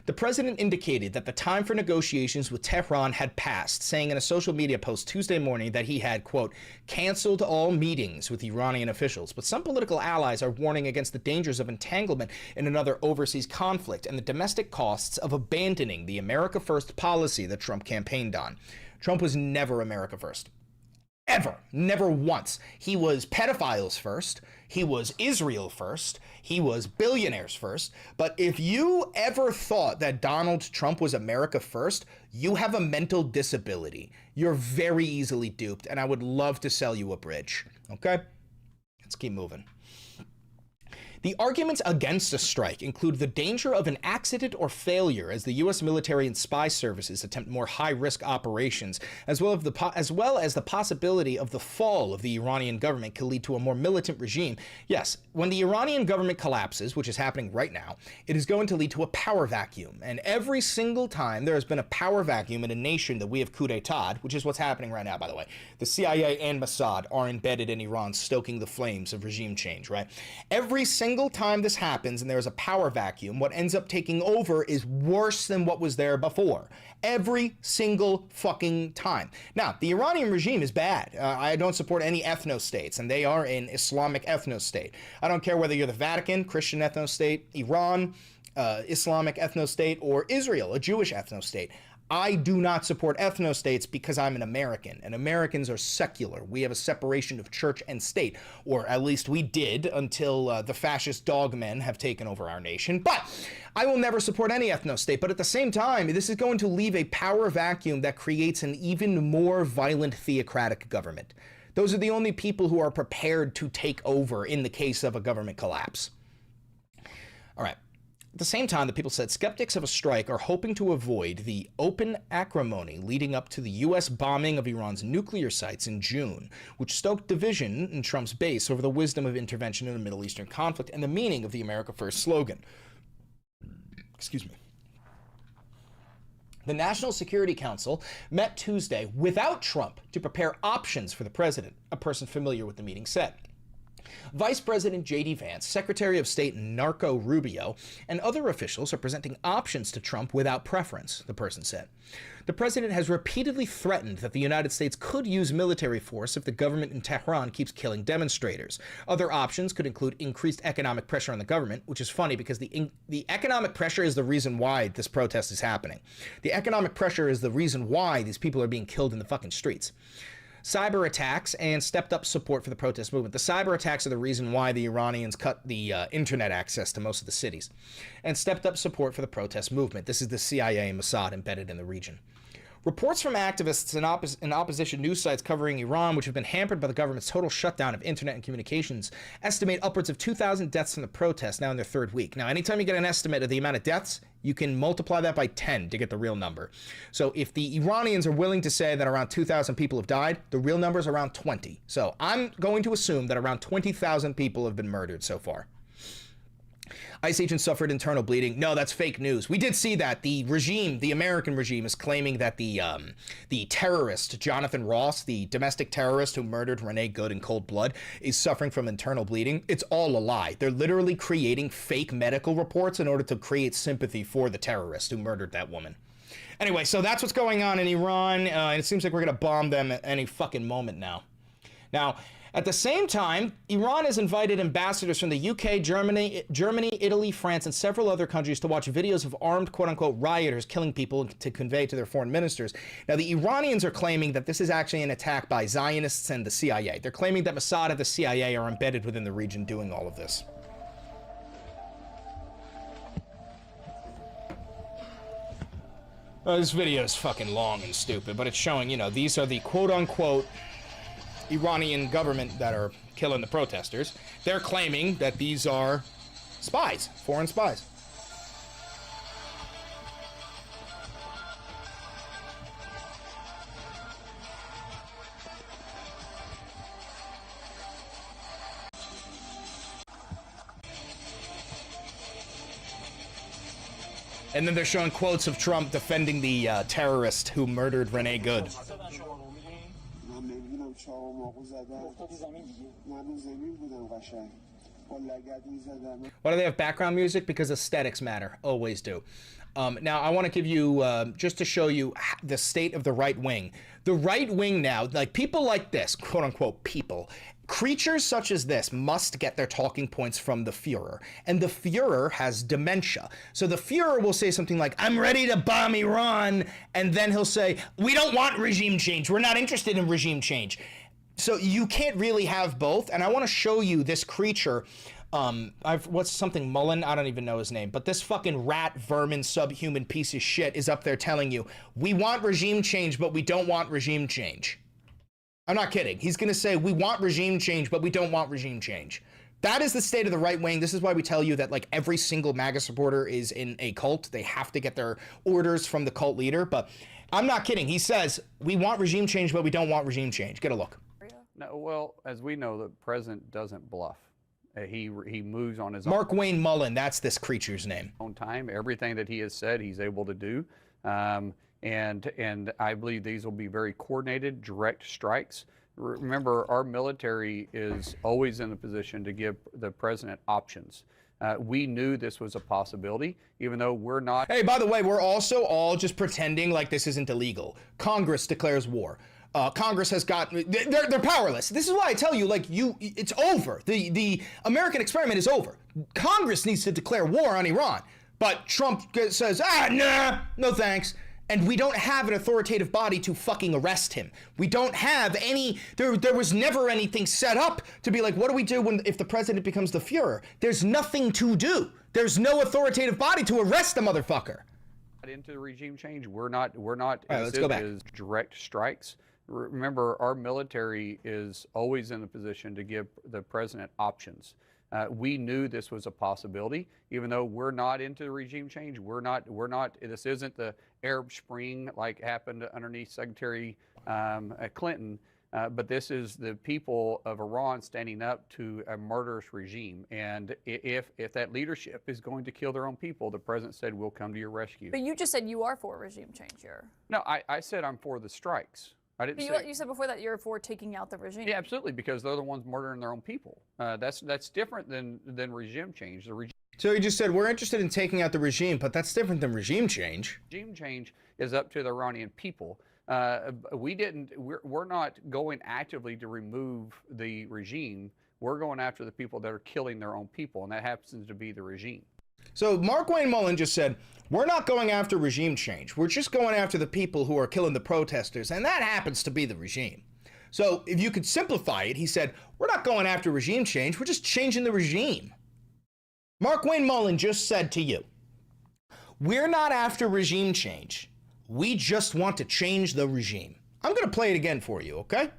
The president indicated that the time for negotiations with Tehran had passed, saying in a social media post Tuesday morning that he had, quote, canceled all meetings with Iranian officials. But some political allies are warning against the dangers of entanglement in another overseas conflict and the domestic costs of abandoning the America First policy that Trump campaigned on. Trump was never America First. Ever. Never once. He was pedophiles first. He was Israel first. He was billionaires first. But if you ever thought that Donald Trump was America first, you have a mental disability. You're very easily duped, and I would love to sell you a bridge. Okay? Let's keep moving. The arguments against a strike include the danger of an accident or failure as the U.S. military and spy services attempt more high-risk operations, as well as the possibility of the fall of the Iranian government could lead to a more militant regime. Yes, when the Iranian government collapses, which is happening right now, it is going to lead to a power vacuum. And every single time there has been a power vacuum in a nation that we have coup d'etat, which is what's happening right now, by the way, the CIA and Mossad are embedded in Iran, stoking the flames of regime change, right? Every single time this happens and there's a power vacuum, what ends up taking over is worse than what was there before. Every single fucking time. Now, the Iranian regime is bad. I don't support any ethno-states, and they are an Islamic ethno-state. I don't care whether you're the Vatican, Christian ethno-state, Iran, Islamic ethno-state, or Israel, a Jewish ethno-state. I do not support ethno-states because I'm an American, and Americans are secular. We have a separation of church and state, or at least we did until the fascist dogmen have taken over our nation. But I will never support any ethno-state. But at the same time, this is going to leave a power vacuum that creates an even more violent theocratic government. Those are the only people who are prepared to take over in the case of a government collapse. All right. At the same time, the people said skeptics of a strike are hoping to avoid the open acrimony leading up to the U.S. bombing of Iran's nuclear sites in June, which stoked division in Trump's base over the wisdom of intervention in a Middle Eastern conflict and the meaning of the America First slogan. Excuse me. The National Security Council met Tuesday without Trump to prepare options for the president, a person familiar with the meeting said. Vice President J.D. Vance, Secretary of State Marco Rubio, and other officials are presenting options to Trump without preference, the person said. The president has repeatedly threatened that the United States could use military force if the government in Tehran keeps killing demonstrators. Other options could include increased economic pressure on the government, which is funny because the economic pressure is the reason why this protest is happening. The economic pressure is the reason why these people are being killed in the fucking streets. Cyber attacks and stepped up support for the protest movement. The cyber attacks are the reason why the Iranians cut the internet access to most of the cities, and stepped up support for the protest movement. This is the CIA and Mossad embedded in the region. Reports from activists and opposition news sites covering Iran, which have been hampered by the government's total shutdown of internet and communications, estimate upwards of 2,000 deaths from the protests now in their third week. Now, anytime you get an estimate of the amount of deaths, you can multiply that by 10 to get the real number. So if the Iranians are willing to say that around 2,000 people have died, the real number is around 20. So I'm going to assume that around 20,000 people have been murdered so far. ICE agents suffered internal bleeding. No, that's fake news. We did see that. The regime, the American regime, is claiming that the terrorist, Jonathan Ross, the domestic terrorist who murdered Renee Good in cold blood, is suffering from internal bleeding. It's all a lie. They're literally creating fake medical reports in order to create sympathy for the terrorist who murdered that woman. Anyway, so that's what's going on in Iran. And it seems like we're going to bomb them at any fucking moment now. Now, at the same time, Iran has invited ambassadors from the UK, Germany, Italy, France, and several other countries to watch videos of armed, quote-unquote, rioters killing people to convey to their foreign ministers. Now, the Iranians are claiming that this is actually an attack by Zionists and the CIA. They're claiming that Mossad and the CIA are embedded within the region doing all of this. This video is fucking long and stupid, but it's showing, you know, these are the quote-unquote Iranian government that are killing the protesters. They're claiming that these are spies, foreign spies. And then they're showing quotes of Trump defending the terrorist who murdered Renee Good. Why do they have background music? Because aesthetics matter. Always do. Now, I want to give you, just to show you the state of the right wing. The right wing now, like people like this, quote unquote people, creatures such as this must get their talking points from the Fuhrer. And the Fuhrer has dementia. So the Fuhrer will say something like, I'm ready to bomb Iran. And then he'll say, we don't want regime change. We're not interested in regime change. So you can't really have both. And I want to show you this creature. What's something Mullen? I don't even know his name. But this fucking rat, vermin, subhuman piece of shit is up there telling you, we want regime change, but we don't want regime change. I'm not kidding. He's going to say, we want regime change, but we don't want regime change. That is the state of the right wing. This is why we tell you that like every single MAGA supporter is in a cult. They have to get their orders from the cult leader. But I'm not kidding. He says, we want regime change, but we don't want regime change. Get a look. No, well, as we know, the president doesn't bluff. He moves on his own. Mark Wayne Mullen, that's this creature's name. Own time. Everything that he has said, he's able to do. And I believe these will be very coordinated, direct strikes. Remember, our military is always in a position to give the president options. We knew this was a possibility, even though we're not. Hey, by the way, we're also all just pretending like this isn't illegal. Congress declares war. Congress has got, they're powerless. This is why I tell you, like, it's over. The American experiment is over. Congress needs to declare war on Iran. But Trump says, nah, no thanks. And we don't have an authoritative body to fucking arrest him. We don't have any, there was never anything set up to be like, what do we do if the president becomes the Fuhrer? There's nothing to do. There's no authoritative body to arrest the motherfucker. Into the regime change, we're not. All right, let's go back. Is direct strikes. Remember, our military is always in a position to give the president options. We knew this was a possibility, even though we're not into the regime change. We're not. This isn't the Arab Spring like happened underneath Secretary Clinton. But this is the people of Iran standing up to a murderous regime. And if that leadership is going to kill their own people, the president said, we'll come to your rescue. But you just said you are for regime change here. No, I said I'm for the strikes. I didn't say. You said before that you're for taking out the regime. Yeah, absolutely, because they're the ones murdering their own people. That's different than regime change. The regime. So he just said, we're interested in taking out the regime, but that's different than regime change. Regime change is up to the Iranian people. We're not going actively to remove the regime. We're going after the people that are killing their own people, and that happens to be the regime. So Markwayne Mullin just said, we're not going after regime change. We're just going after the people who are killing the protesters, and that happens to be the regime. So if you could simplify it, he said, we're not going after regime change. We're just changing the regime. Markwayne Mullin just said to you, we're not after regime change. We just want to change the regime. I'm going to play it again for you, okay?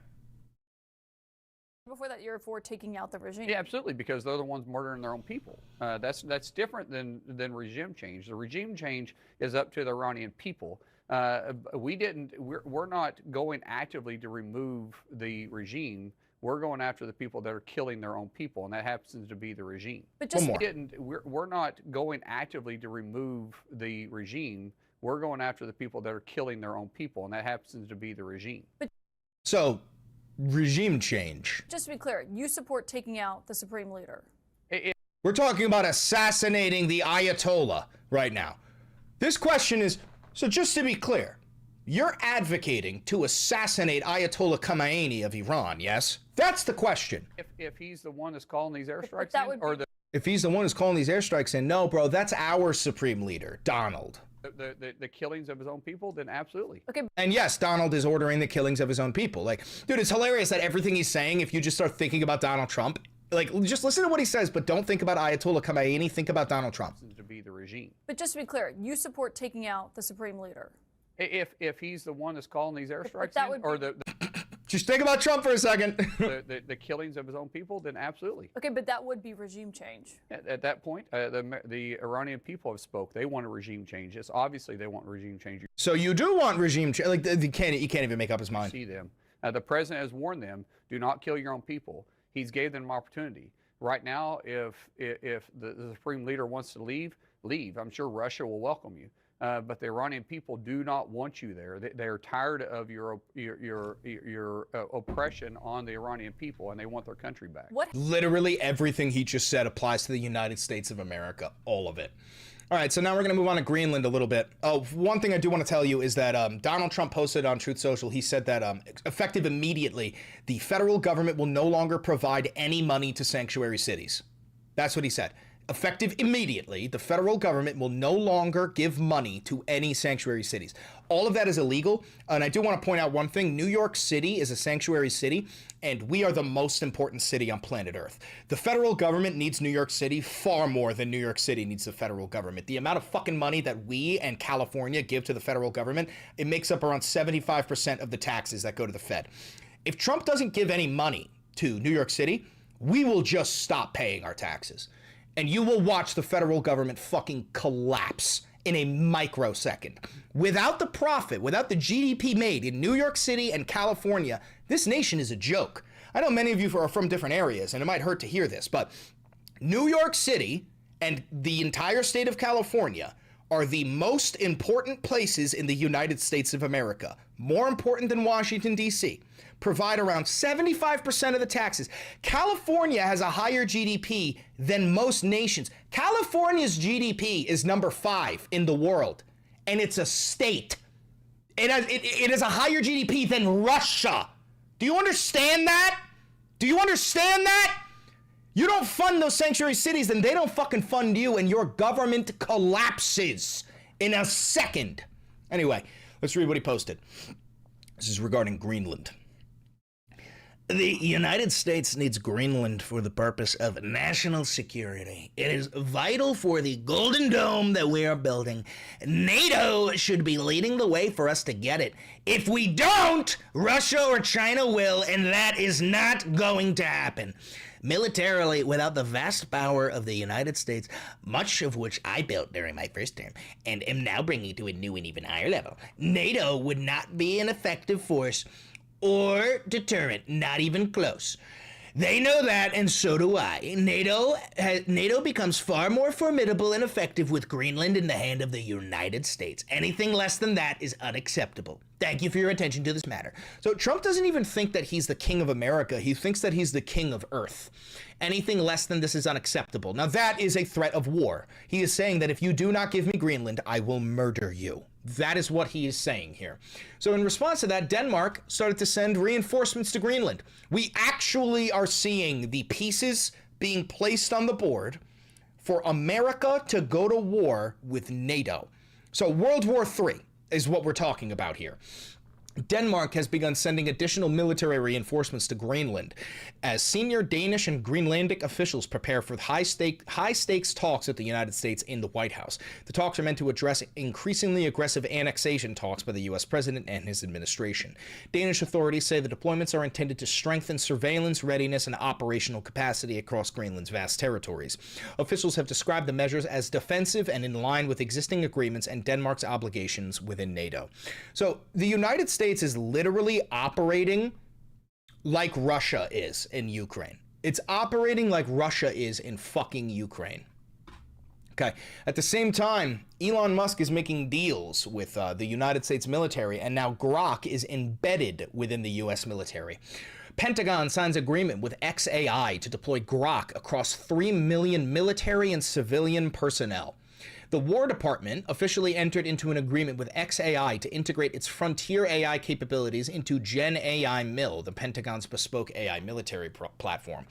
Before that, you're for taking out the regime. Yeah, absolutely, because they're the ones murdering their own people. That's different than regime change. The regime change is up to the Iranian people. We're not going actively to remove the regime. We're going after the people that are killing their own people, and that happens to be the regime. But just we're not going actively to remove the regime. We're going after the people that are killing their own people, and that happens to be the regime. So, regime change. Just to be clear, you support taking out the supreme leader. We're talking about assassinating the Ayatollah right now. This question is, so just to be clear, you're advocating to assassinate Ayatollah Khamenei of Iran, yes? That's the question. If he's the one that's calling these airstrikes If he's the one who's calling these airstrikes in, no, bro, that's our supreme leader, Donald. The killings of his own people, then absolutely. Okay. And yes, Donald is ordering the killings of his own people. Like, dude, it's hilarious that everything he's saying, if you just start thinking about Donald Trump, like, just listen to what he says, but don't think about Ayatollah Khamenei, think about Donald Trump. To be the regime. But just to be clear, you support taking out the supreme leader. If he's the one that's calling these airstrikes Just think about Trump for a second. the killings of his own people, then absolutely. Okay, but that would be regime change. At that point, the Iranian people have spoke. They want a regime change. It's obviously they want regime change. So you do want regime change? Like, he can't even make up his mind. See them. The president has warned them: do not kill your own people. He's gave them an opportunity. Right now, if the supreme leader wants to leave. I'm sure Russia will welcome you. But the Iranian people do not want you there. They are tired of your oppression on the Iranian people, and they want their country back. Literally everything he just said applies to the United States of America, all of it. All right, so now we're going to move on to Greenland a little bit. Oh, one thing I do want to tell you is that Donald Trump posted on Truth Social, he said that effective immediately, the federal government will no longer provide any money to sanctuary cities. That's what he said. Effective immediately, the federal government will no longer give money to any sanctuary cities. All of that is illegal. And I do want to point out one thing. New York City is a sanctuary city, and we are the most important city on planet Earth. The federal government needs New York City far more than New York City needs the federal government. The amount of fucking money that we and California give to the federal government, it makes up around 75% of the taxes that go to the Fed. If Trump doesn't give any money to New York City, we will just stop paying our taxes. And you will watch the federal government fucking collapse in a microsecond. Without the profit, without the GDP made in New York City and California, this nation is a joke. I know many of you are from different areas, and it might hurt to hear this, but New York City and the entire state of California are the most important places in the United States of America, more important than Washington, D.C., provide around 75% of the taxes. California has a higher GDP than most nations. California's GDP is number 5 in the world, and it's a state. It has a higher GDP than Russia. Do you understand that? Do you understand that? You don't fund those sanctuary cities, then they don't fucking fund you, and your government collapses in a second. Anyway, let's read what he posted. This is regarding Greenland. The United States needs Greenland for the purpose of national security. It is vital for the Golden Dome that we are building. NATO should be leading the way for us to get it. If we don't, Russia or China will, and that is not going to happen. Militarily, without the vast power of the United States, much of which I built during my first term, and am now bringing to a new and even higher level, NATO would not be an effective force or deterrent, not even close. They know that, and so do I. NATO becomes far more formidable and effective with Greenland in the hand of the United States. Anything less than that is unacceptable. Thank you for your attention to this matter. So Trump doesn't even think that he's the king of America. He thinks that he's the king of Earth. Anything less than this is unacceptable. Now that is a threat of war. He is saying that if you do not give me Greenland, I will murder you. That is what he is saying here. So in response to that, Denmark started to send reinforcements to Greenland. We actually are seeing the pieces being placed on the board for America to go to war with NATO. So World War III is what we're talking about here. Denmark has begun sending additional military reinforcements to Greenland as senior Danish and Greenlandic officials prepare for high-stakes talks with the United States in the White House. The talks are meant to address increasingly aggressive annexation talks by the U.S. president and his administration. Danish authorities say the deployments are intended to strengthen surveillance, readiness, and operational capacity across Greenland's vast territories. Officials have described the measures as defensive and in line with existing agreements and Denmark's obligations within NATO. So the United States is literally operating like Russia is in Ukraine. It's operating like Russia is in fucking Ukraine. Okay. At the same time, Elon Musk is making deals with the United States military, and now Grok is embedded within the U.S. military. Pentagon signs agreement with xAI to deploy Grok across 3 million military and civilian personnel. The War Department officially entered into an agreement with xAI to integrate its frontier AI capabilities into Gen AI Mill, the Pentagon's bespoke AI military platform.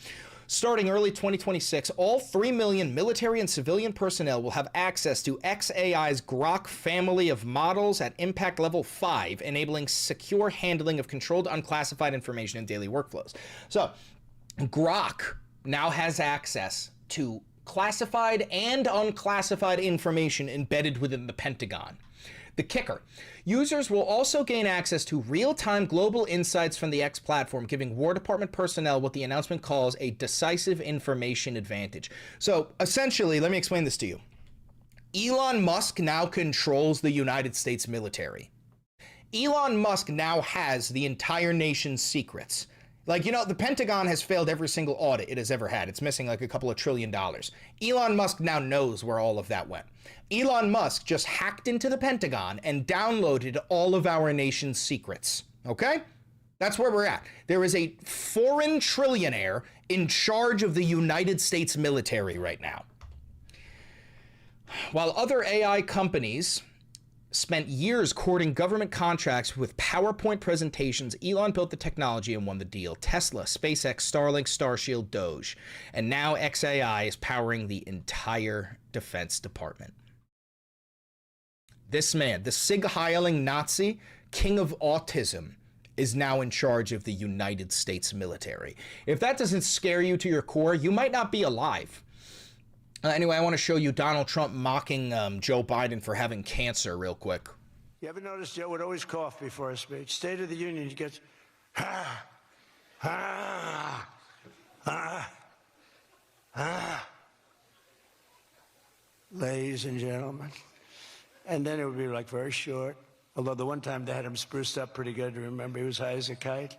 Starting early 2026, all 3 million military and civilian personnel will have access to xAI's Grok family of models at impact level 5, enabling secure handling of controlled unclassified information in daily workflows. So, Grok now has access to classified and unclassified information embedded within the Pentagon. The kicker: users will also gain access to real-time global insights from the X platform, giving War Department personnel what the announcement calls a decisive information advantage. So essentially, let me explain this to you. Elon Musk now controls the United States military. Elon Musk now has the entire nation's secrets. Like, you know, the Pentagon has failed every single audit it has ever had. It's missing like a couple of $1 trillion. Elon Musk now knows where all of that went. Elon Musk just hacked into the Pentagon and downloaded all of our nation's secrets. Okay? That's where we're at. There is a foreign trillionaire in charge of the United States military right now. While other AI companies spent years courting government contracts with PowerPoint presentations, Elon built the technology and won the deal. Tesla, SpaceX, Starlink, Starshield, Doge. And now xAI is powering the entire Defense Department. This man, the Sieg Heiling Nazi, king of autism, is now in charge of the United States military. If that doesn't scare you to your core, you might not be alive. Anyway, I want to show you Donald Trump mocking Joe Biden for having cancer real quick. You ever notice Joe would always cough before a speech? State of the Union, he gets, ladies and gentlemen. And then it would be like very short. Although the one time they had him spruced up pretty good, remember, he was high as a kite.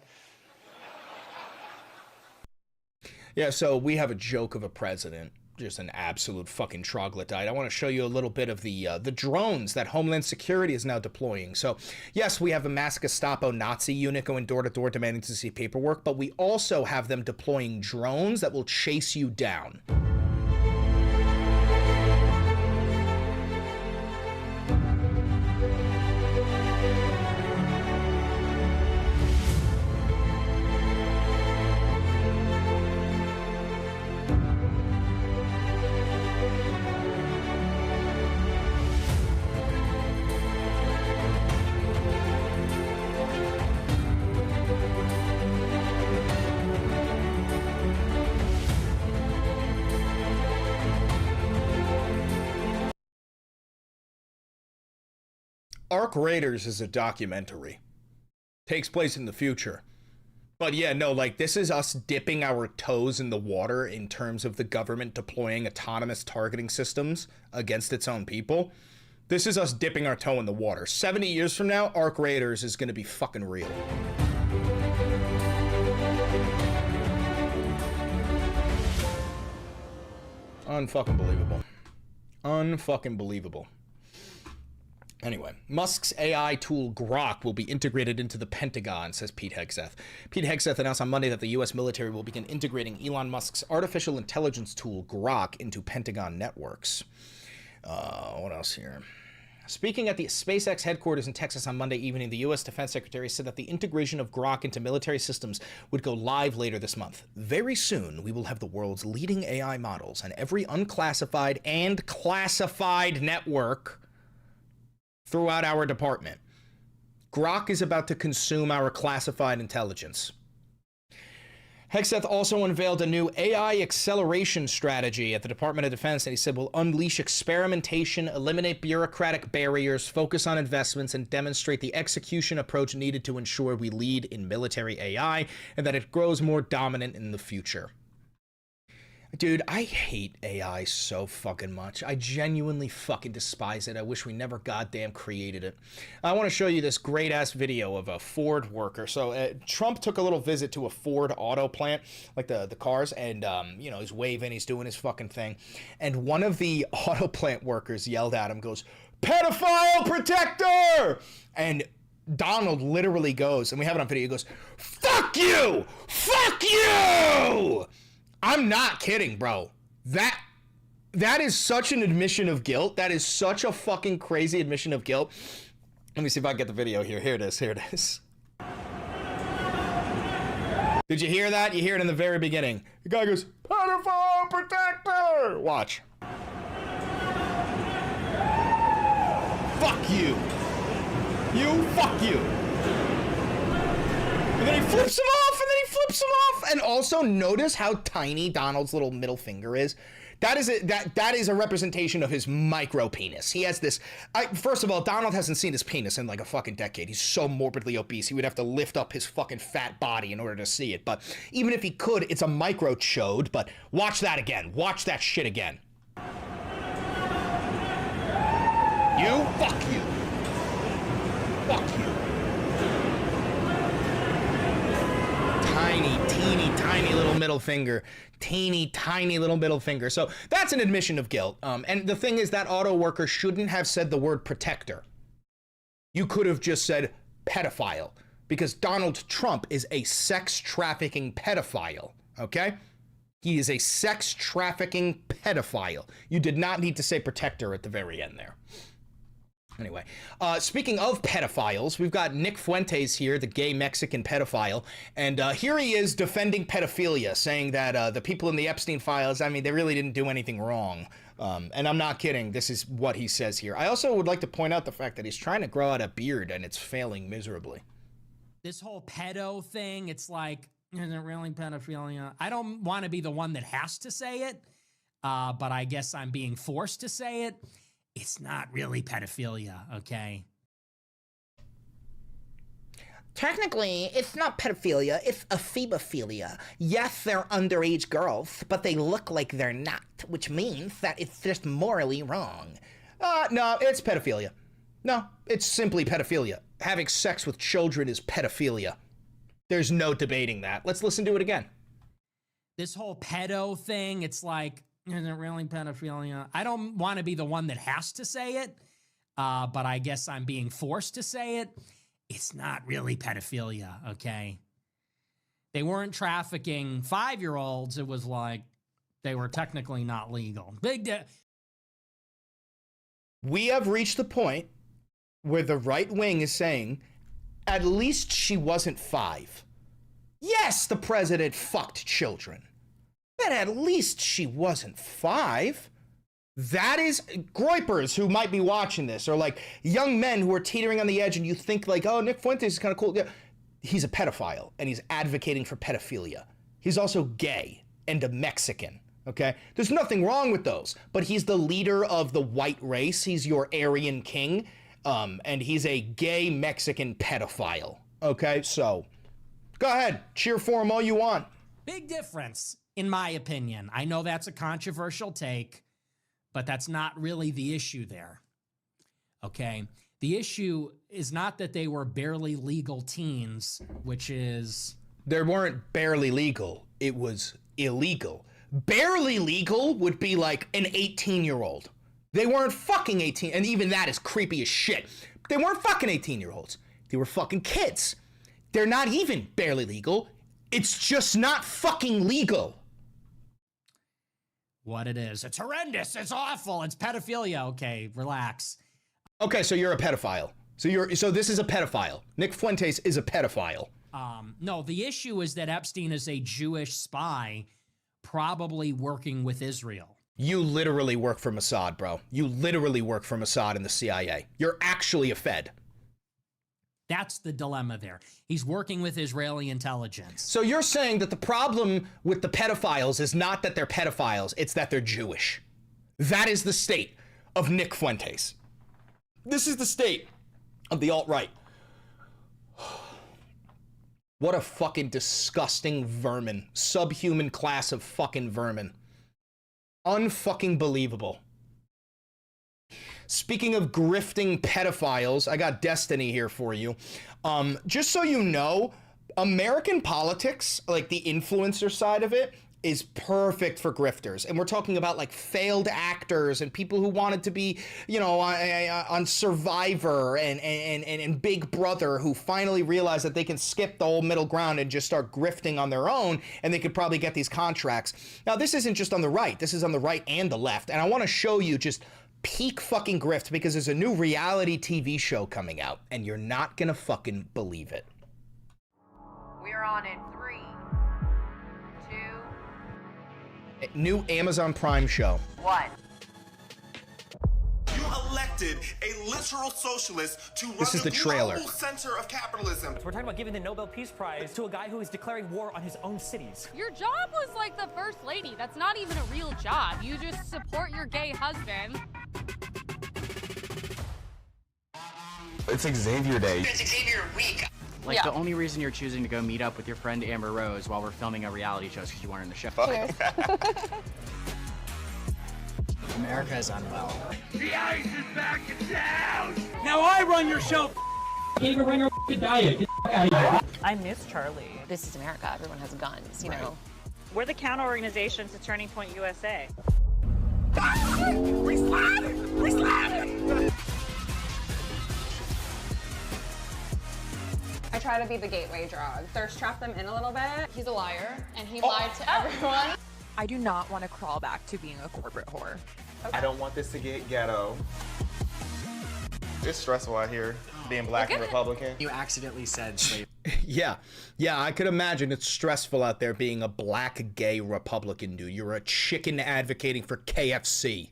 Yeah, so we have a joke of a president. Just an absolute fucking troglodyte. I want to show you a little bit of the drones that Homeland Security is now deploying. So, yes, we have a mass Gestapo Nazi unit going door to door demanding to see paperwork, but we also have them deploying drones that will chase you down. Arc Raiders is a documentary. Takes place in the future. But yeah, no, like, this is us dipping our toes in the water in terms of the government deploying autonomous targeting systems against its own people. This is us dipping our toe in the water. 70 years from now, Arc Raiders is gonna be fucking real. Unfucking believable. Unfucking believable. Anyway, Musk's AI tool Grok will be integrated into the Pentagon, says Pete Hegseth. Pete Hegseth announced on Monday that the U.S. military will begin integrating Elon Musk's artificial intelligence tool Grok into Pentagon networks. What else here? Speaking at the SpaceX headquarters in Texas on Monday evening, the U.S. Defense Secretary said that the integration of Grok into military systems would go live later this month. Very soon, we will have the world's leading AI models on every unclassified and classified network throughout our department. Grok is about to consume our classified intelligence. Hegseth also unveiled a new AI acceleration strategy at the Department of Defense that he said will unleash experimentation, eliminate bureaucratic barriers, focus on investments, and demonstrate the execution approach needed to ensure we lead in military AI and that it grows more dominant in the future. Dude, I hate AI so fucking much. I genuinely fucking despise it. I wish we never goddamn created it. I want to show you this great-ass video of a Ford worker. So Trump took a little visit to a Ford auto plant, like the cars, and, you know, he's waving, he's doing his fucking thing. And one of the auto plant workers yelled at him, goes, "Pedophile protector!" And Donald literally goes, and we have it on video, he goes, "Fuck you! Fuck you!" I'm not kidding, bro. That is such an admission of guilt. That is such a fucking crazy admission of guilt. Let me see if I can get the video here. Here it is. Here it is. Did you hear that? You hear it in the very beginning. The guy goes, "Pedophile protector!" Watch. Fuck you. You fuck you. And then he flips him off, and then he flips him off. And also notice how tiny Donald's little middle finger is. That is a representation of his micro penis. He has this, first of all, Donald hasn't seen his penis in like a fucking decade. He's so morbidly obese, he would have to lift up his fucking fat body in order to see it. But even if he could, it's a micro chode. But watch that again. Watch that shit again. You, fuck you. Fuck you. Tiny, teeny, tiny little middle finger. Teeny, tiny little middle finger. So that's an admission of guilt. And the thing is that auto worker shouldn't have said the word protector. You could have just said pedophile, because Donald Trump is a sex trafficking pedophile, okay? He is a sex trafficking pedophile. You did not need to say protector at the very end there. Anyway, speaking of pedophiles, we've got Nick Fuentes here, the gay Mexican pedophile, and here he is defending pedophilia, saying that the people in the Epstein files, I mean, they really didn't do anything wrong. And I'm not kidding, this is what he says here. I also would like to point out the fact that he's trying to grow out a beard, and it's failing miserably. This whole pedo thing, it's like, is it really pedophilia? I don't want to be the one that has to say it, but I guess I'm being forced to say it. It's not really pedophilia, okay? Technically, it's not pedophilia, it's ephebophilia. Yes, they're underage girls, but they look like they're not, which means that it's just morally wrong. No, it's pedophilia. No, it's simply pedophilia. Having sex with children is pedophilia. There's no debating that. Let's listen to it again. This whole pedo thing, it's like, is it really pedophilia? I don't want to be the one that has to say it, but I guess I'm being forced to say it. It's not really pedophilia, okay? They weren't trafficking 5-year-olds. It was like they were technically not legal. We have reached the point where the right wing is saying, at least she wasn't 5. Yes, the president fucked children. But at least she wasn't 5. That is groypers who might be watching this, or like young men who are teetering on the edge, and you think like, oh, Nick Fuentes is kind of cool. Yeah. He's a pedophile, and he's advocating for pedophilia. He's also gay and a Mexican, okay? There's nothing wrong with those, but he's the leader of the white race. He's your Aryan king. And he's a gay Mexican pedophile. Okay, so go ahead, cheer for him all you want. Big difference, in my opinion. I know that's a controversial take, but that's not really the issue there. Okay, the issue is not that they were barely legal teens, which is... They weren't barely legal, it was illegal. Barely legal would be like an 18-year-old. They weren't fucking 18, and even that is creepy as shit. They weren't fucking 18-year-olds. They were fucking kids. They're not even barely legal. It's just not fucking legal. What it is. It's horrendous. It's awful. It's pedophilia. Okay, relax. Okay, so you're a pedophile. So this is a pedophile. Nick Fuentes is a pedophile. No, the issue is that Epstein is a Jewish spy, probably working with Israel. You literally work for Mossad, bro. You literally work for Mossad and the CIA. You're actually a Fed. That's the dilemma there. He's working with Israeli intelligence. So you're saying that the problem with the pedophiles is not that they're pedophiles, it's that they're Jewish. That is the state of Nick Fuentes. This is the state of the alt-right. What a fucking disgusting vermin. Subhuman class of fucking vermin. Unfucking believable. Speaking of grifting pedophiles, I got Destiny here for you. Just so you know, American politics, like the influencer side of it, is perfect for grifters. And we're talking about like failed actors and people who wanted to be, you know, on Survivor and Big Brother, who finally realized that they can skip the whole middle ground and just start grifting on their own, and they could probably get these contracts. Now, this isn't just on the right. This is on the right and the left. And I want to show you just peak fucking grift, because there's a new reality TV show coming out, and you're not gonna fucking believe it. We're on in 3, 2, New Amazon Prime show. 1. You elected a literal socialist to run This is the trailer. global center of capitalism. We're talking about giving the Nobel Peace Prize to a guy who is declaring war on his own cities. Your job was like the first lady. That's not even a real job. You just support your gay husband. It's Xavier Day. It's Xavier Week. Like, the only reason you're choosing to go meet up with your friend Amber Rose while we're filming a reality show is because you want her in the show. Cheers. America is unwell. The ice is back in town. Now I run your show. Can't even run your diet. Get the out of here. I miss Charlie. This is America. Everyone has guns, you know. We're the counter organization to Turning Point USA. We slaughtered! We slaughtered! I try to be the gateway drug. Thirst trap them in a little bit. He's a liar, and he lied to everyone. I do not want to crawl back to being a corporate whore. I don't want this to get ghetto. It's stressful out here, being black and Republican. You accidentally said slave. Yeah, I could imagine it's stressful out there being a black gay Republican, dude. You're a chicken advocating for KFC.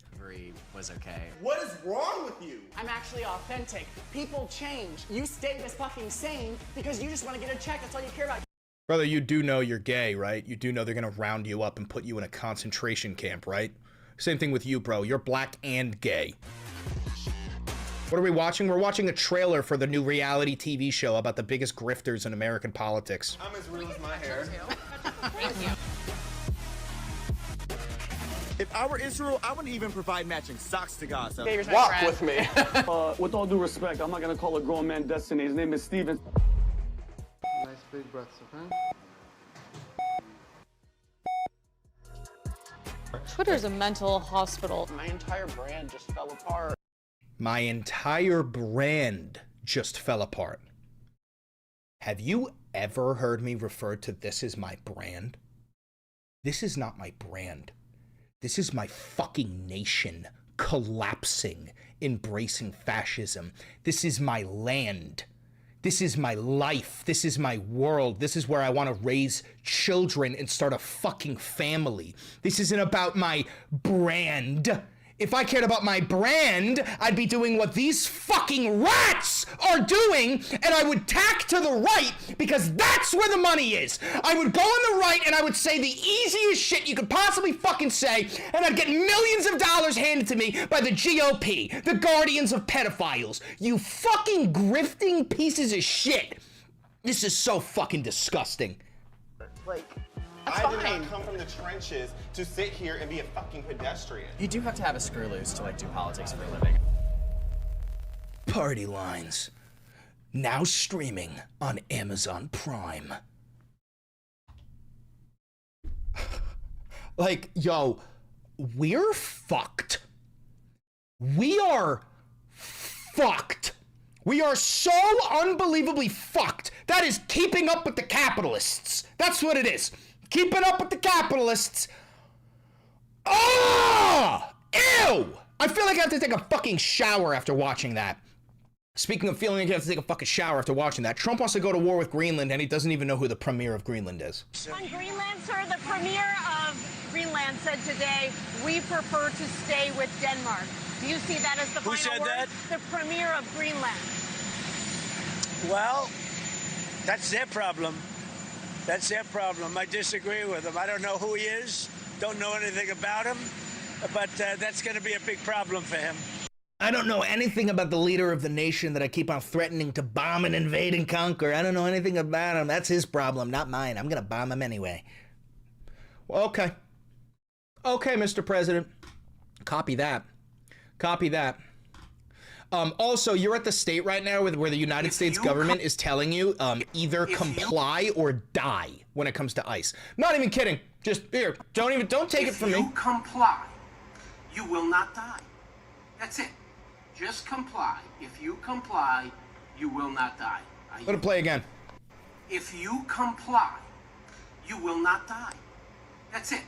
Was okay. What is wrong with you? I'm actually authentic. People change. You stay this fucking sane because you just want to get a check. That's all you care about. Brother, you do know you're gay, right? You do know they're gonna round you up and put you in a concentration camp, right? Same thing with you, bro. You're black and gay. What are we watching? We're watching a trailer for the new reality TV show about the biggest grifters in American politics. I'm as real as my hair. Thank you. If I were Israel, I wouldn't even provide matching socks to Gaza. Walk with me. With all due respect, I'm not gonna call a grown man Destiny. His name is Steven. Nice big breaths, okay? Twitter's a mental hospital. My entire brand just fell apart. My entire brand just fell apart. Have you ever heard me refer to this as my brand? This is not my brand. This is my fucking nation collapsing, embracing fascism. This is my land. This is my life. This is my world. This is where I want to raise children and start a fucking family. This isn't about my brand. If I cared about my brand, I'd be doing what these fucking rats are doing, and I would tack to the right because that's where the money is. I would go on the right and I would say the easiest shit you could possibly fucking say, and I'd get millions of dollars handed to me by the GOP, the guardians of pedophiles. You fucking grifting pieces of shit. This is so fucking disgusting. Like, I did not come from the trenches to sit here and be a fucking pedestrian. You do have to have a screw loose to like do politics for a living. Party Lines, now streaming on Amazon Prime. Like, yo, we're fucked. We are fucked. We are so unbelievably fucked. That is keeping up with the capitalists. That's what it is. Keeping up with the capitalists. Oh! Ew! I feel like I have to take a fucking shower after watching that. Speaking of feeling like you have to take a fucking shower after watching that, Trump wants to go to war with Greenland and he doesn't even know who the premier of Greenland is. On Greenland, sir, the premier of Greenland said today, we prefer to stay with Denmark. Do you see that as the final word? That? The premier of Greenland. Well, that's their problem. That's their problem. I disagree with him. I don't know who he is, don't know anything about him, but that's going to be a big problem for him. I don't know anything about the leader of the nation that I keep on threatening to bomb and invade and conquer. I don't know anything about him. That's his problem, not mine. I'm going to bomb him anyway. Well, okay. Okay, Mr. President. Copy that. Copy that. Also, you're at the state right now where the United States government is telling you either comply or die when it comes to ICE. Not even kidding. Just here, don't take it from me. If you comply, you will not die. That's it. Just comply. If you comply, you will not die. Let it play again. If you comply, you will not die. That's it.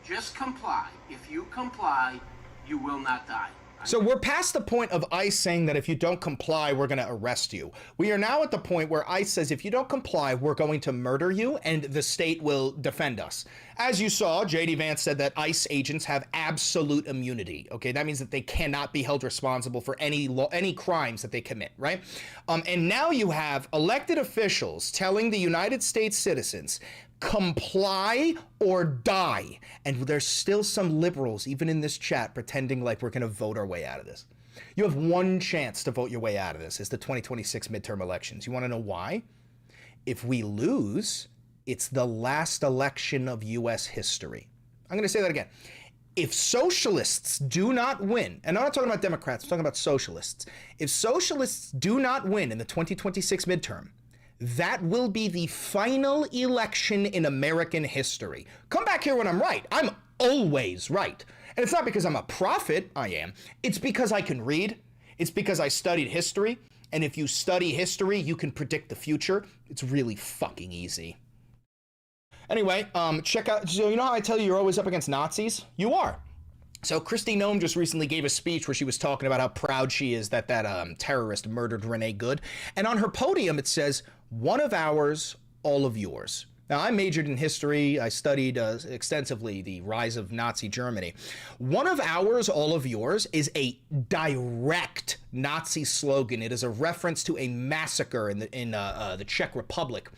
Just comply. If you comply, you will not die. So we're past the point of ICE saying that if you don't comply, we're going to arrest you. We are now at the point where ICE says if you don't comply, we're going to murder you and the state will defend us. As you saw, J.D. Vance said that ICE agents have absolute immunity. Okay, that means that they cannot be held responsible for any crimes that they commit, right? And now you have elected officials telling the United States citizens, comply or die. And there's still some liberals, even in this chat, pretending like we're going to vote our way out of this. You have one chance to vote your way out of this. It's the 2026 midterm elections. You want to know why? If we lose, it's the last election of U.S. history. I'm going to say that again. If socialists do not win, and I'm not talking about Democrats, I'm talking about socialists. If socialists do not win in the 2026 midterm, that will be the final election in American history. Come back here when I'm right. I'm always right. And it's not because I'm a prophet, I am. It's because I can read. It's because I studied history. And if you study history, you can predict the future. It's really fucking easy. Anyway, check out, so you know how I tell you you're always up against Nazis? You are. So Kristi Noem just recently gave a speech where she was talking about how proud she is that that terrorist murdered Renee Good. And on her podium, it says, one of ours, all of yours. Now, I majored in history. I studied extensively the rise of Nazi Germany. One of ours, all of yours is a direct Nazi slogan. It is a reference to a massacre in the Czech Republic.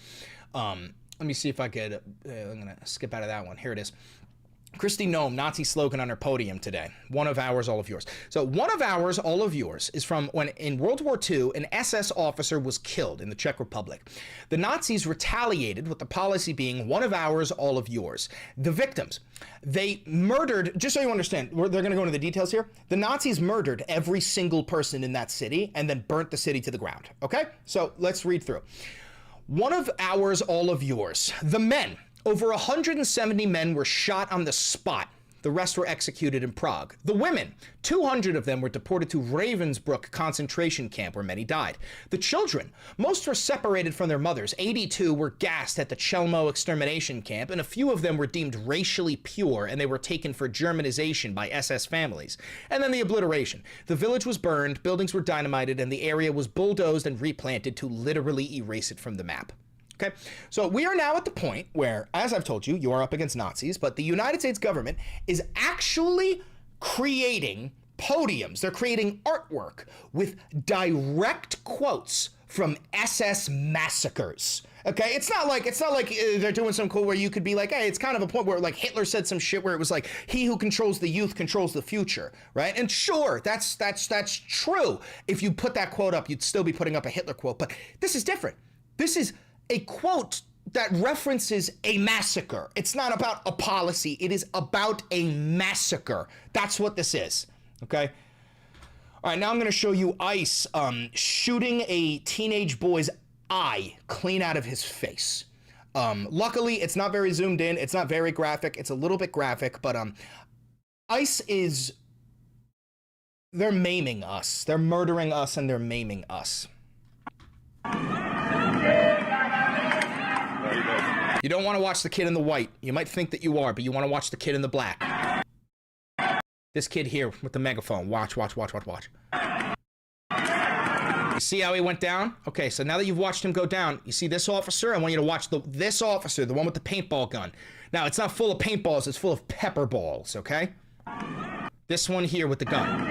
Let me see if I could, I'm going to skip out of that one. Here it is. Kristi Noem, Nazi slogan on her podium today. One of ours, all of yours. So one of ours, all of yours is from when in World War II, an SS officer was killed in the Czech Republic. The Nazis retaliated with the policy being one of ours, all of yours. The victims, they murdered, just so you understand, they're going to go into the details here. The Nazis murdered every single person in that city and then burnt the city to the ground. Okay, so let's read through. One of ours, all of yours. The men. Over 170 men were shot on the spot. The rest were executed in Prague. The women, 200 of them were deported to Ravensbrück concentration camp where many died. The children, most were separated from their mothers. 82 were gassed at the Chelmo extermination camp, and a few of them were deemed racially pure and they were taken for Germanization by SS families. And then the obliteration. The village was burned, buildings were dynamited, and the area was bulldozed and replanted to literally erase it from the map. Okay, so we are now at the point where, as I've told you, you are up against Nazis, but the United States government is actually creating podiums. They're creating artwork with direct quotes from SS massacres. Okay, it's not like they're doing some cool where you could be like, hey, it's kind of a point where like Hitler said some shit where it was like, he who controls the youth controls the future, right? And sure, that's true. If you put that quote up, you'd still be putting up a Hitler quote, but this is different. This is a quote that references a massacre. It's not about a policy. It is about a massacre. That's what this is, okay? All right, now I'm gonna show you ICE shooting a teenage boy's eye clean out of his face. Luckily, it's not very zoomed in. It's not very graphic. It's a little bit graphic, but ICE is, they're maiming us. They're murdering us and they're maiming us. You don't want to watch the kid in the white. You might think that you are, but you want to watch the kid in the black. This kid here with the megaphone. Watch, watch, watch, watch, watch. You see how he went down? Okay, so now that you've watched him go down, you see this officer? I want you to watch this officer, the one with the paintball gun. Now, it's not full of paintballs, it's full of pepper balls, okay? This one here with the gun.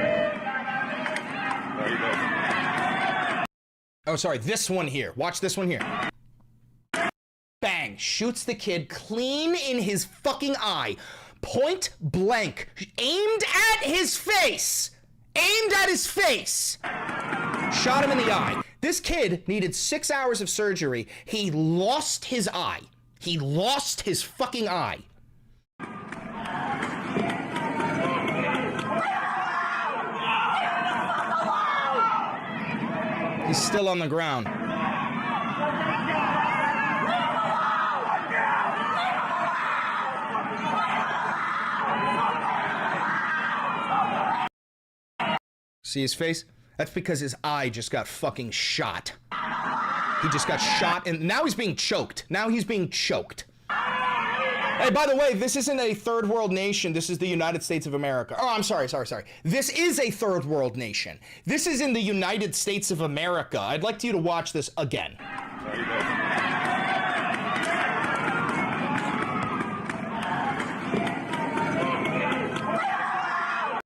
Oh, sorry, this one here. Watch this one here. Bang, shoots the kid clean in his fucking eye. Point blank, aimed at his face. Aimed at his face. Shot him in the eye. This kid needed 6 hours of surgery. He lost his eye. He lost his fucking eye. He's still on the ground. See his face? That's because his eye just got fucking shot. He just got shot and now he's being choked. Now he's being choked. Hey, by the way, this isn't a third world nation. This is the United States of America. Oh, I'm sorry. This is a third world nation. This is in the United States of America. I'd like you to watch this again.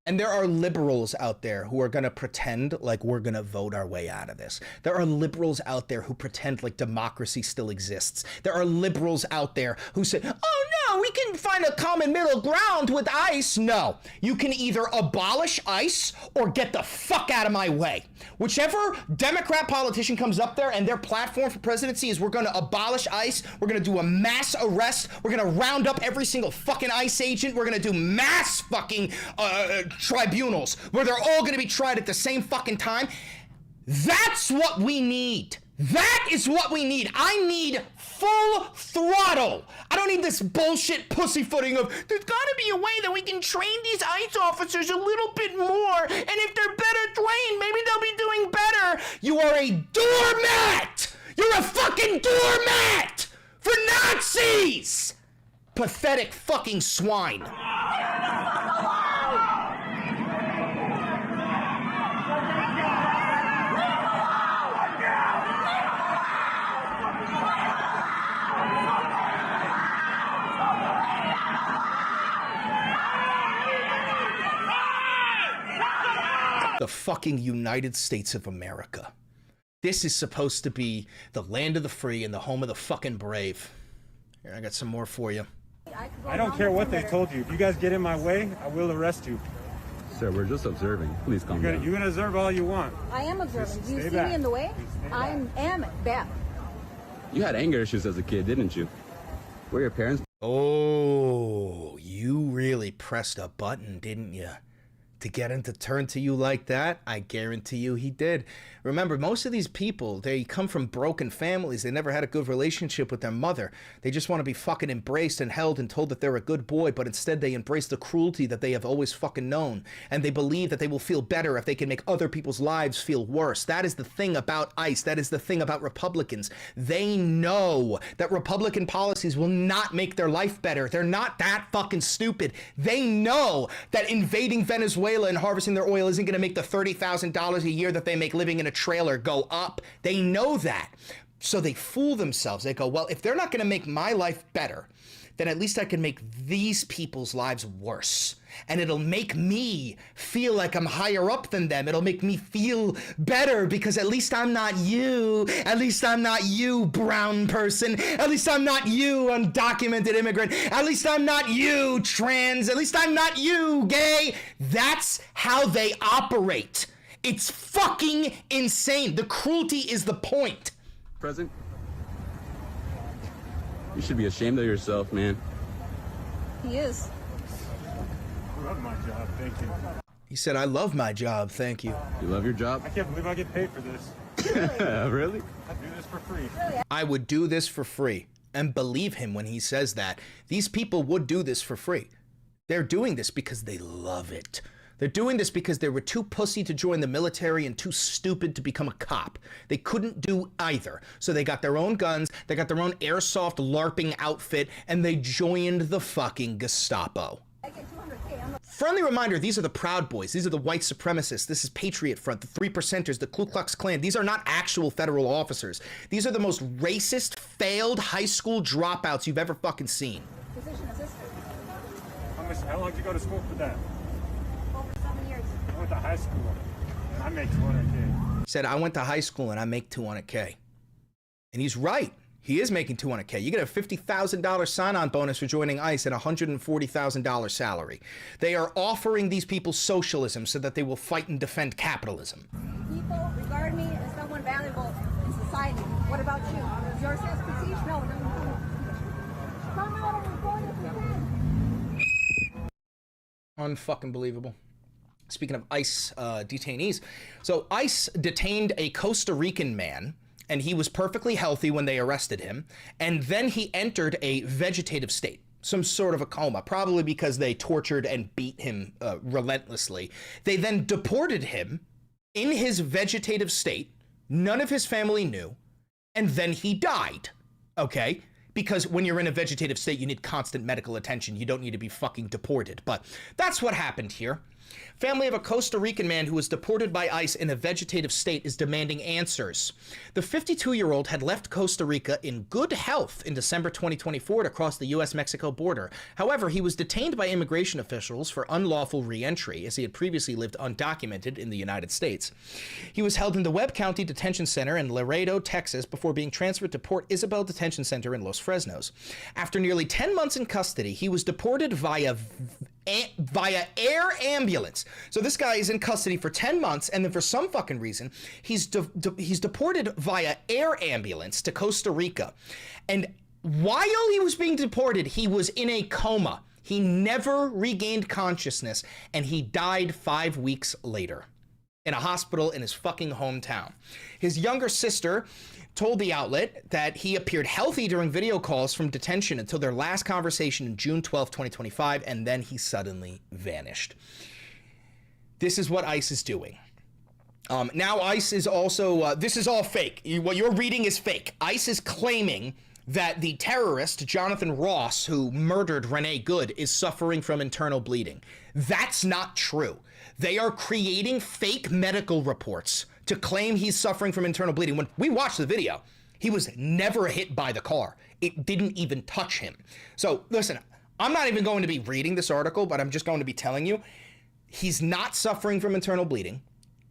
And there are liberals out there who are gonna pretend like we're gonna vote our way out of this. There are liberals out there who pretend like democracy still exists. There are liberals out there who say, oh no, we can find a common middle ground with ICE. No, you can either abolish ICE or get the fuck out of my way. Whichever Democrat politician comes up there and their platform for presidency is we're gonna abolish ICE, we're gonna do a mass arrest, we're gonna round up every single fucking ICE agent, we're gonna do mass fucking tribunals where they're all gonna be tried at the same fucking time. That's what we need. That is what we need. I need full throttle. I don't need this bullshit pussyfooting of there's gotta be a way that we can train these ICE officers a little bit more, and if they're better trained, maybe they'll be doing better. You are a doormat. You're a fucking doormat for Nazis. Pathetic fucking swine. The fucking United States of America. This is supposed to be the land of the free and the home of the fucking brave. Here, I got some more for you. I don't care what they told you. If you guys get in my way, I will arrest you. Sir, we're just observing. Please calm down. You can observe all you want. I am observing. Do you see back. me in the way? I am back. You had anger issues as a kid, didn't you? Were your parents? Oh, you really pressed a button, didn't you? To get him to turn to you like that? I guarantee you he did. Remember, most of these people, they come from broken families. They never had a good relationship with their mother. They just want to be fucking embraced and held and told that they're a good boy, but instead they embrace the cruelty that they have always fucking known. And they believe that they will feel better if they can make other people's lives feel worse. That is the thing about ICE. That is the thing about Republicans. They know that Republican policies will not make their life better. They're not that fucking stupid. They know that invading Venezuela and harvesting their oil isn't going to make the $30,000 a year that they make living in a trailer go up. They know that. So they fool themselves. They go, well, if they're not going to make my life better, then at least I can make these people's lives worse. And it'll make me feel like I'm higher up than them. It'll make me feel better because at least I'm not you. At least I'm not you, brown person. At least I'm not you, undocumented immigrant. At least I'm not you, trans. At least I'm not you, gay. That's how they operate. It's fucking insane. The cruelty is the point. Present. You should be ashamed of yourself, man. He is. I love my job, thank you. He said, I love my job, thank you. You love your job? I can't believe I get paid for this. Really? I do this for free. I would do this for free. And believe him when he says that. These people would do this for free. They're doing this because they love it. They're doing this because they were too pussy to join the military and too stupid to become a cop. They couldn't do either. So they got their own guns, they got their own airsoft LARPing outfit, and they joined the fucking Gestapo. Friendly reminder, these are the Proud Boys. These are the white supremacists. This is Patriot Front, the Three Percenters, the Ku Klux Klan. These are not actual federal officers. These are the most racist, failed high school dropouts you've ever fucking seen. Physician assistant. How long did you go to school for that? Over 7 years. I went to high school and I make 200K. Said, I went to high school and I make 200K. And he's right. He is making 200K. You get a $50,000 sign-on bonus for joining ICE and a $140,000 salary. They are offering these people socialism so that they will fight and defend capitalism. People regard me as someone valuable in society. What about you? Is yours expertise? No, no. Come out and report if you can. Unfucking believable. Speaking of ICE detainees, so ICE detained a Costa Rican man, and he was perfectly healthy when they arrested him, and then he entered a vegetative state, some sort of a coma, probably because they tortured and beat him relentlessly. They then deported him in his vegetative state. None of his family knew, and then he died, okay? Because when you're in a vegetative state, you need constant medical attention. You don't need to be fucking deported, but that's what happened here. Family of a Costa Rican man who was deported by ICE in a vegetative state is demanding answers. The 52-year-old had left Costa Rica in good health in December 2024 to cross the U.S.-Mexico border. However, he was detained by immigration officials for unlawful re-entry, as he had previously lived undocumented in the United States. He was held in the Webb County Detention Center in Laredo, Texas, before being transferred to Port Isabel Detention Center in Los Fresnos. After nearly 10 months in custody, he was deported via air ambulance. So this guy is in custody for 10 months, and then for some fucking reason, he's deported via air ambulance to Costa Rica. And while he was being deported, he was in a coma. He never regained consciousness, and he died 5 weeks later in a hospital in his fucking hometown. His younger sister told the outlet that he appeared healthy during video calls from detention until their last conversation in June 12, 2025, and then he suddenly vanished. This is what ICE is doing. Now ICE is also, this is all fake. What you're reading is fake. ICE is claiming that the terrorist, Jonathan Ross, who murdered Renee Good, is suffering from internal bleeding. That's not true. They are creating fake medical reports to claim he's suffering from internal bleeding. When we watched the video, he was never hit by the car. It didn't even touch him. So listen, I'm not even going to be reading this article, but I'm just going to be telling you, he's not suffering from internal bleeding.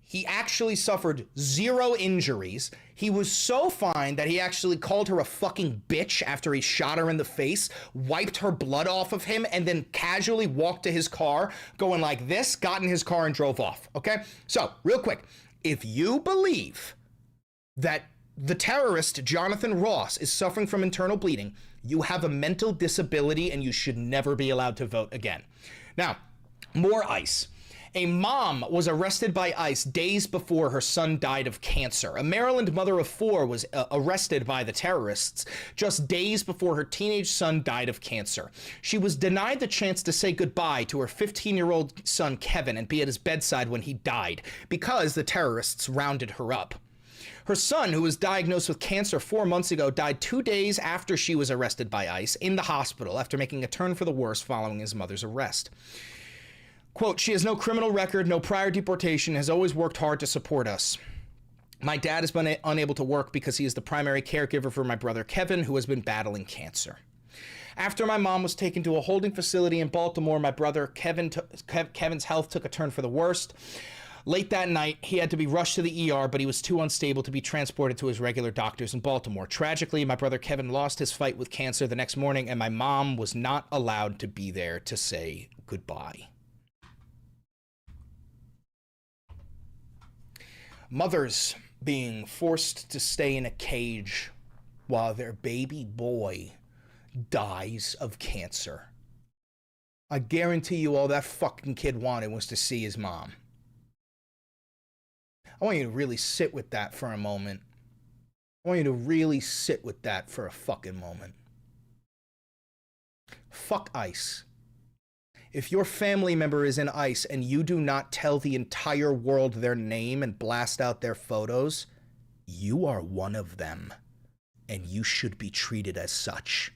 He actually suffered 0 injuries. He was so fine that he actually called her a fucking bitch after he shot her in the face, wiped her blood off of him, and then casually walked to his car, going like this, got in his car and drove off, okay? So, real quick, if you believe that the terrorist, Jonathan Ross, is suffering from internal bleeding, you have a mental disability and you should never be allowed to vote again. Now, more ICE. A mom was arrested by ICE days before her son died of cancer. A Maryland mother of 4 was arrested by the terrorists just days before her teenage son died of cancer. She was denied the chance to say goodbye to her 15-year-old son, Kevin, and be at his bedside when he died because the terrorists rounded her up. Her son, who was diagnosed with cancer 4 months ago, died 2 days after she was arrested by ICE in the hospital after making a turn for the worse following his mother's arrest. Quote, she has no criminal record, no prior deportation, has always worked hard to support us. My dad has been unable to work because he is the primary caregiver for my brother Kevin, who has been battling cancer. After my mom was taken to a holding facility in Baltimore, my brother Kevin's health took a turn for the worst. Late that night, he had to be rushed to the ER, but he was too unstable to be transported to his regular doctors in Baltimore. Tragically, my brother Kevin lost his fight with cancer the next morning, and my mom was not allowed to be there to say goodbye. Mothers being forced to stay in a cage while their baby boy dies of cancer. I guarantee you all that fucking kid wanted was to see his mom. I want you to really sit with that for a moment. I want you to really sit with that for a fucking moment. Fuck ICE. If your family member is in ICE and you do not tell the entire world their name and blast out their photos, you are one of them, and you should be treated as such.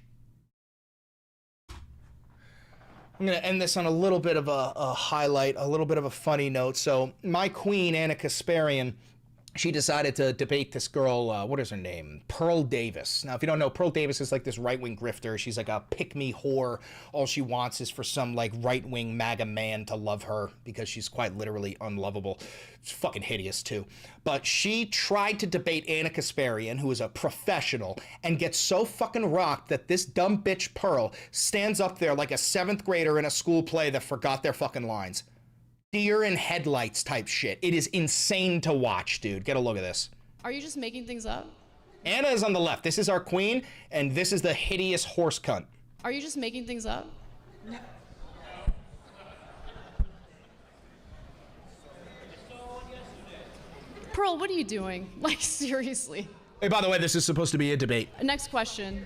I'm going to end this on a little bit of a highlight, a little bit of a funny note. So my queen, Ana Kasparian, she decided to debate this girl, what is her name? Pearl Davis. Now, if you don't know, Pearl Davis is like this right-wing grifter. She's like a pick-me whore. All she wants is for some like right-wing MAGA man to love her because she's quite literally unlovable. It's fucking hideous too. But she tried to debate Ana Kasparian, who is a professional, and gets so fucking rocked that this dumb bitch Pearl stands up there like a 7th grader in a school play that forgot their fucking lines. Deer in headlights type shit. It is insane to watch, dude. Get a look at this. Are you just making things up? Anna is on the left. This is our queen, and this is the hideous horse cunt. Are you just making things up? Pearl, what are you doing? Like, seriously. Hey, by the way, this is supposed to be a debate. Next question.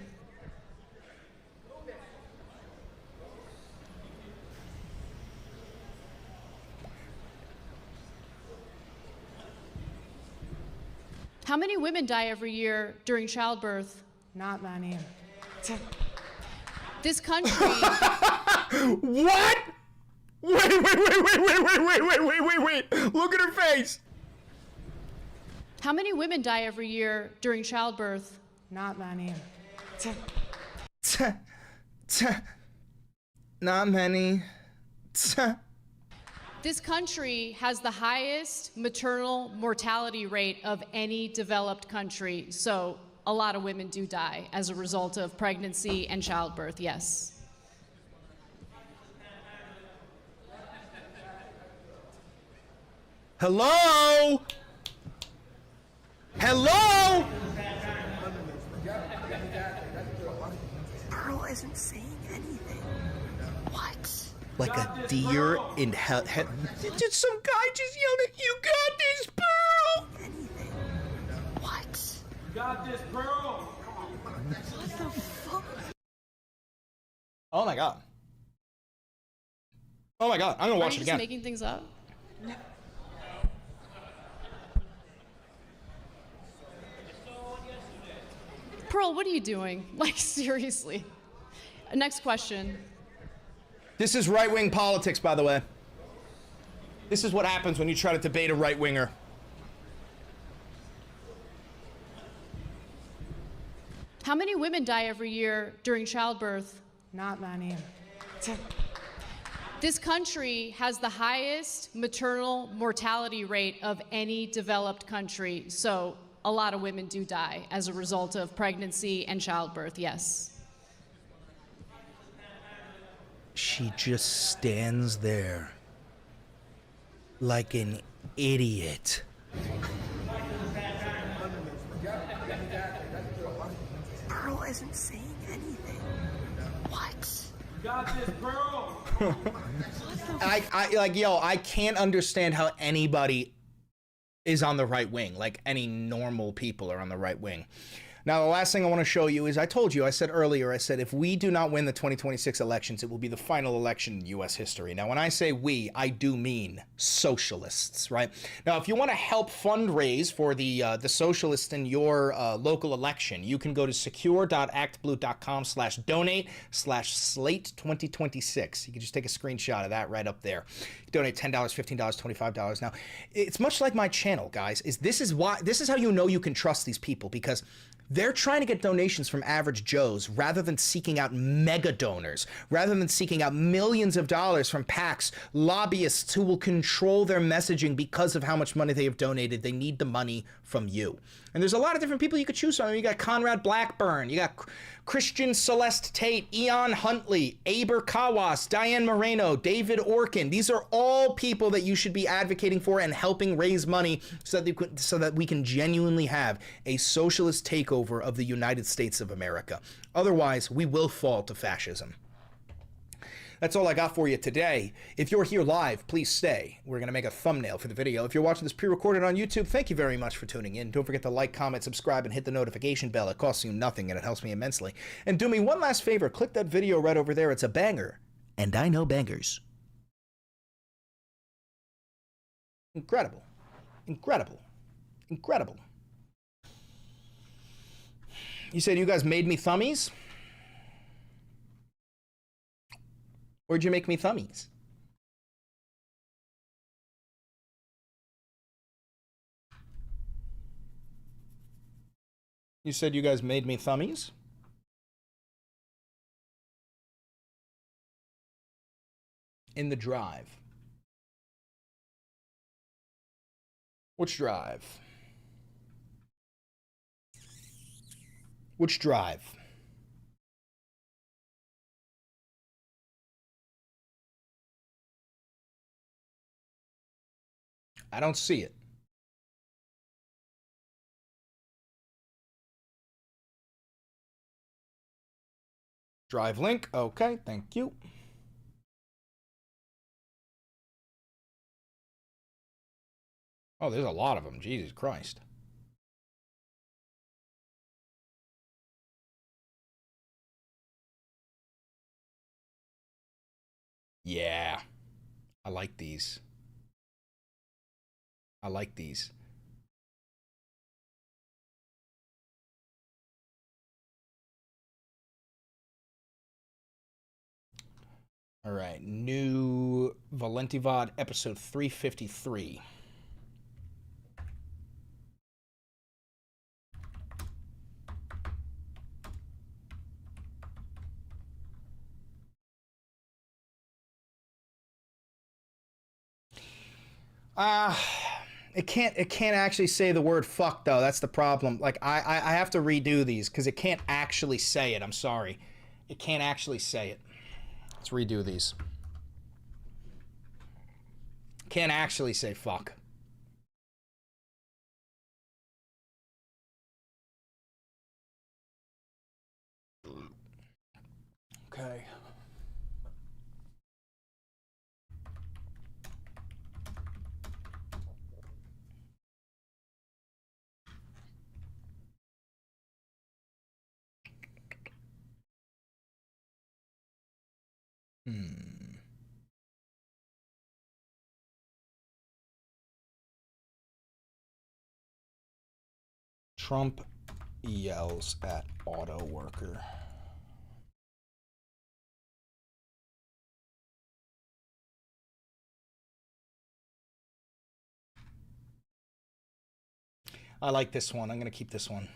How many women die every year during childbirth? Not many. This country... What? Wait. Look at her face. How many women die every year during childbirth? Not many. Not many. This country has the highest maternal mortality rate of any developed country, so a lot of women do die as a result of pregnancy and childbirth, yes. Hello? Hello? Pearl isn't saying anything. What? Like a deer in hell. Did some guy just yell at you? Got this, Pearl? Anything. What? Got this, Pearl. What the fuck? Oh my god. Oh my god. I'm gonna watch it again. Are you just making things up? No. Pearl, what are you doing? Like, seriously. Next question. This is right-wing politics, by the way. This is what happens when you try to debate a right-winger. How many women die every year during childbirth? Not many. This country has the highest maternal mortality rate of any developed country, so a lot of women do die as a result of pregnancy and childbirth, yes. She just stands there like an idiot. Pearl isn't saying anything. What? Got this, Pearl. I can't understand how anybody is on the right wing, like any normal people are on the right wing. Now, the last thing I want to show you is, I told you, I said earlier, I said, if we do not win the 2026 elections, it will be the final election in U.S. history. Now, when I say we, I do mean socialists, right? Now, if you want to help fundraise for the socialists in your local election, you can go to secure.actblue.com/donate/slate2026. You can just take a screenshot of that right up there. You donate $10, $15, $25. Now, it's much like my channel, guys. This is how you know you can trust these people, because They're trying to get donations from average Joes rather than seeking out mega donors, rather than seeking out millions of dollars from PACs, lobbyists who will control their messaging because of how much money they have donated. They need the money from you. And there's a lot of different people you could choose from. You got Conrad Blackburn, you got Christian Celeste Tate, Eon Huntley, Aber Kawas, Diane Moreno, David Orkin. These are all people that you should be advocating for and helping raise money so that we can genuinely have a socialist takeover of the United States of America. Otherwise, we will fall to fascism. That's all I got for you today. If you're here live, please stay. We're going to make a thumbnail for the video. If you're watching this pre-recorded on YouTube, thank you very much for tuning in. Don't forget to like, comment, subscribe, and hit the notification bell. It costs you nothing, and it helps me immensely. And do me one last favor. Click that video right over there. It's a banger. And I know bangers. Incredible. Incredible. Incredible. You said you guys made me thummies? Where'd you make me thummies? You said you guys made me thummies? In the drive. Which drive? Which drive? I don't see it. Drive link. Okay, thank you. Oh, there's a lot of them. Jesus Christ. Yeah. I like these. I like these. All right, new Valentivod episode 353. It can't actually say the word fuck though. That's the problem. Like I have to redo these because it can't actually say it. I'm sorry. It can't actually say it. Let's redo these. Can't actually say fuck. Okay. Trump yells at auto worker. I like this one. I'm going to keep this one.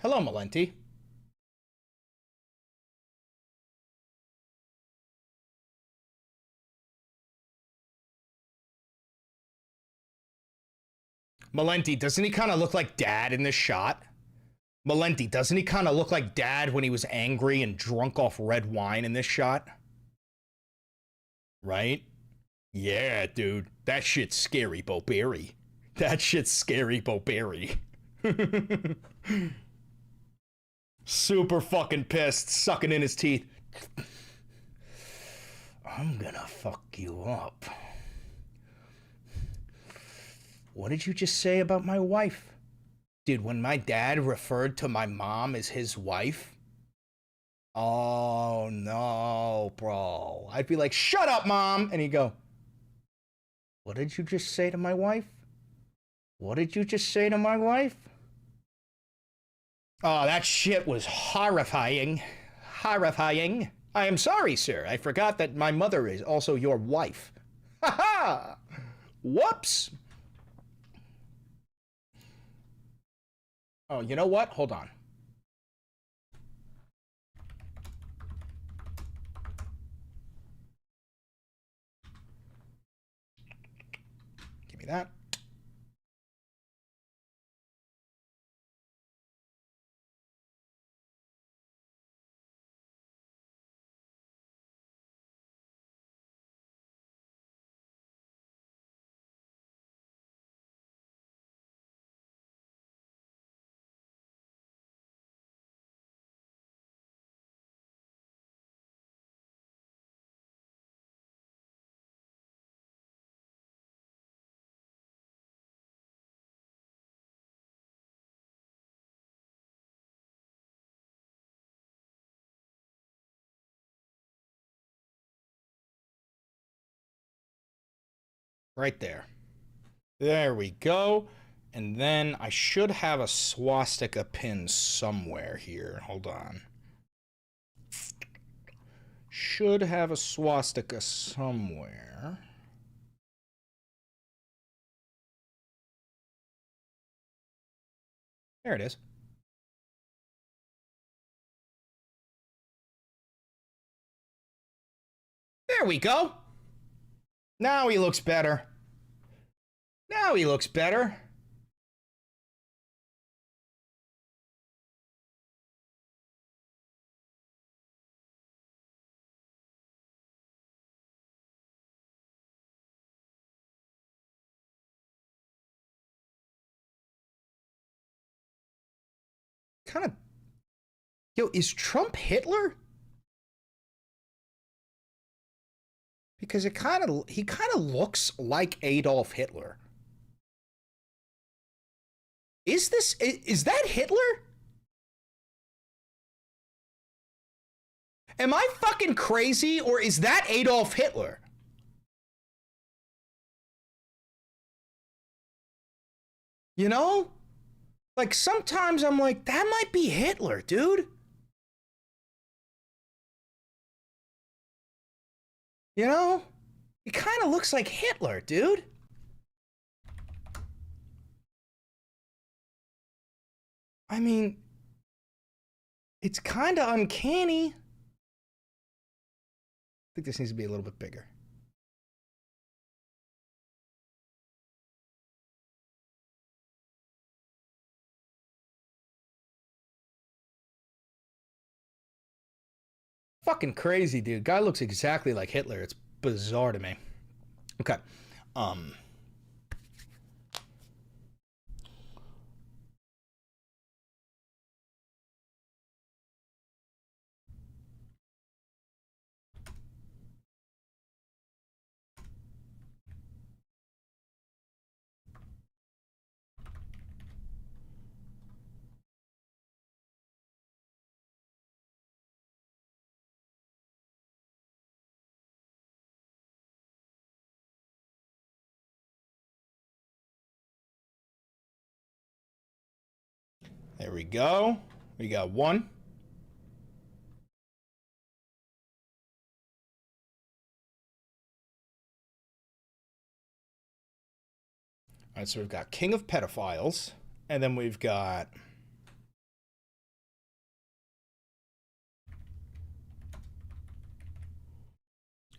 Hello, Malenti. Malenti, doesn't he kind of look like Dad in this shot? Malenti, doesn't he kind of look like Dad when he was angry and drunk off red wine in this shot? Right? Yeah, dude. That shit's scary, Bo Berry. That shit's scary, Bo Berry. Super fucking pissed, sucking in his teeth. I'm gonna fuck you up. What did you just say about my wife? Dude, when my dad referred to my mom as his wife, oh no, bro. I'd be like, shut up, Mom. And he'd go, what did you just say to my wife? What did you just say to my wife? Oh, that shit was horrifying. Horrifying. I am sorry, sir. I forgot that my mother is also your wife. Ha ha! Whoops! Oh, you know what? Hold on. Give me that. Right there. There we go. And then I should have a swastika pin somewhere here. Hold on. Should have a swastika somewhere. There it is. There we go. Now he looks better. Now he looks better. Kind of. Yo, is Trump Hitler? Because he kind of looks like Adolf Hitler. Is that Hitler? Am I fucking crazy, or is that Adolf Hitler? You know? Like, sometimes I'm like, that might be Hitler, dude. You know? He kind of looks like Hitler, dude. I mean, it's kind of uncanny. I think this needs to be a little bit bigger. Fucking crazy, dude. Guy looks exactly like Hitler. It's bizarre to me. Okay. There we go. We got one. All right, so we've got King of Pedophiles, and then we've got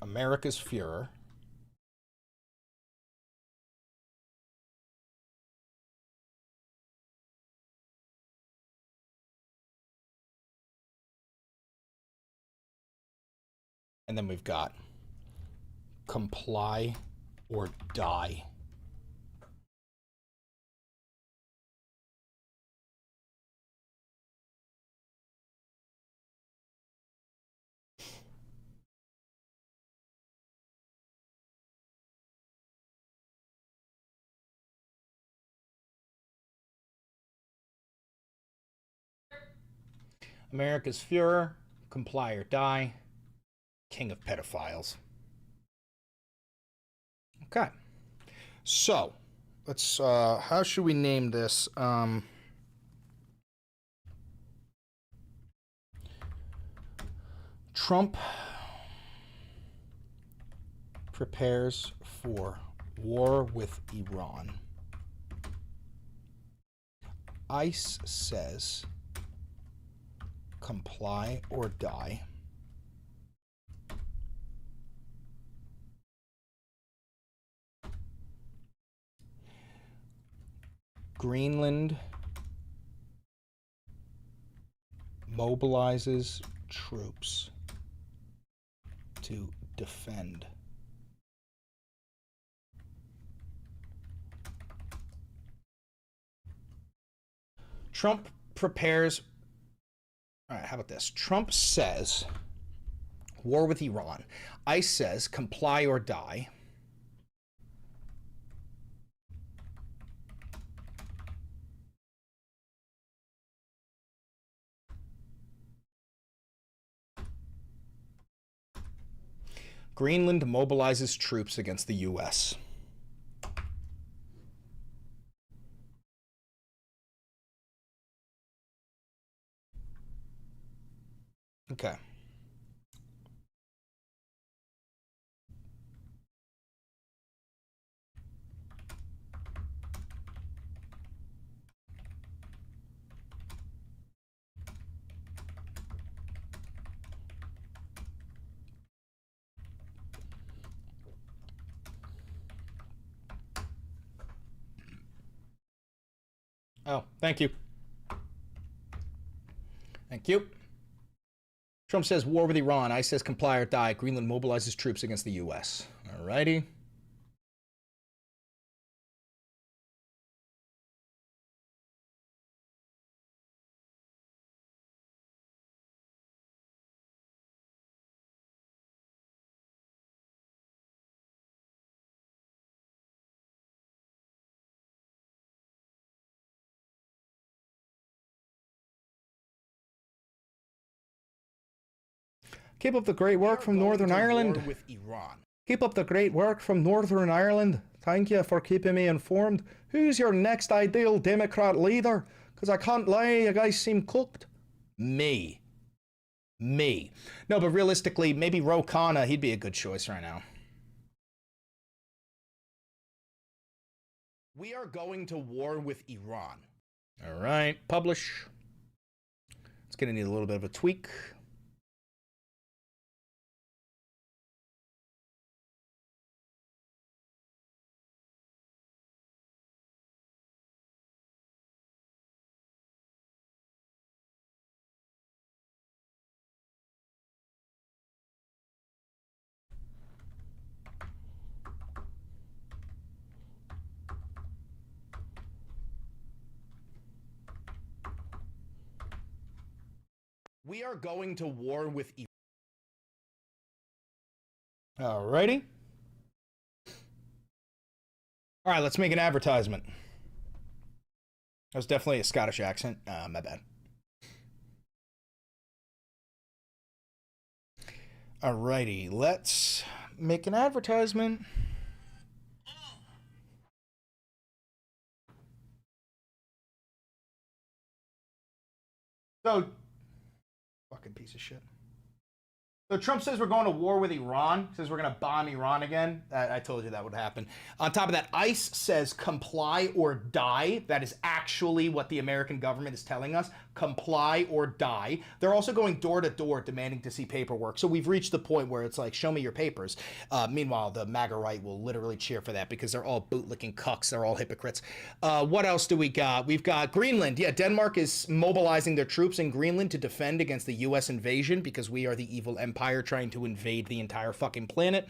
America's Führer. And then we've got Comply or Die. America's Führer, comply or die, king of pedophiles. Okay. So, let's, how should we name this? Trump prepares for war with Iran. ICE says comply or die. Greenland mobilizes troops to defend. Trump prepares. All right, how about this? Trump says war with Iran. ICE says comply or die. Greenland mobilizes troops against the U.S. Okay. Oh, thank you. Thank you. Trump says war with Iran. ICE says comply or die. Greenland mobilizes troops against the U.S. All righty. Keep up the great work from Northern Ireland. With Iran. Keep up the great work from Northern Ireland. Thank you for keeping me informed. Who's your next ideal Democrat leader? Because I can't lie, you guys seem cooked. Me. No, but realistically, maybe Ro Khanna, he'd be a good choice right now. We are going to war with Iran. All right, publish. It's going to need a little bit of a tweak. We are going to war with Iran. Alrighty. All right, let's make an advertisement. That was definitely a Scottish accent. My bad. Alrighty, let's make an advertisement. So, fucking piece of shit. So Trump says we're going to war with Iran, says we're going to bomb Iran again. I told you that would happen. On top of that, ICE says comply or die. That is actually what the American government is telling us. Comply or die. They're also going door to door demanding to see paperwork. So we've reached the point where it's like, show me your papers. Meanwhile, the MAGA right will literally cheer for that because they're all bootlicking cucks. They're all hypocrites. What else do we got? We've got Greenland. Yeah, Denmark is mobilizing their troops in Greenland to defend against the U.S. invasion because we are the evil empire trying to invade the entire fucking planet.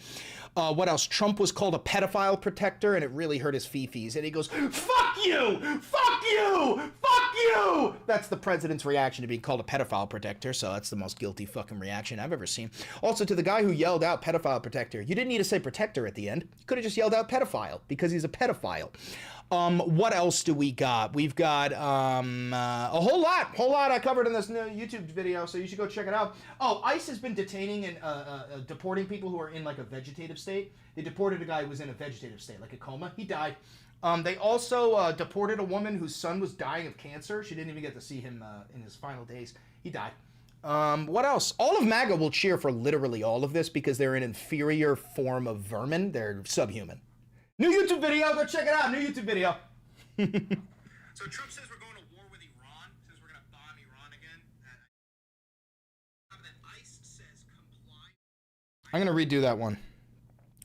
What else? Trump was called a pedophile protector, and it really hurt his fifis. And he goes, fuck you! Fuck you! Fuck you! That's the president's reaction to being called a pedophile protector, so that's the most guilty fucking reaction I've ever seen. Also, to the guy who yelled out pedophile protector, you didn't need to say protector at the end. You could have just yelled out pedophile, because he's a pedophile. What else do we got? We've got a whole lot I covered in this new YouTube video, so you should go check it out. Oh, ICE has been detaining and deporting people who are in like a vegetative state. They deported a guy who was in a vegetative state, like a coma. He died. They also deported a woman whose son was dying of cancer. She didn't even get to see him in his final days. He died. What else? All of MAGA will cheer for literally all of this because they're an inferior form of vermin. They're subhuman. New YouTube video, go check it out. New YouTube video. So Trump says we're going to war with Iran. Says we're going to bomb Iran again. ICE says comply. I'm going to redo that one.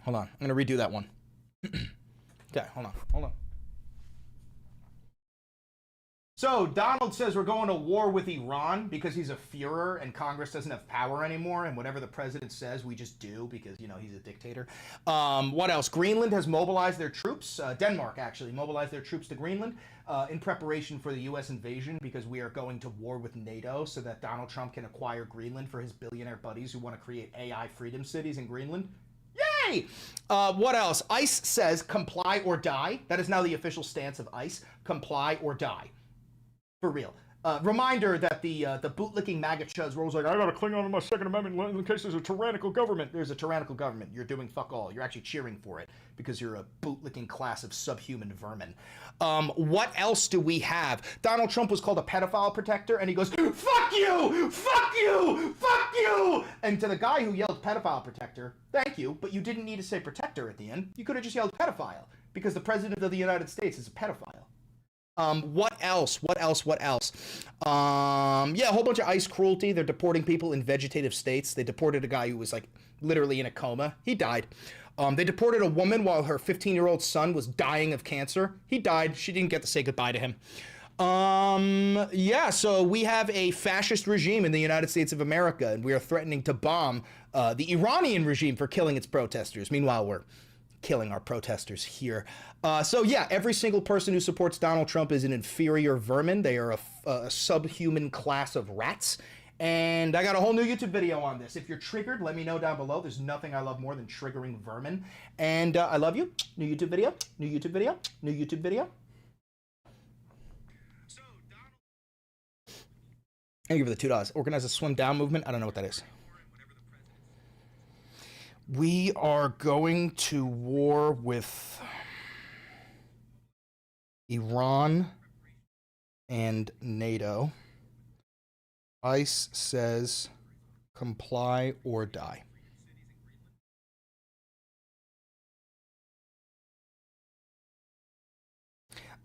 Hold on. I'm going to redo that one. Okay, hold on. So Donald says we're going to war with Iran because he's a Führer and Congress doesn't have power anymore, and whatever the president says, we just do because, you know, he's a dictator. What else? Greenland has mobilized their troops. Denmark, actually, mobilized their troops to Greenland in preparation for the U.S. invasion because we are going to war with NATO so that Donald Trump can acquire Greenland for his billionaire buddies who want to create AI freedom cities in Greenland. Yay! What else? ICE says comply or die. That is now the official stance of ICE. Comply or die. For real. Reminder that the bootlicking MAGA chuds were always like, I gotta cling on to my Second Amendment in case there's a tyrannical government. There's a tyrannical government. You're doing fuck all. You're actually cheering for it because you're a bootlicking class of subhuman vermin. What else do we have? Donald Trump was called a pedophile protector, and he goes, fuck you! Fuck you! Fuck you! And to the guy who yelled pedophile protector, thank you, but you didn't need to say protector at the end. You could have just yelled pedophile because the president of the United States is a pedophile. What else? Yeah, a whole bunch of ICE cruelty. They're deporting people in vegetative states. They deported a guy who was like literally in a coma. He died. They deported a woman while her 15-year-old son was dying of cancer. He died. She didn't get to say goodbye to him. Yeah, so we have a fascist regime in the United States of America, and we are threatening to bomb the Iranian regime for killing its protesters. Meanwhile, we're killing our protesters here. So yeah, every single person who supports Donald Trump is an inferior vermin. They are a subhuman class of rats. And I got a whole new YouTube video on this. If you're triggered, let me know down below. There's nothing I love more than triggering vermin. And I love you. New YouTube video, new YouTube video, new YouTube video. Thank you for the $2. Organize a swim down movement. I don't know what that is. We are going to war with Iran and NATO. ICE says comply or die.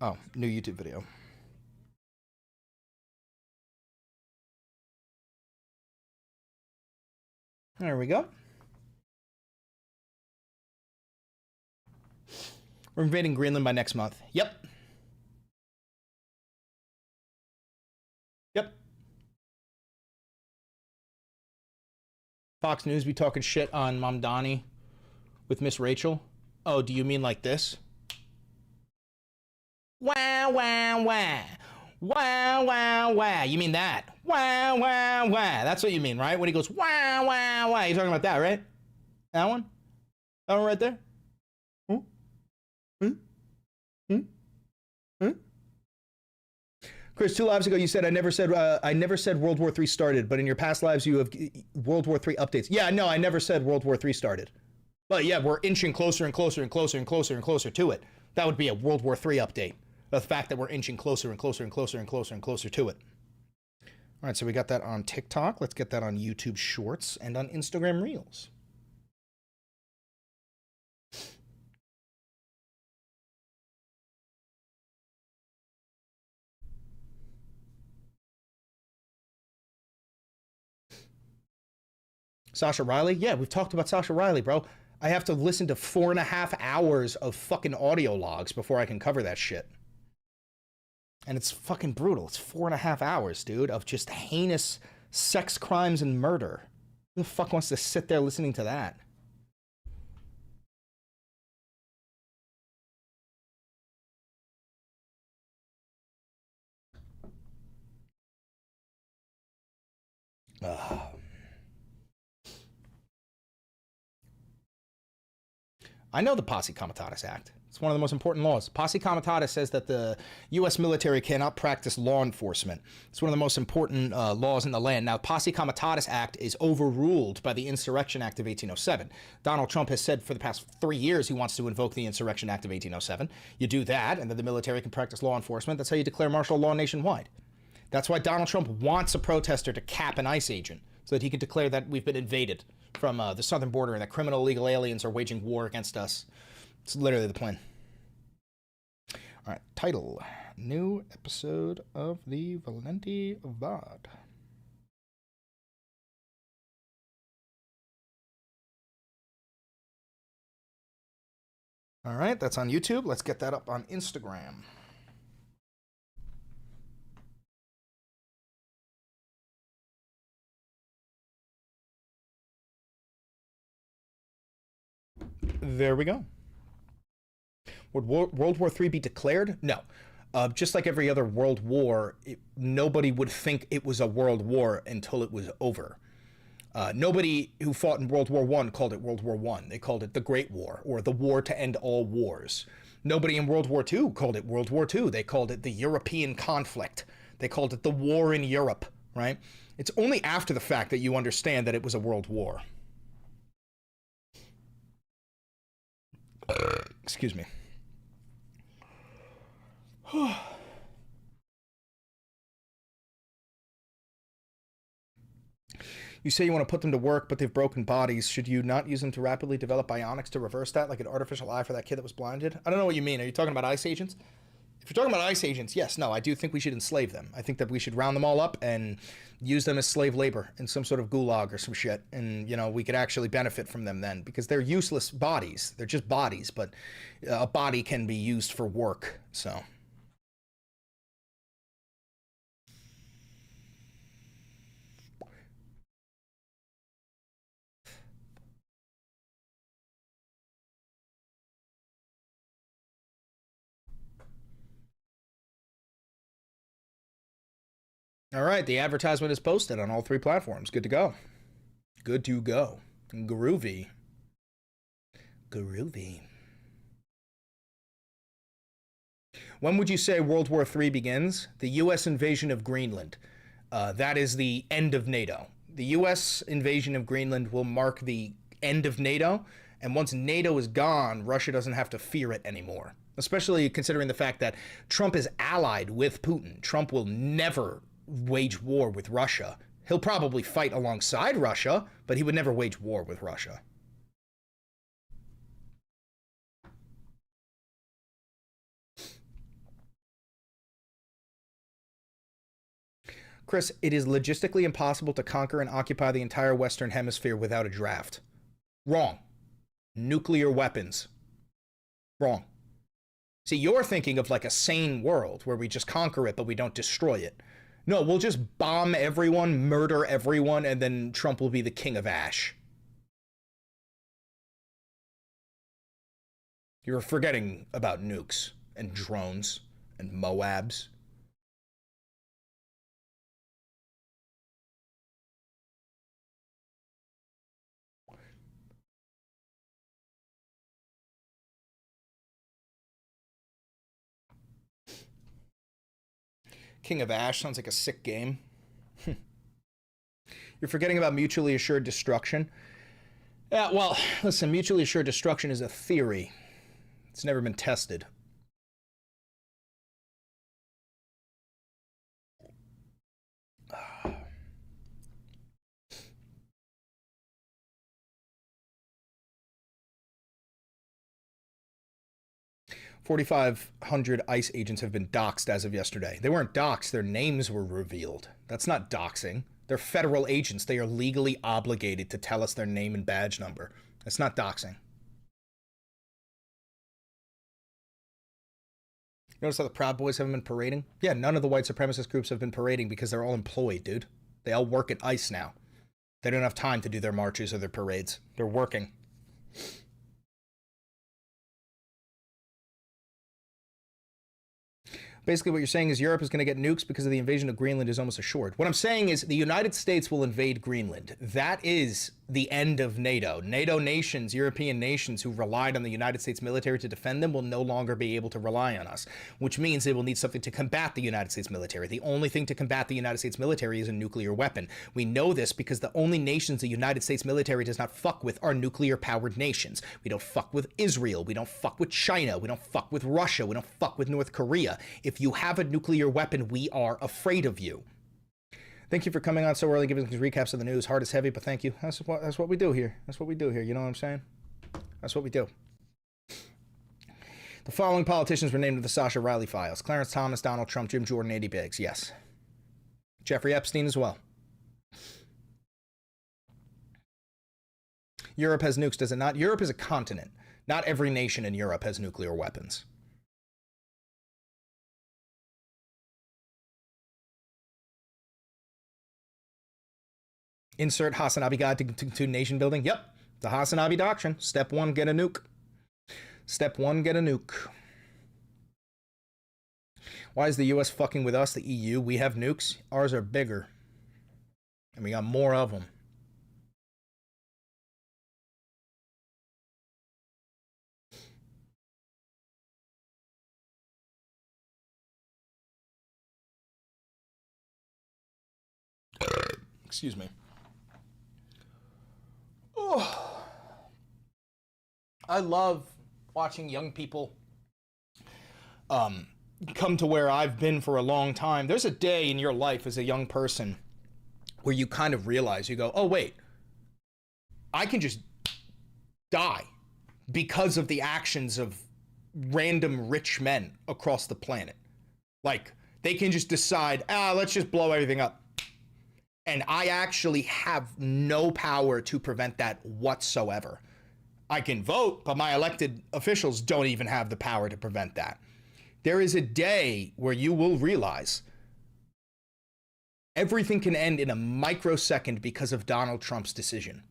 Oh, new YouTube video. There we go. We're invading Greenland by next month. Yep. Fox News be talking shit on Mamdani with Miss Rachel. Oh, do you mean like this? Wah, wah, wah. Wah, wah, wah. You mean that? Wah, wah, wah. That's what you mean, right? When he goes, wah, wah, wah. You're talking about that, right? That one? That one right there? Chris, 2 lives ago you said I never said World War III started, but in your past lives you have World War III updates. Yeah, no, I never said World War III started. But yeah, we're inching closer and closer and closer and closer and closer to it. That would be a World War III update. The fact that we're inching closer and closer and closer and closer and closer to it. All right, so we got that on TikTok. Let's get that on YouTube Shorts and on Instagram Reels. Sasha Riley? Yeah, we've talked about Sasha Riley, bro. I have to listen to 4.5 hours of fucking audio logs before I can cover that shit. And it's fucking brutal. It's 4.5 hours, dude, of just heinous sex crimes and murder. Who the fuck wants to sit there listening to that? I know the Posse Comitatus Act. It's one of the most important laws. Posse Comitatus says that the U.S. military cannot practice law enforcement. It's one of the most important laws in the land. Now, Posse Comitatus Act is overruled by the Insurrection Act of 1807. Donald Trump has said for the past 3 years he wants to invoke the Insurrection Act of 1807. You do that, and then the military can practice law enforcement. That's how you declare martial law nationwide. That's why Donald Trump wants a protester to cap an ICE agent, so that he can declare that we've been invaded from the southern border and that criminal illegal aliens are waging war against us. It's literally the plan. All right, title. New episode of the Valenti VOD. All right, that's on YouTube. Let's get that up on Instagram. There we go. Would World War III be declared? No. Just like every other world war, nobody would think it was a world war until it was over. Nobody who fought in World War I called it World War I. They called it the Great War, or the war to end all wars. Nobody in World War II called it World War II. They called it the European conflict. They called it the war in Europe, right? It's only after the fact that you understand that it was a world war. Excuse me. You say you want to put them to work, but they've broken bodies. Should you not use them to rapidly develop bionics to reverse that, like an artificial eye for that kid that was blinded? I don't know what you mean. Are you talking about ICE agents? If you're talking about ICE agents, yes, no, I do think we should enslave them. I think that we should round them all up and use them as slave labor in some sort of gulag or some shit. And, you know, we could actually benefit from them then, because they're useless bodies. They're just bodies, but a body can be used for work, so... All right, the advertisement is posted on all 3 platforms. Good to go. Good to go. Groovy. Groovy. When would you say World War III begins? The U.S. invasion of Greenland. That is the end of NATO. The U.S. invasion of Greenland will mark the end of NATO, and once NATO is gone, Russia doesn't have to fear it anymore. Especially considering the fact that Trump is allied with Putin. Trump will never wage war with Russia. He'll probably fight alongside Russia, but he would never wage war with Russia. Chris, it is logistically impossible to conquer and occupy the entire Western Hemisphere without a draft. Wrong. Nuclear weapons. Wrong. See, you're thinking of like a sane world where we just conquer it, but we don't destroy it. No, we'll just bomb everyone, murder everyone, and then Trump will be the king of ash. You're forgetting about nukes and drones and Moabs. King of Ash sounds like a sick game. You're forgetting about mutually assured destruction. Yeah, well, listen, mutually assured destruction is a theory. It's never been tested. $4,500 ICE agents have been doxxed as of yesterday. They weren't doxxed, their names were revealed. That's not doxing. They're federal agents. They are legally obligated to tell us their name and badge number. That's not doxing. Notice how the Proud Boys haven't been parading? Yeah, none of the white supremacist groups have been parading because they're all employed, dude. They all work at ICE now. They don't have time to do their marches or their parades. They're working. Basically, what you're saying is Europe is going to get nukes because of the invasion of Greenland is almost assured. What I'm saying is the United States will invade Greenland. That is the end of NATO. NATO nations, European nations who relied on the United States military to defend them will no longer be able to rely on us, which means they will need something to combat the United States military. The only thing to combat the United States military is a nuclear weapon. We know this because the only nations the United States military does not fuck with are nuclear-powered nations. We don't fuck with Israel. We don't fuck with China. We don't fuck with Russia. We don't fuck with North Korea. If you have a nuclear weapon, we are afraid of you. Thank you for coming on so early, giving us recaps of the news. Hard is heavy, but thank you. That's what we do here. That's what we do here. You know what I'm saying? That's what we do. The following politicians were named to the Sasha Riley files: Clarence Thomas, Donald Trump, Jim Jordan, Andy Biggs. Yes. Jeffrey Epstein as well. Europe has nukes, does it not? Europe is a continent. Not every nation in Europe has nuclear weapons. Insert Hasanabi guide to nation building. Yep, the Hasanabi doctrine. Step 1, get a nuke. Step 1, get a nuke. Why is the U.S. fucking with us, the EU? We have nukes. Ours are bigger. And we got more of them. Excuse me. Oh. I love watching young people come to where I've been for a long time. There's a day in your life as a young person where you kind of realize, you go, oh wait, I can just die because of the actions of random rich men across the planet. Like, they can just decide, let's just blow everything up. And I actually have no power to prevent that whatsoever. I can vote, but my elected officials don't even have the power to prevent that. There is a day where you will realize everything can end in a microsecond because of Donald Trump's decision.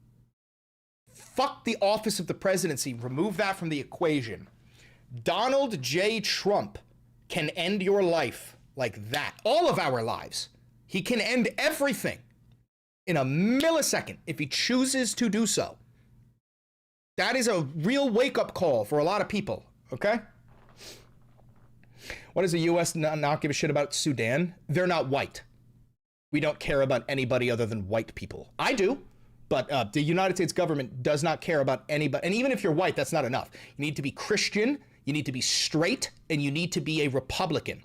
Fuck the office of the presidency. Remove that from the equation. Donald J. Trump can end your life like that. All of our lives. He can end everything in a millisecond if he chooses to do so. That is a real wake-up call for a lot of people, okay? What does the U.S. not give a shit about Sudan? They're not white. We don't care about anybody other than white people. I do, but the United States government does not care about anybody. And even if you're white, that's not enough. You need to be Christian, you need to be straight, and you need to be a Republican.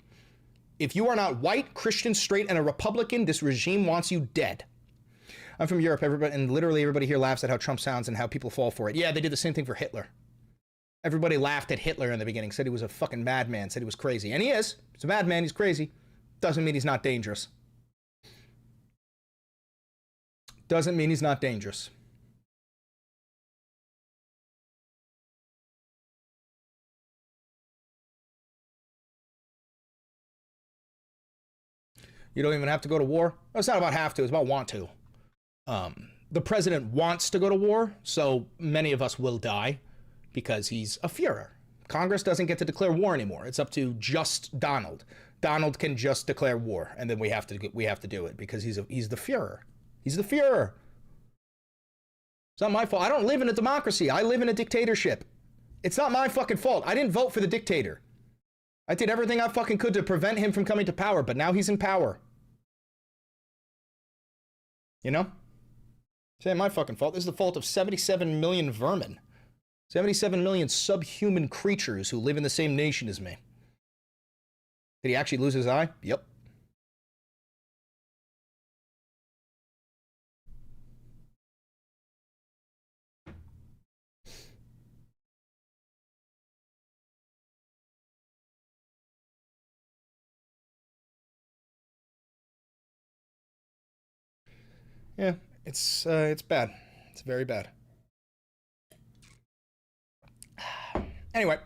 If you are not white, Christian, straight, and a Republican, this regime wants you dead. I'm from Europe, everybody, and literally everybody here laughs at how Trump sounds and how people fall for it. Yeah, they did the same thing for Hitler. Everybody laughed at Hitler in the beginning, said he was a fucking madman, said he was crazy. And he is. He's a madman, he's crazy. Doesn't mean he's not dangerous. Doesn't mean he's not dangerous. You don't even have to go to war. It's not about have to, it's about want to. The president wants to go to war, so many of us will die because he's a Führer. Congress doesn't get to declare war anymore. It's up to just Donald. Donald can just declare war, and then we have to do it because he's the Führer. He's the Führer. It's not my fault. I don't live in a democracy. I live in a dictatorship. It's not my fucking fault. I didn't vote for the dictator. I did everything I fucking could to prevent him from coming to power, but now he's in power. You know? It's not my fucking fault. This is the fault of 77 million vermin. 77 million subhuman creatures who live in the same nation as me. Did he actually lose his eye? Yep. Yeah, it's bad. It's very bad. Anyway,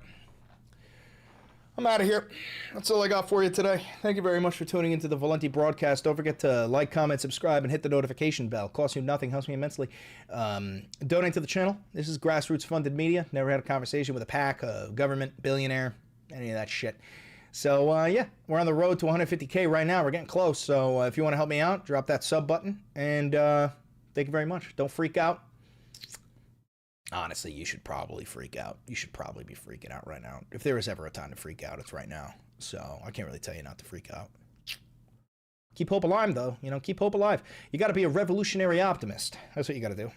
I'm out of here. That's all I got for you today. Thank you very much for tuning into the Valenti broadcast. Don't forget to like, comment, subscribe, and hit the notification bell. Costs you nothing, helps me immensely. Donate to the channel. This is grassroots funded media. Never had a conversation with a PAC, a government, billionaire, any of that shit. So, yeah, we're on the road to 150K right now. We're getting close. So, if you want to help me out, drop that sub button. And thank you very much. Don't freak out. Honestly, you should probably freak out. You should probably be freaking out right now. If there is ever a time to freak out, it's right now. So, I can't really tell you not to freak out. Keep hope alive, though. You know, keep hope alive. You got to be a revolutionary optimist. That's what you got to do.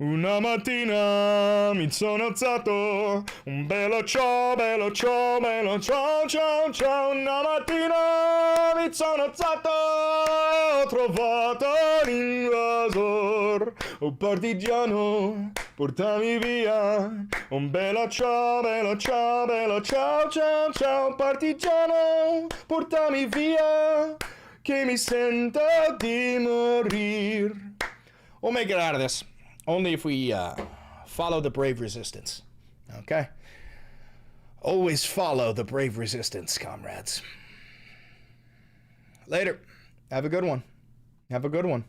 Una mattina mi sono alzato, un bello ciao, bello ciao, bello ciao, ciao, ciao. Una mattina mi sono alzato e ho trovato l'invasor. Oh partigiano, portami via. Un bello ciao, bello ciao, bello ciao, ciao, ciao. Partigiano, portami via, che mi sento di morir. We'll make it out of this. Only if we follow the brave resistance, okay? Always follow the brave resistance, comrades. Later. Have a good one. Have a good one.